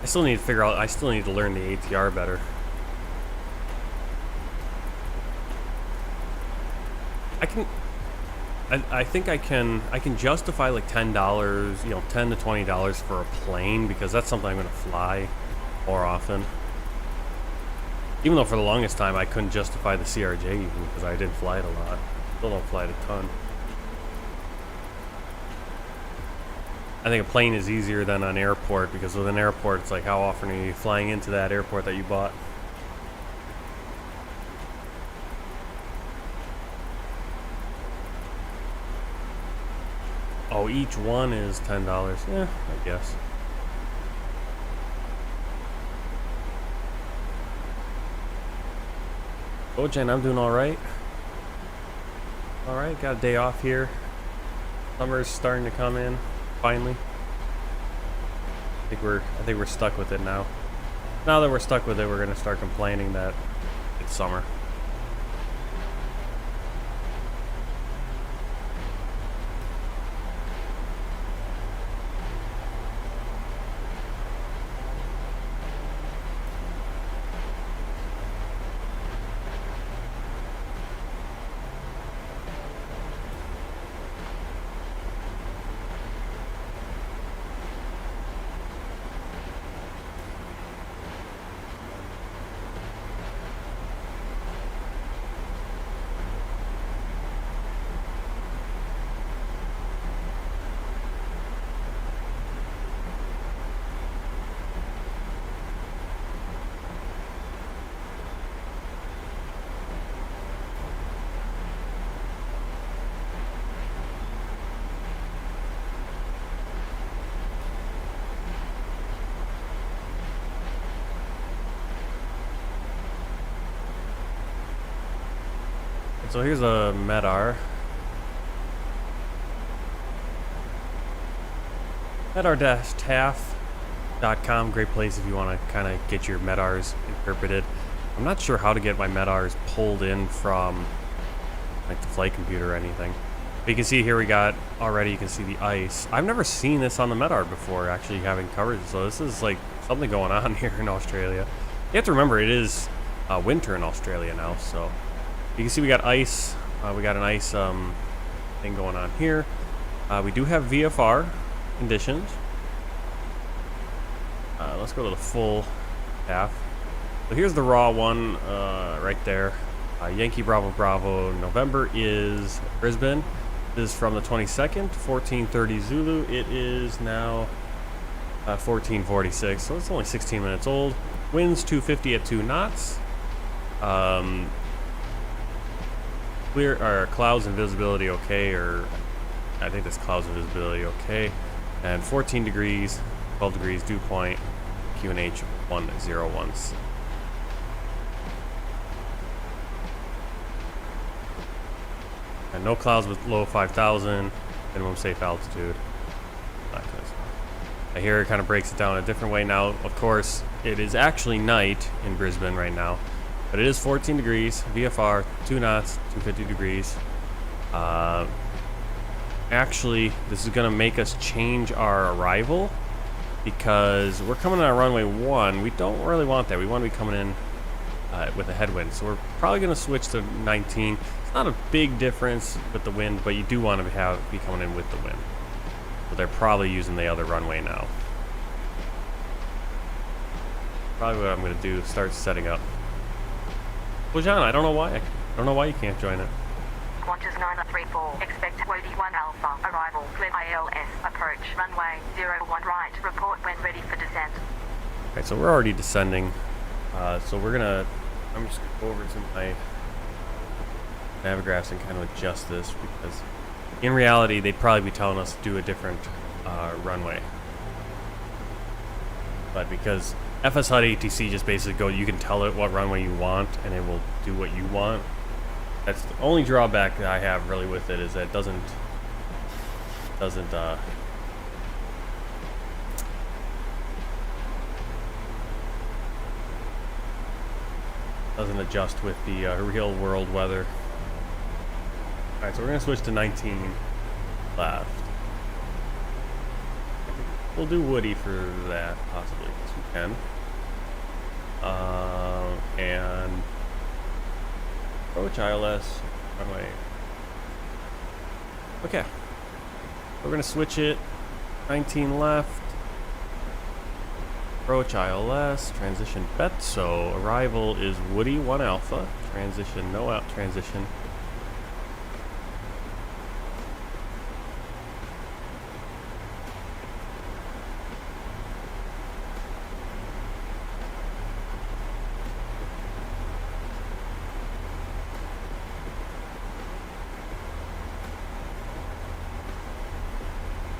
I still need to figure out. I still need to learn the ATR better. I think I can justify like $10, $10 to $20 for a plane, because that's something I'm going to fly more often. Even though for the longest time I couldn't justify the CRJ even because I didn't fly it a lot. Still don't fly it a ton. I think a plane is easier than an airport, because with an airport it's like, how often are you flying into that airport that you bought? Oh, each one is $10. Yeah, I guess. Oh, Jen, I'm doing all right. All right, got a day off here. Summer's starting to come in, finally. I think we're stuck with it now. Now that we're stuck with it, we're gonna start complaining that it's summer. So here's a Medar. Medar-TAF.com, great place if you want to kind of get your Medars interpreted. I'm not sure how to get my Medars pulled in from like the flight computer or anything. But you can see here we got already, you can see the ice. I've never seen this on the Medar before, actually having coverage, so this is like something going on here in Australia. You have to remember it is winter in Australia now, so you can see we got ice. We got an ice thing going on here. We do have VFR conditions. Let's go to the full half. So here's the raw one right there. Yankee Bravo Bravo. November is Brisbane. This is from the 22nd, 14:30 Zulu. It is now 14:46, so it's only 16 minutes old. Winds 250 at 2 knots. Clear or clouds and visibility okay, or I think this clouds and visibility okay. And 14 degrees, 12 degrees dew point, QNH 101. And no clouds with low 5,000, minimum safe altitude. I hear it kind of breaks it down a different way now. Of course, it is actually night in Brisbane right now, but it is 14 degrees, VFR, 2 knots, 250 degrees. Actually, this is going to make us change our arrival because we're coming on runway 1. We don't really want that. We want to be coming in with a headwind, so we're probably going to switch to 19. It's not a big difference with the wind, but you do want to be coming in with the wind. So they're probably using the other runway now. Probably what I'm going to do is start setting up. Well, John, I don't know why. I don't know why you can't join it. Qantas 934, expect YD1 Alpha, arrival, clear ILS, approach, runway 01 right, report when ready for descent. Okay, so we're already descending. So we're gonna, I'm just gonna go over to my Navigraphs and kind of adjust this because in reality, they'd probably be telling us to do a different runway. But because FSHUD ATC just basically go, you can tell it what runway you want and it will do what you want. That's the only drawback that I have really with it is that it doesn't adjust with the real world weather. Alright, so we're going to switch to 19 left. We'll do Woody for that, possibly, because we can. And approach ILS runway. Okay. We're going to switch it. 19 left. Approach ILS. Transition bet. So arrival is Woody 1 Alpha. Transition, no out transition.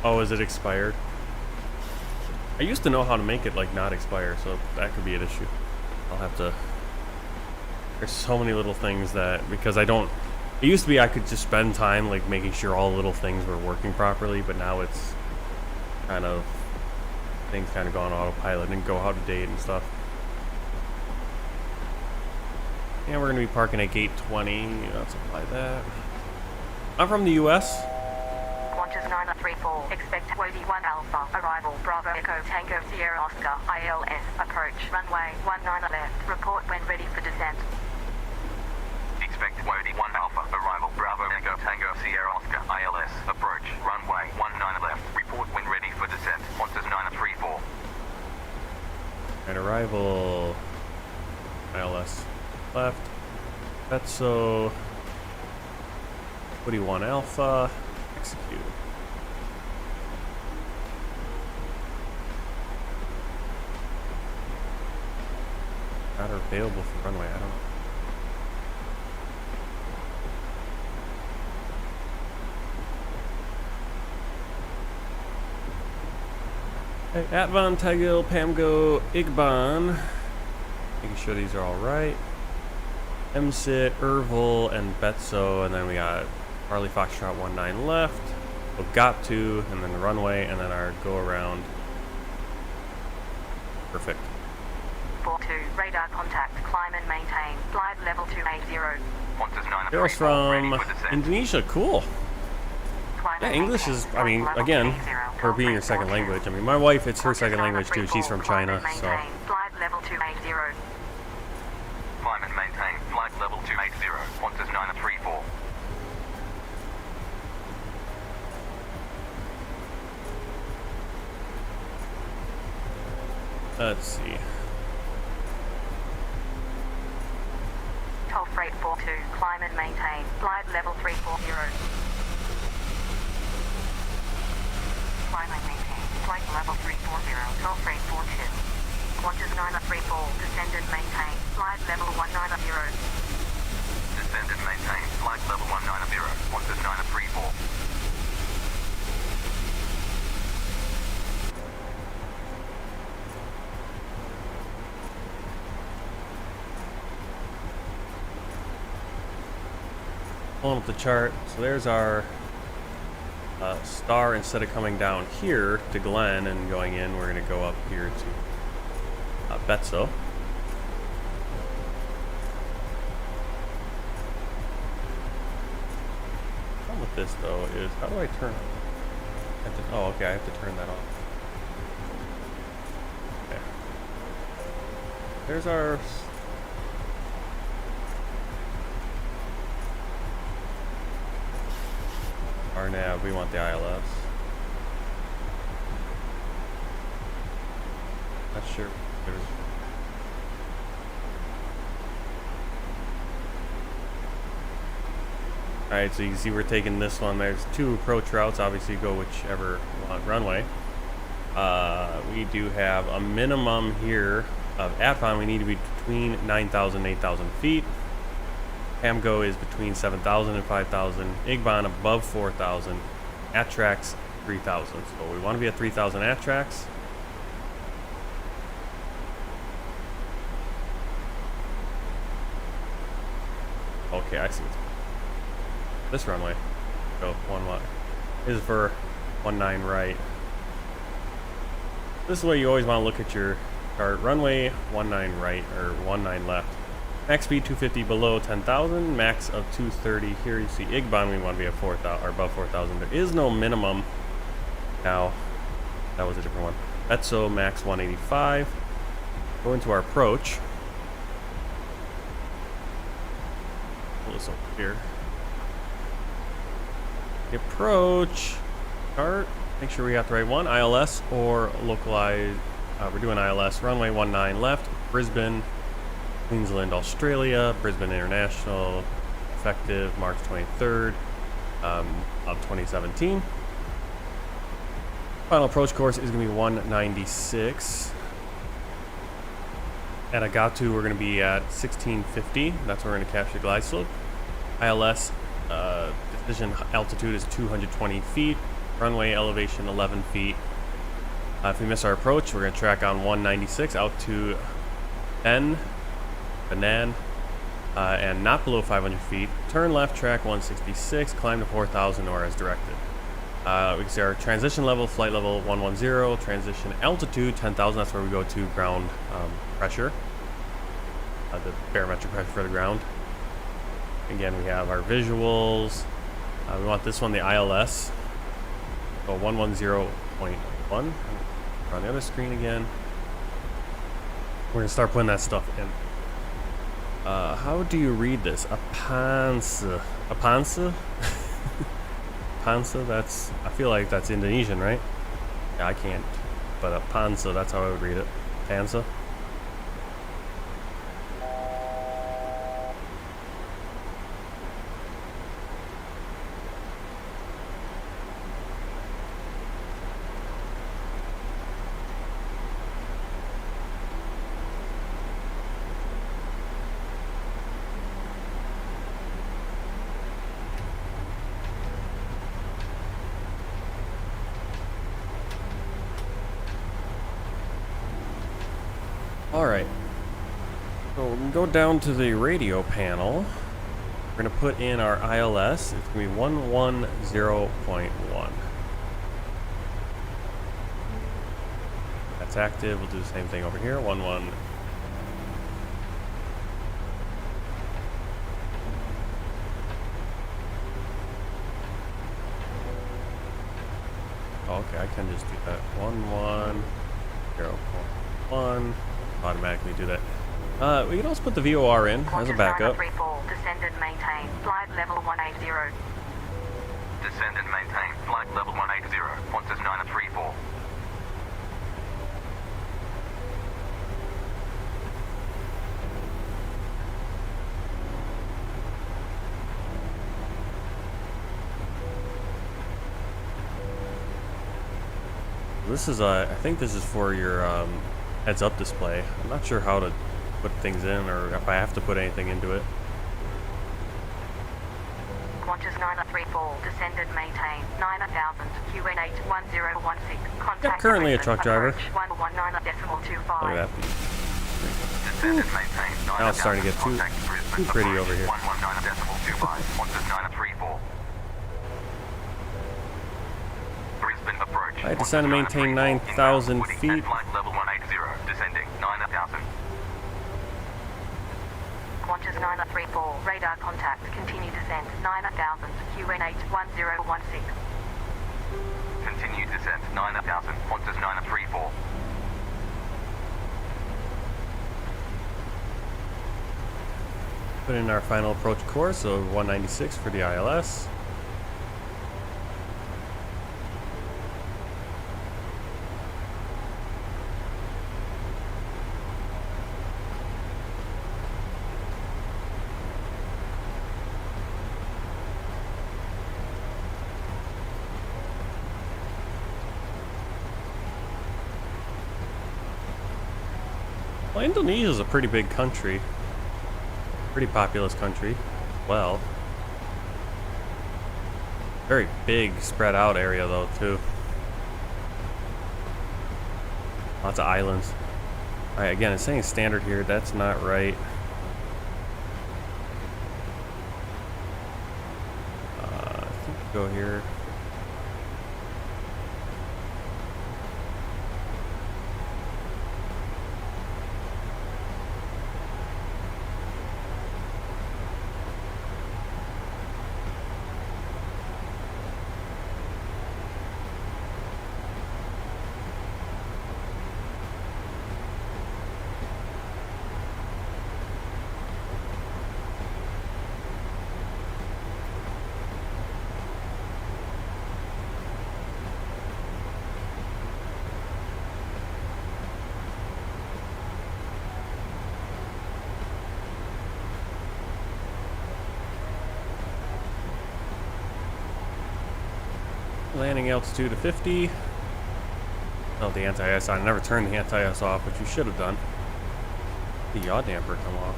Oh, is it expired? I used to know how to make it like not expire, so that could be an issue. I'll have to. There's so many little things that because I don't. It used to be I could just spend time like making sure all little things were working properly, but now it's kind of things kind of go on autopilot and go out of date and stuff. And we're gonna be parking at gate 20. Let's apply that. I'm from the U.S. Qantas 934, expect YD1 Alpha, arrival, Bravo Echo Tango Sierra Oscar, ILS, approach, runway 19 left, report when ready for descent. Expect YD1 Alpha, arrival, Bravo Echo Tango Sierra Oscar, ILS, approach, runway 19 left, report when ready for descent. Qantas 934. At arrival, ILS left. That's so. Woody 1 Alpha. Execute. Not available for runway, I don't know. Hey, Atvan, Tagil, Pamgo, Igban. Making sure these are all right. MSIT, Ervil, and Betso, and then we got Charlie Foxtrot 19 left. We've got to, and then the runway, and then our go around. Perfect. 42, radar contact, climb and maintain, flight level 280. Girls from Indonesia, cool. Yeah, English is, I mean, again, for being your second language. I mean, my wife, it's her second language too. She's from China, so. Flight level 280. Climb and maintain, flight level 280, Qantas 934. Let's see. Top freight 42, climb and maintain, flight level 340. Climb and maintain, flight level 340, top freight 42. Qantas 934, descend and maintain, flight level 190. Descend and maintain, flight level 190, Qantas 934. Pulling up the chart. So there's our star. Instead of coming down here to Glen and going in, we're going to go up here to Betso. The problem with this though is, how do I turn? Oh, okay, I have to turn that off. Okay. There's our nav. We want the ILS. Not sure. There's Alright, so you can see we're taking this one. There's two approach routes. Obviously, go whichever you want runway. We do have a minimum here of APON. We need to be between 9,000 and 8,000 feet. PAMGO is between 7,000 and 5,000. IGBON above 4,000. ATRAX 3,000. So we want to be at 3,000 ATRAX. Okay, I see. This runway. Go 11. Is for 19 right. This is the way you always want to look at your chart. Runway 19 right or 19 left. Max speed 250 below 10,000. Max of 230. Here you see IGBON. We want to be at 4,000 or above 4,000. There is no minimum. Now that was a different one. Betso max 185. Go into our approach. Pull this over here. The approach chart. Make sure we got the right one. ILS or localized. We're doing ILS. Runway 19 left. Brisbane, Queensland, Australia. Brisbane International. Effective March 23rd of 2017. Final approach course is going to be 196. At Agatu, we're going to be at 1650. That's where we're going to capture glide slope. ILS decision altitude is 220 feet. Runway elevation 11 feet. If we miss our approach, we're going to track on 196 out to Banan, and not below 500 feet. Turn left, track 166, climb to 4,000 or as directed. We can see our transition level, flight level 110, transition altitude 10,000. That's where we go to ground pressure, the barometric pressure for the ground. Again, we have our visuals. We want this one, the ILS. So 110.1. We're on the other screen again. We're gonna start putting that stuff in. How do you read this? Apansa. Apansa? Pansa, that's, I feel like that's Indonesian, right? Yeah, I can't. But Apansa, that's how I would read it. Pansa. Alright, so So we can go down to the radio panel. We're going to put in our ILS. It's going to be 110.1. That's active. We'll do the same thing over here. 11. Oh, okay, I can just do that. 11.0.1. Automatically do that. We can also put the VOR in as a backup. Descend and maintain flight level 180. Descend and maintain flight level 180. Qantas 934. This is I think this is for your heads-up display. I'm not sure how to put things in or if I have to put anything into it. Qantas 934, descend and maintain 9000, QN8 1016. Contact Yep, currently a truck driver. 119.25. Look at that. Descend and maintain 9000. Now it's starting to get too pretty over here. 119.25. Qantas 934. Brisbane approach. I descend and maintain 9,000 feet. Flight level 180, descending 9000. Qantas 934, radar contact, continue descent 9000, QN8 1016. Continue descent 9000, Qantas 934. Put in our final approach course, so 196 for the ILS. Well, Indonesia is a pretty big country. Pretty populous country. Well. Very big, spread out area though, too. Lots of islands. Alright, again, it's saying standard here. That's not right. I think we go here. Landing altitude of 50. Oh, the anti-ice on. I never turned the anti-ice off, which you should have done. The yaw damper come off.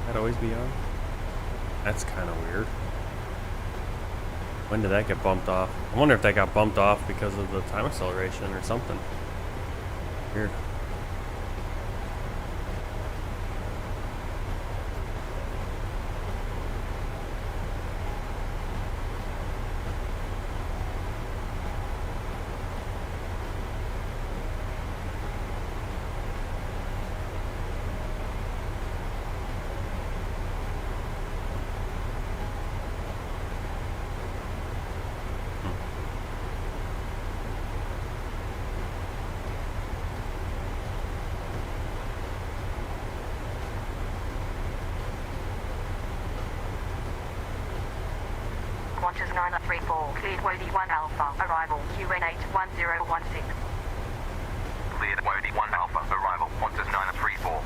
That always be on? That's kind of weird. When did that get bumped off? I wonder if that got bumped off because of the time acceleration or something. Weird. Qantas 934, cleared Wody 1 Alpha, arrival, QN8 1016. Cleared Wody 1 Alpha, arrival, Qantas 934.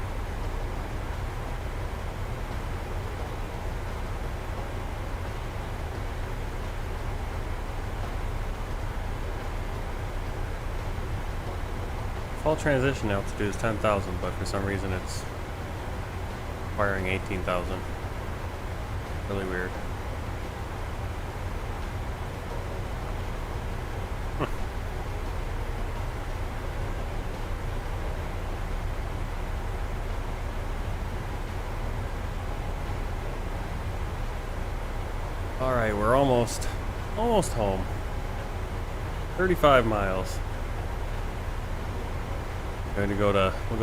Default transition altitude is 10,000, but for some reason it's requiring 18,000. Really weird. All right, we're almost home. 35 miles. We'll go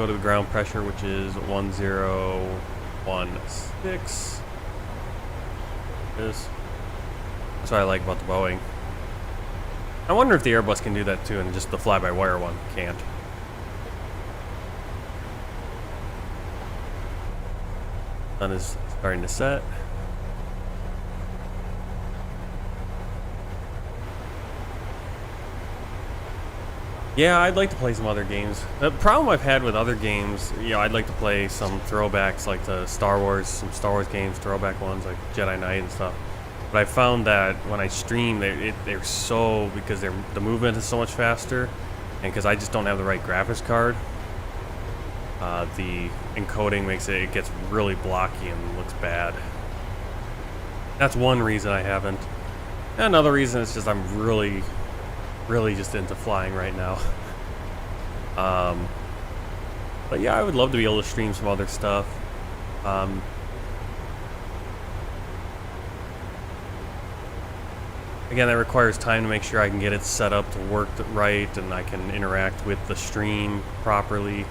to the ground pressure, which is 1016. That's what I like about the Boeing. I wonder if the Airbus can do that too, and just the fly-by-wire one can't. Sun is starting to set. Yeah, I'd like to play some other games. The problem I've had with other games, you know, I'd like to play some throwbacks like the Star Wars games, throwback ones like Jedi Knight and stuff. But I found that when I stream, they're so, because the movement is so much faster, and because I just don't have the right graphics card, the encoding makes it gets really blocky and looks bad. That's one reason I haven't. Another reason is just I'm really just into flying right now. But yeah, I would love to be able to stream some other stuff. Again, that requires time to make sure I can get it set up to work right and I can interact with the stream properly,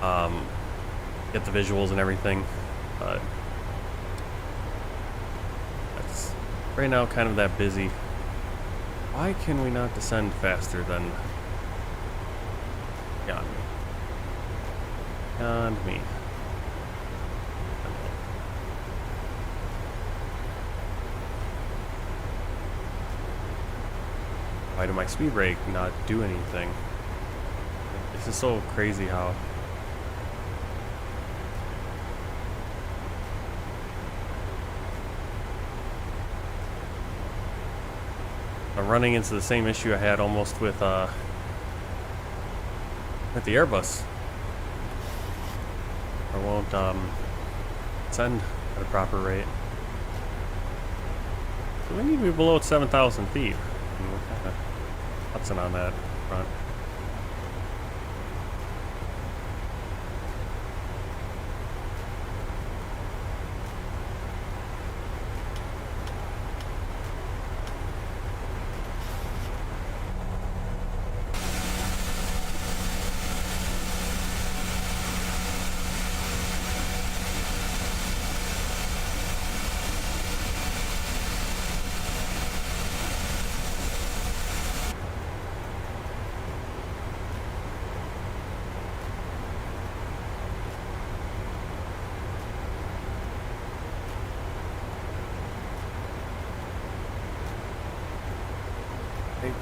get the visuals and everything. But that's right now kind of that busy. Why can we not descend faster than beyond me? Beyond me. Why did my speed brake not do anything? This is so crazy how. I'm running into the same issue I had almost with the Airbus. I won't send at a proper rate. So we need to be below 7,000 feet. We're kind of putzing on that front.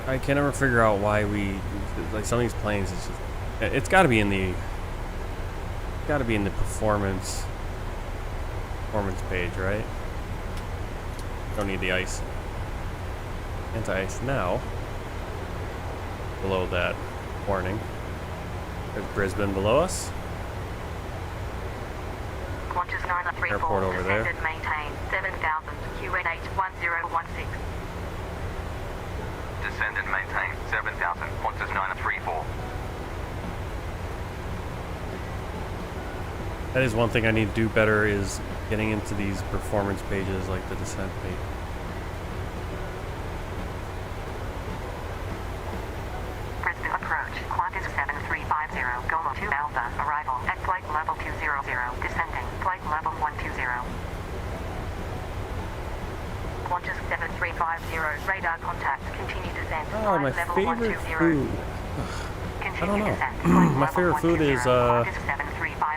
I can never figure out why we like some of these planes. It's just, it's got to be in the performance page, right? Don't need the ice. Anti-ice now. Below that warning. There's Brisbane below us. Qantas 934 Airport over there. descended, maintain 7,000 QNH 1016. Descend and maintain 7,000, Qantas 934. That is one thing I need to do better, is getting into these performance pages like the descent page. Brisbane approach, Qantas 7350, Goma 2 Alpha, arrival at flight level 200, descending, flight level 120. Qantas 7350, radar contact, continue descent, Oh, flight my level favorite 120. food. I don't know. My favorite food is Qantas 7350.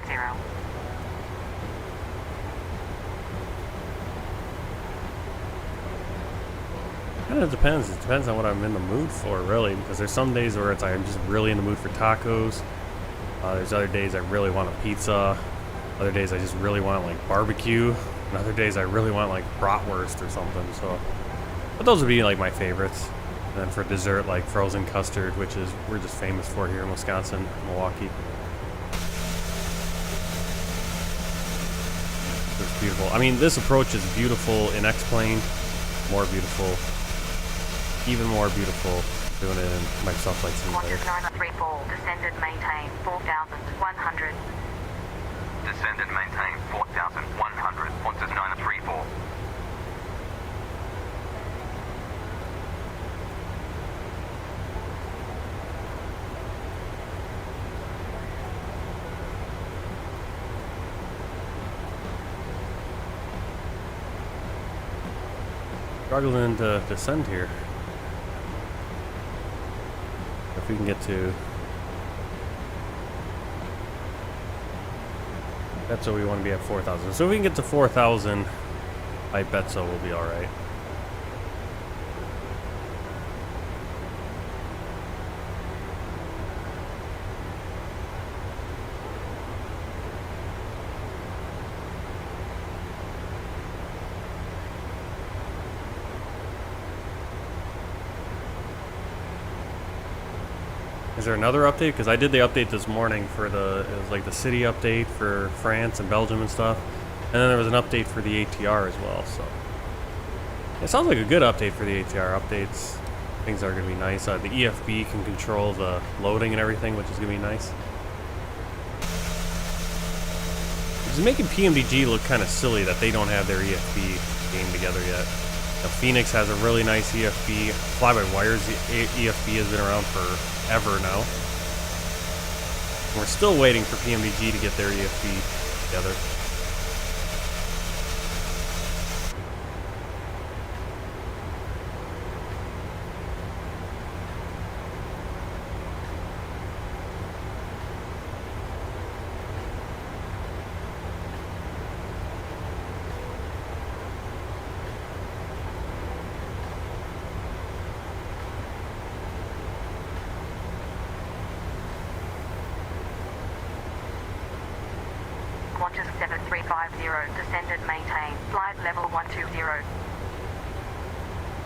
kind of depends. It depends on what I'm in the mood for, really, because there's some days where I'm just really in the mood for tacos. There's other days I really want a pizza. Other days I just really want like barbecue. And other days I really want like bratwurst or something. So, but those would be like my favorites. And then for dessert, like frozen custard, which is we're just famous for here in Wisconsin, Milwaukee. It's beautiful. I mean, this approach is beautiful in X-Plane. More beautiful. Even more beautiful doing it in Microsoft Flight Simulator. Qantas 934, descend and maintain 4,100. Descend and maintain 4,100, Qantas 934. struggling to descend here. If we can get to... That's what we want to be at 4,000. So if we can get to 4,000, I bet so we'll be alright. Is there another update? Because I did the update this morning for the, it was like the city update for France and Belgium and stuff. And then there was an update for the ATR as well, so. It sounds like a good update for the ATR updates. Things are going to be nice. The EFB can control the loading and everything, which is going to be nice. It's making PMDG look kind of silly that they don't have their EFB game together yet. Now, Phoenix has a really nice EFB. Fly-by-wire's EFB has been around forever now. And we're still waiting for PMDG to get their EFB together. Qantas 7350, descend and maintain, flight level 120.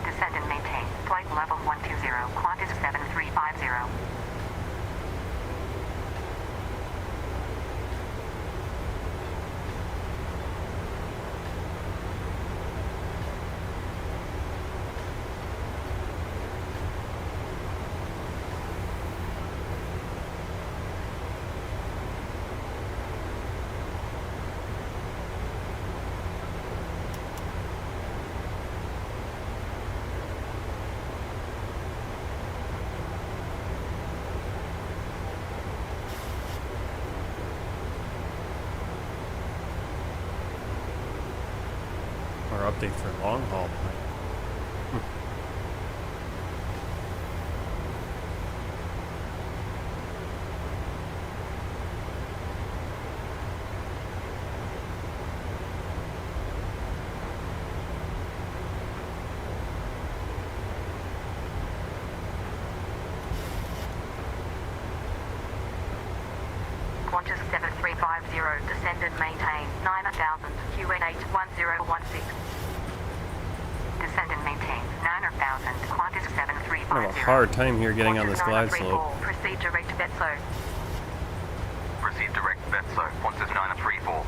Descend and maintain, flight level 120, Qantas 7350. Our update for long haul. Qantas 7350, descend and maintain, 9000, QN8 1016. Descend and maintain, 9000, Qantas 7350. I have a hard time here getting on this glide slope. Proceed direct Betso. Proceed direct Betso, Qantas 934.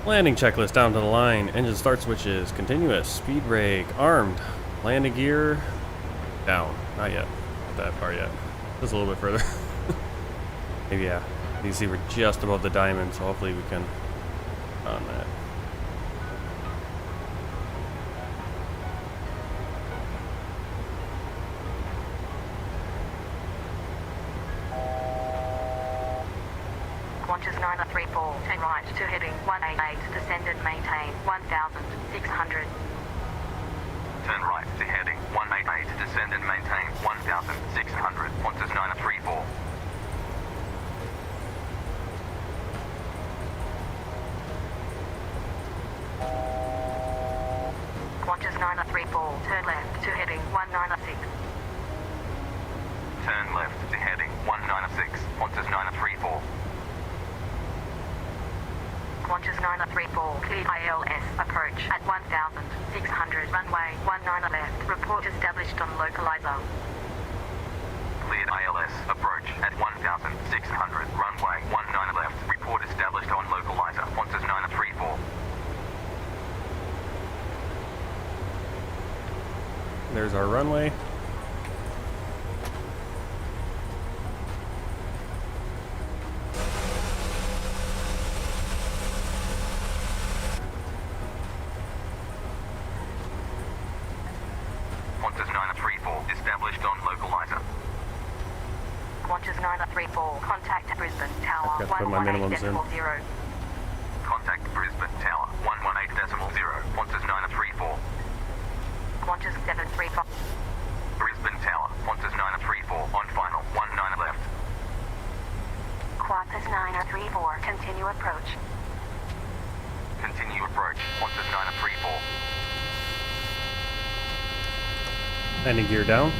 Landing checklist down to the line. Engine start switches, continuous, speed brake, armed, landing gear, down. Not yet. Not that far yet. Just a little bit further. Maybe, yeah. You can see we're just above the diamond, so hopefully we can on that. Qantas 934, turn right to heading 188, descend and maintain, 1600. Turn right to heading 188, descend and maintain 1600, Qantas 934. Qantas 934, turn left to heading 196. Turn left to heading 196, Qantas 934. Qantas 934, cleared ILS, approach at 1600, runway 19 left, report established on localizer. Cleared ILS, approach at 1600, runway 19 left, report established on localizer, Qantas 934. There's our runway. Qantas 934, established on localizer. Qantas 934, contact Brisbane Tower I've got to put my minimums in. 118.0. Contact Brisbane Tower 118.0, Qantas 934. Qantas 9034. Landing gear down.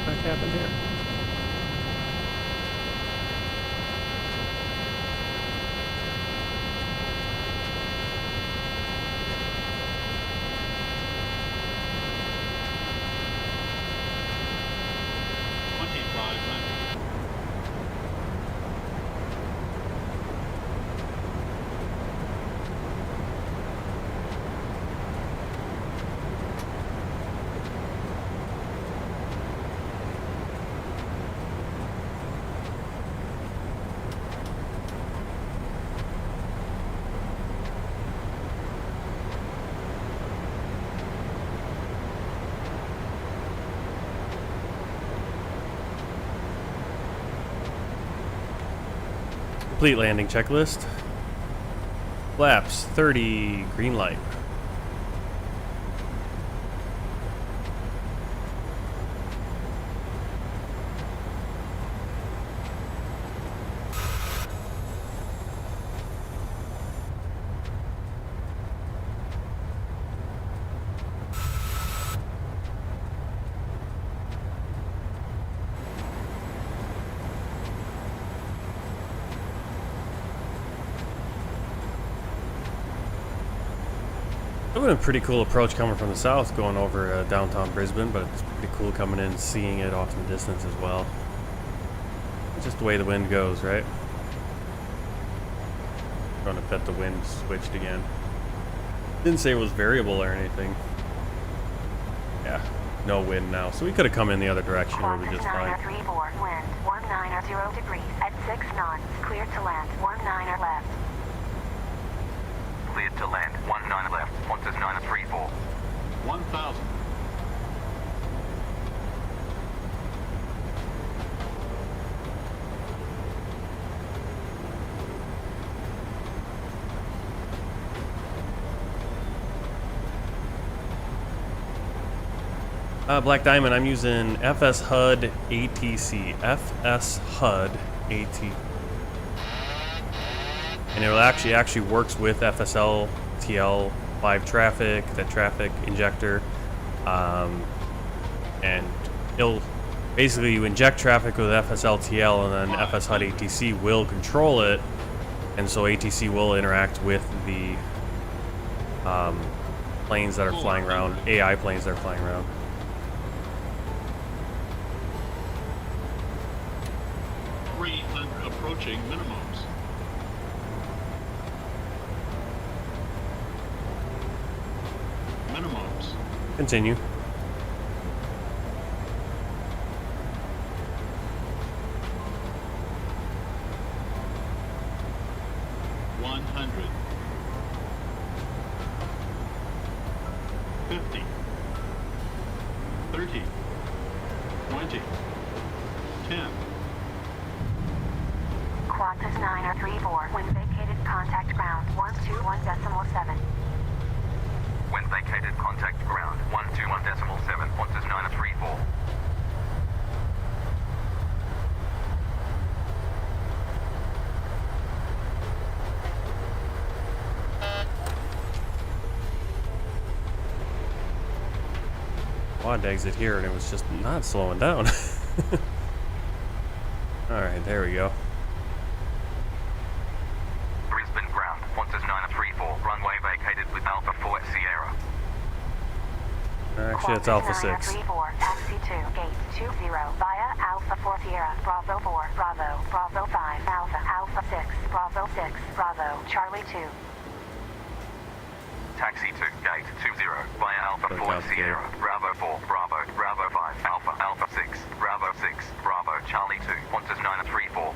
What happened here? Complete landing checklist. Flaps 30, green light. It would have been a pretty cool approach coming from the south, going over downtown Brisbane, but it's pretty cool coming in and seeing it off in the distance as well. It's just the way the wind goes, right? Going to bet the wind switched again. Didn't say it was variable or anything. Yeah, no wind now. So we could have come in the other direction where we just fine. 934, wind 190 degrees at 6 knots, clear to land 19 left. Cleared to land, 19 left, Qantas 9034. 1000. Black Diamond, I'm using FS HUD ATC. FS HUD AT. And it actually works with FSL TL5 traffic, that traffic injector. And it'll basically, you inject traffic with FSL TL and then FS HUD ATC will control it. And so ATC will interact with the planes that are flying around, AI planes that are flying around. Approaching minimums. Minimums. Continue. Qantas 9034, when vacated, contact ground 121.7. When vacated, contact ground 121.7, Qantas 9034. Quad exit here and it was just not slowing down. Alright, there we go. Brisbane ground, Qantas 9034, runway vacated with Alpha 4 Sierra. Actually, it's Alpha 6. 934, taxi to gate 20 via Alpha 4 Sierra, Bravo 4, Bravo, Bravo 5, Alpha, Alpha 6, Bravo 6, Bravo, Charlie 2. Taxi to gate 20 via Alpha 4 Sierra, Bravo 4, Bravo, Bravo 5, Alpha, Alpha 6, Bravo 6, Bravo, Charlie 2, Qantas 9034.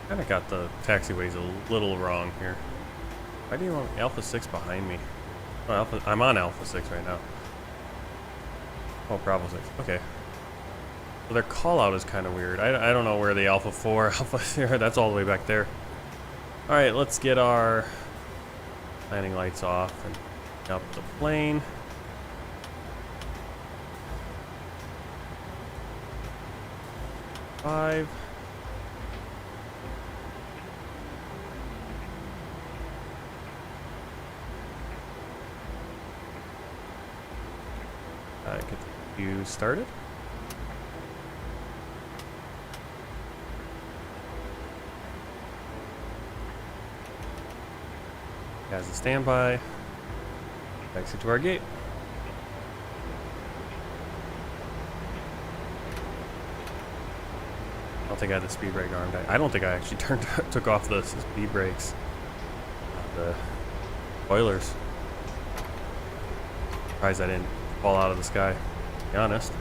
Kind of got the taxiways a little wrong here. Why do you want Alpha 6 behind me? Oh, I'm on Alpha 6 right now. Oh, Bravo 6. Okay. Well, their call out is kind of weird. I don't know where the Alpha 4, Alpha 0, that's all the way back there. Alright, let's get our landing lights off and up the plane. Get you started. Guys, a standby. Exit to our gate. I don't think I had the speed brake armed. I don't think I actually took off the speed brakes. The spoilers. Surprised I didn't fall out of the sky, to be honest.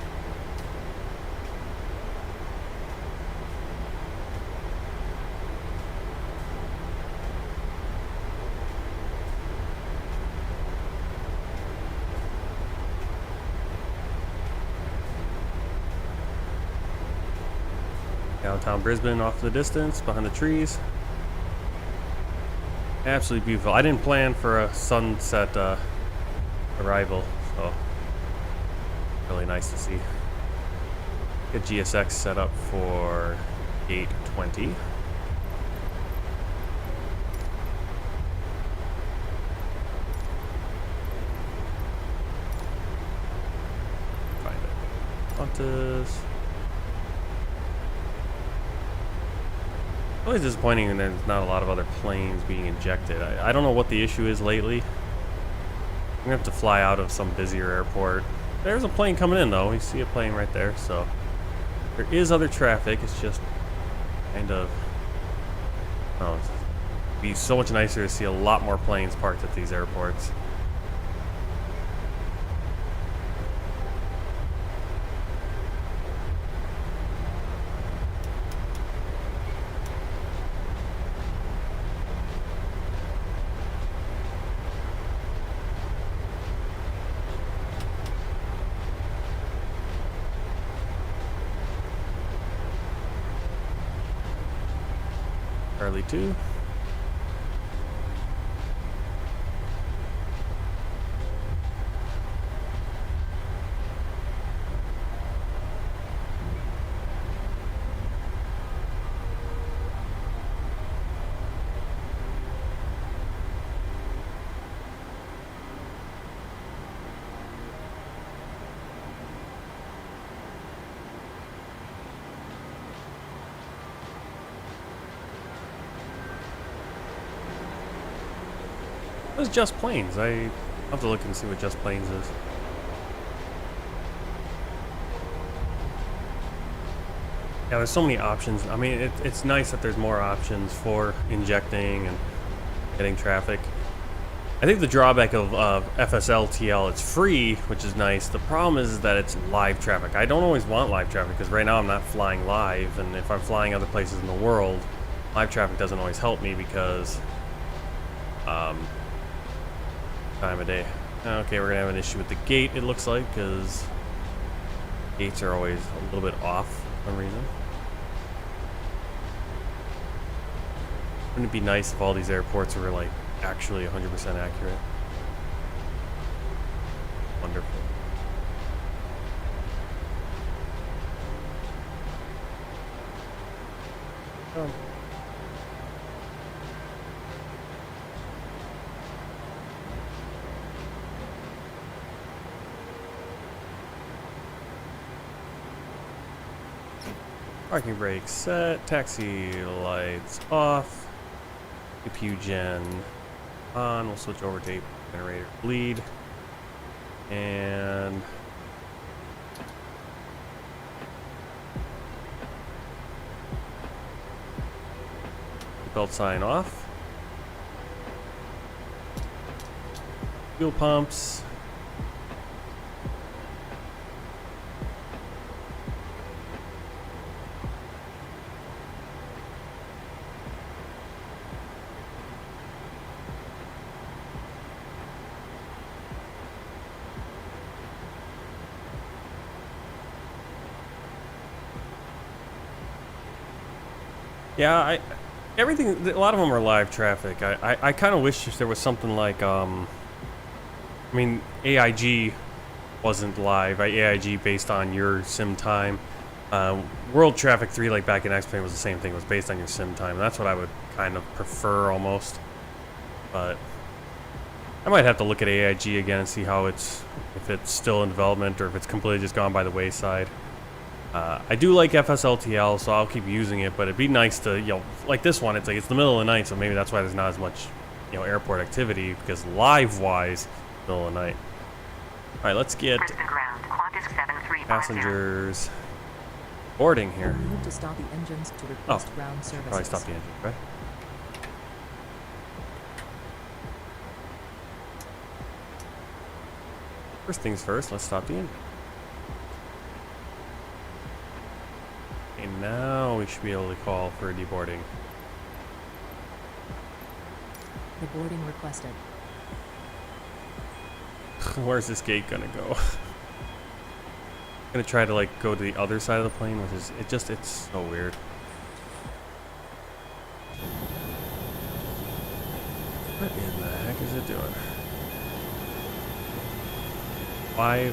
Downtown Brisbane off in the distance, behind the trees. Absolutely beautiful. I didn't plan for a sunset arrival, so really nice to see. Get GSX set up for gate 20. Find it. Qantas. Always disappointing when there's not a lot of other planes being injected. I don't know what the issue is lately. I'm gonna have to fly out of some busier airport. There's a plane coming in though. We see a plane right there, so there is other traffic. It's just kind of, oh, it'd be so much nicer to see a lot more planes parked at these airports. Charlie 2. What is Just Planes? I have to look and see what Just Planes is. Yeah, there's so many options. I mean, it's nice that there's more options for injecting and getting traffic. I think the drawback of FSLTL, it's free, which is nice. The problem is that it's live traffic. I don't always want live traffic because right now I'm not flying live, and if I'm flying other places in the world, live traffic doesn't always help me because time of day. Okay, we're gonna have an issue with the gate, it looks like, because gates are always a little bit off for some reason. Wouldn't it be nice if all these airports were like actually 100% accurate? Wonderful. Parking brake set, taxi lights off, APU gen on. We'll switch over to generator bleed, and belt sign off. Fuel pumps. Yeah, everything. A lot of them are live traffic. I kind of wish there was something like, I mean, AIG wasn't live. AIG based on your sim time. World Traffic 3, like back in X-Plane, was the same thing. It was based on your sim time. And that's what I would kind of prefer almost. But I might have to look at AIG again and see how if it's still in development or if it's completely just gone by the wayside. I do like FSLTL, so I'll keep using it, but it'd be nice to, like this one, it's the middle of the night, so maybe that's why there's not as much, airport activity, because live-wise, middle of the night. All right, let's get passengers boarding here. We need to stop the engines to request ground services. Probably stop the engine, right? First things first, let's stop the engine. Okay, now we should be able to call for a deboarding. The boarding requested. Where's this gate gonna go? I'm gonna try to go to the other side of the plane, which is it's so weird. What in the heck is it doing? Why?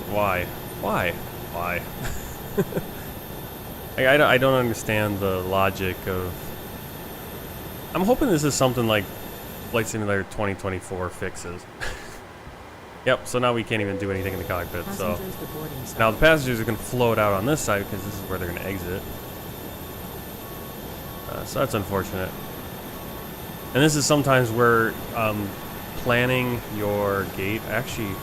I don't understand the logic of. I'm hoping this is something like Flight Simulator 2024 fixes. Yep, so now we can't even do anything in the cockpit. So now the passengers are going to float out on this side because this is where they're going to exit. So that's unfortunate. And this is sometimes where planning your gate actually.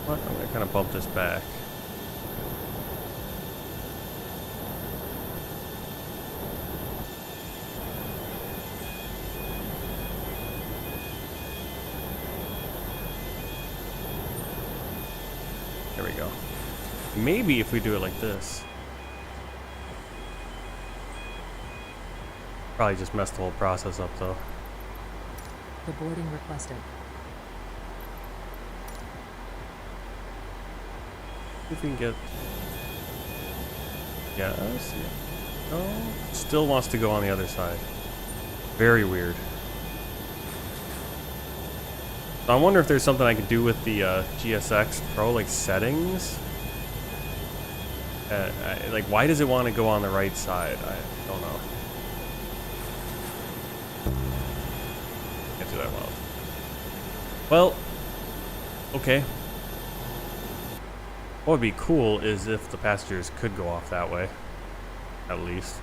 What? I'm going to kind of bump this back. There we go. Maybe if we do it like this. Probably just messed the whole process up though. The boarding requested. If we can get. Yes. No. Still wants to go on the other side. Very weird. I wonder if there's something I could do with the GSX Pro, settings. Why does it want to go on the right side? I don't know. Can't do that well. Well, okay. What would be cool is if the passengers could go off that way, at least.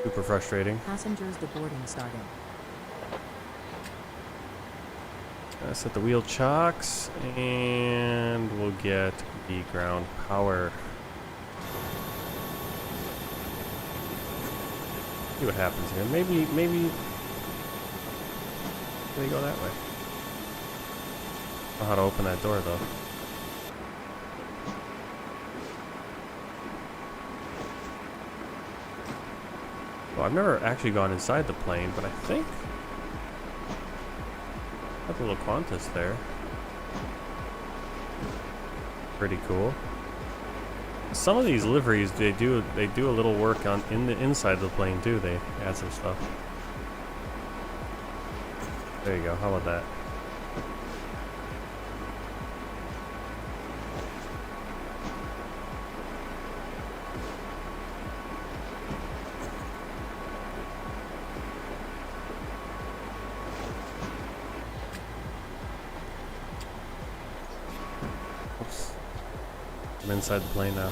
Super frustrating. Passengers deboarding starting. Set the wheel chocks, and we'll get the ground power. See what happens here. Maybe can we go that way? I don't know how to open that door though. Well, I've never actually gone inside the plane, but I think got the little Qantas there. Pretty cool. Some of these liveries, they do a little work on in the inside of the plane too. They add some stuff. There you go. How about that? Oops. I'm inside the plane now.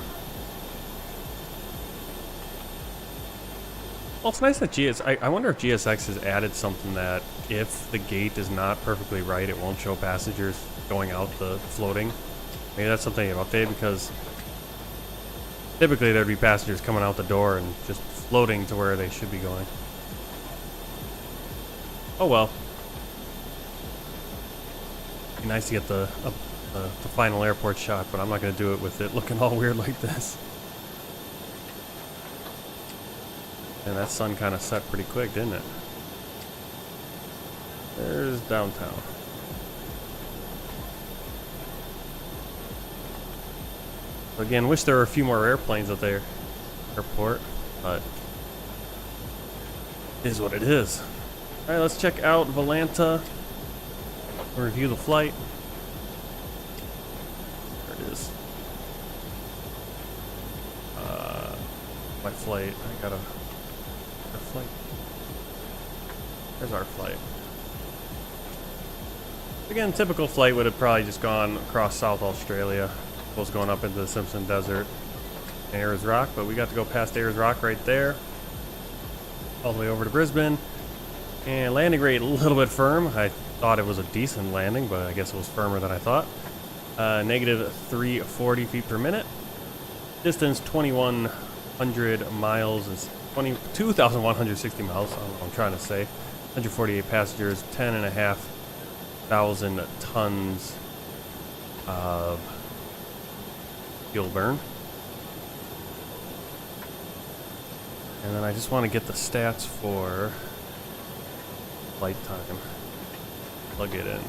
Well, it's nice that I wonder if GSX has added something that if the gate is not perfectly right, it won't show passengers going out the floating. Maybe that's something they've updated, because typically there'd be passengers coming out the door and just floating to where they should be going. Oh well. Be nice to get the final airport shot, but I'm not going to do it with it looking all weird like this. And that sun kind of set pretty quick, didn't it? There's downtown. Again, wish there were a few more airplanes at the airport, but it is what it is. Alright, let's check out Volanta. Review the flight. There it is. My flight. I got a flight. There's our flight. Again, typical flight would have probably just gone across South Australia. Was going up into the Simpson Desert and Ayers Rock, but we got to go past Ayers Rock right there. All the way over to Brisbane. And landing rate a little bit firm. I thought it was a decent landing, but I guess it was firmer than I thought. Negative 340 feet per minute. Distance 2,100 miles is 2,160 miles. I don't know what I'm trying to say. 148 passengers, 10,500 tons of fuel burn. And then I just want to get the stats for flight time. Plug it in.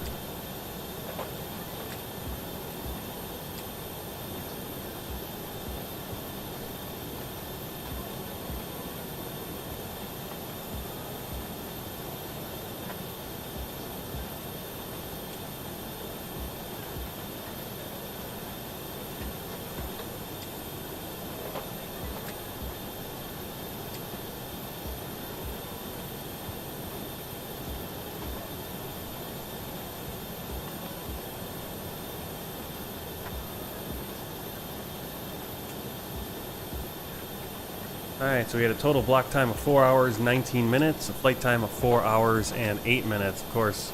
Alright, so we had a total block time of 4 hours, 19 minutes, a flight time of 4 hours and 8 minutes. Of course,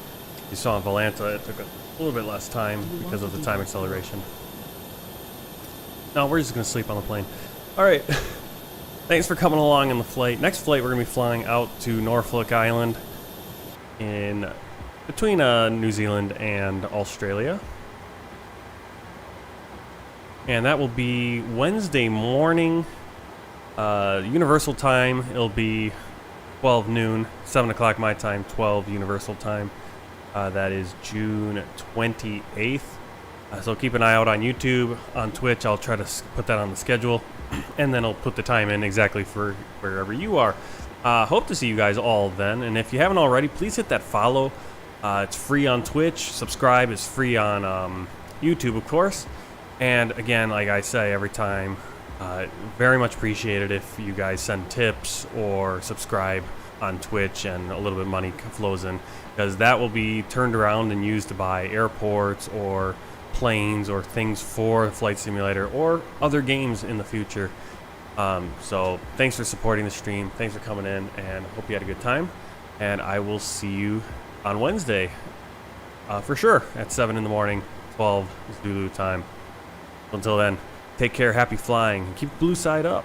you saw in Volanta, it took a little bit less time because of the time acceleration. No, we're just going to sleep on the plane. Alright, thanks for coming along in the flight. Next flight, we're going to be flying out to Norfolk Island in between New Zealand and Australia. And that will be Wednesday morning. Universal time, it'll be 12 noon, 7 o'clock my time, 12 Universal time. That is June 28th. So keep an eye out on YouTube, on Twitch. I'll try to put that on the schedule, and then I'll put the time in exactly for wherever you are. Hope to see you guys all then, and if you haven't already, please hit that follow. It's free on Twitch. Subscribe is free on YouTube, of course. And again, like I say every time, very much appreciated if you guys send tips or subscribe on Twitch, and a little bit of money flows in, because that will be turned around and used to buy airports or planes or things for Flight Simulator or other games in the future. So thanks for supporting the stream. Thanks for coming in, and hope you had a good time. And I will see you on Wednesday for sure at 7 in the morning, 12 is Zulu time. Until then, take care, happy flying, and keep the blue side up.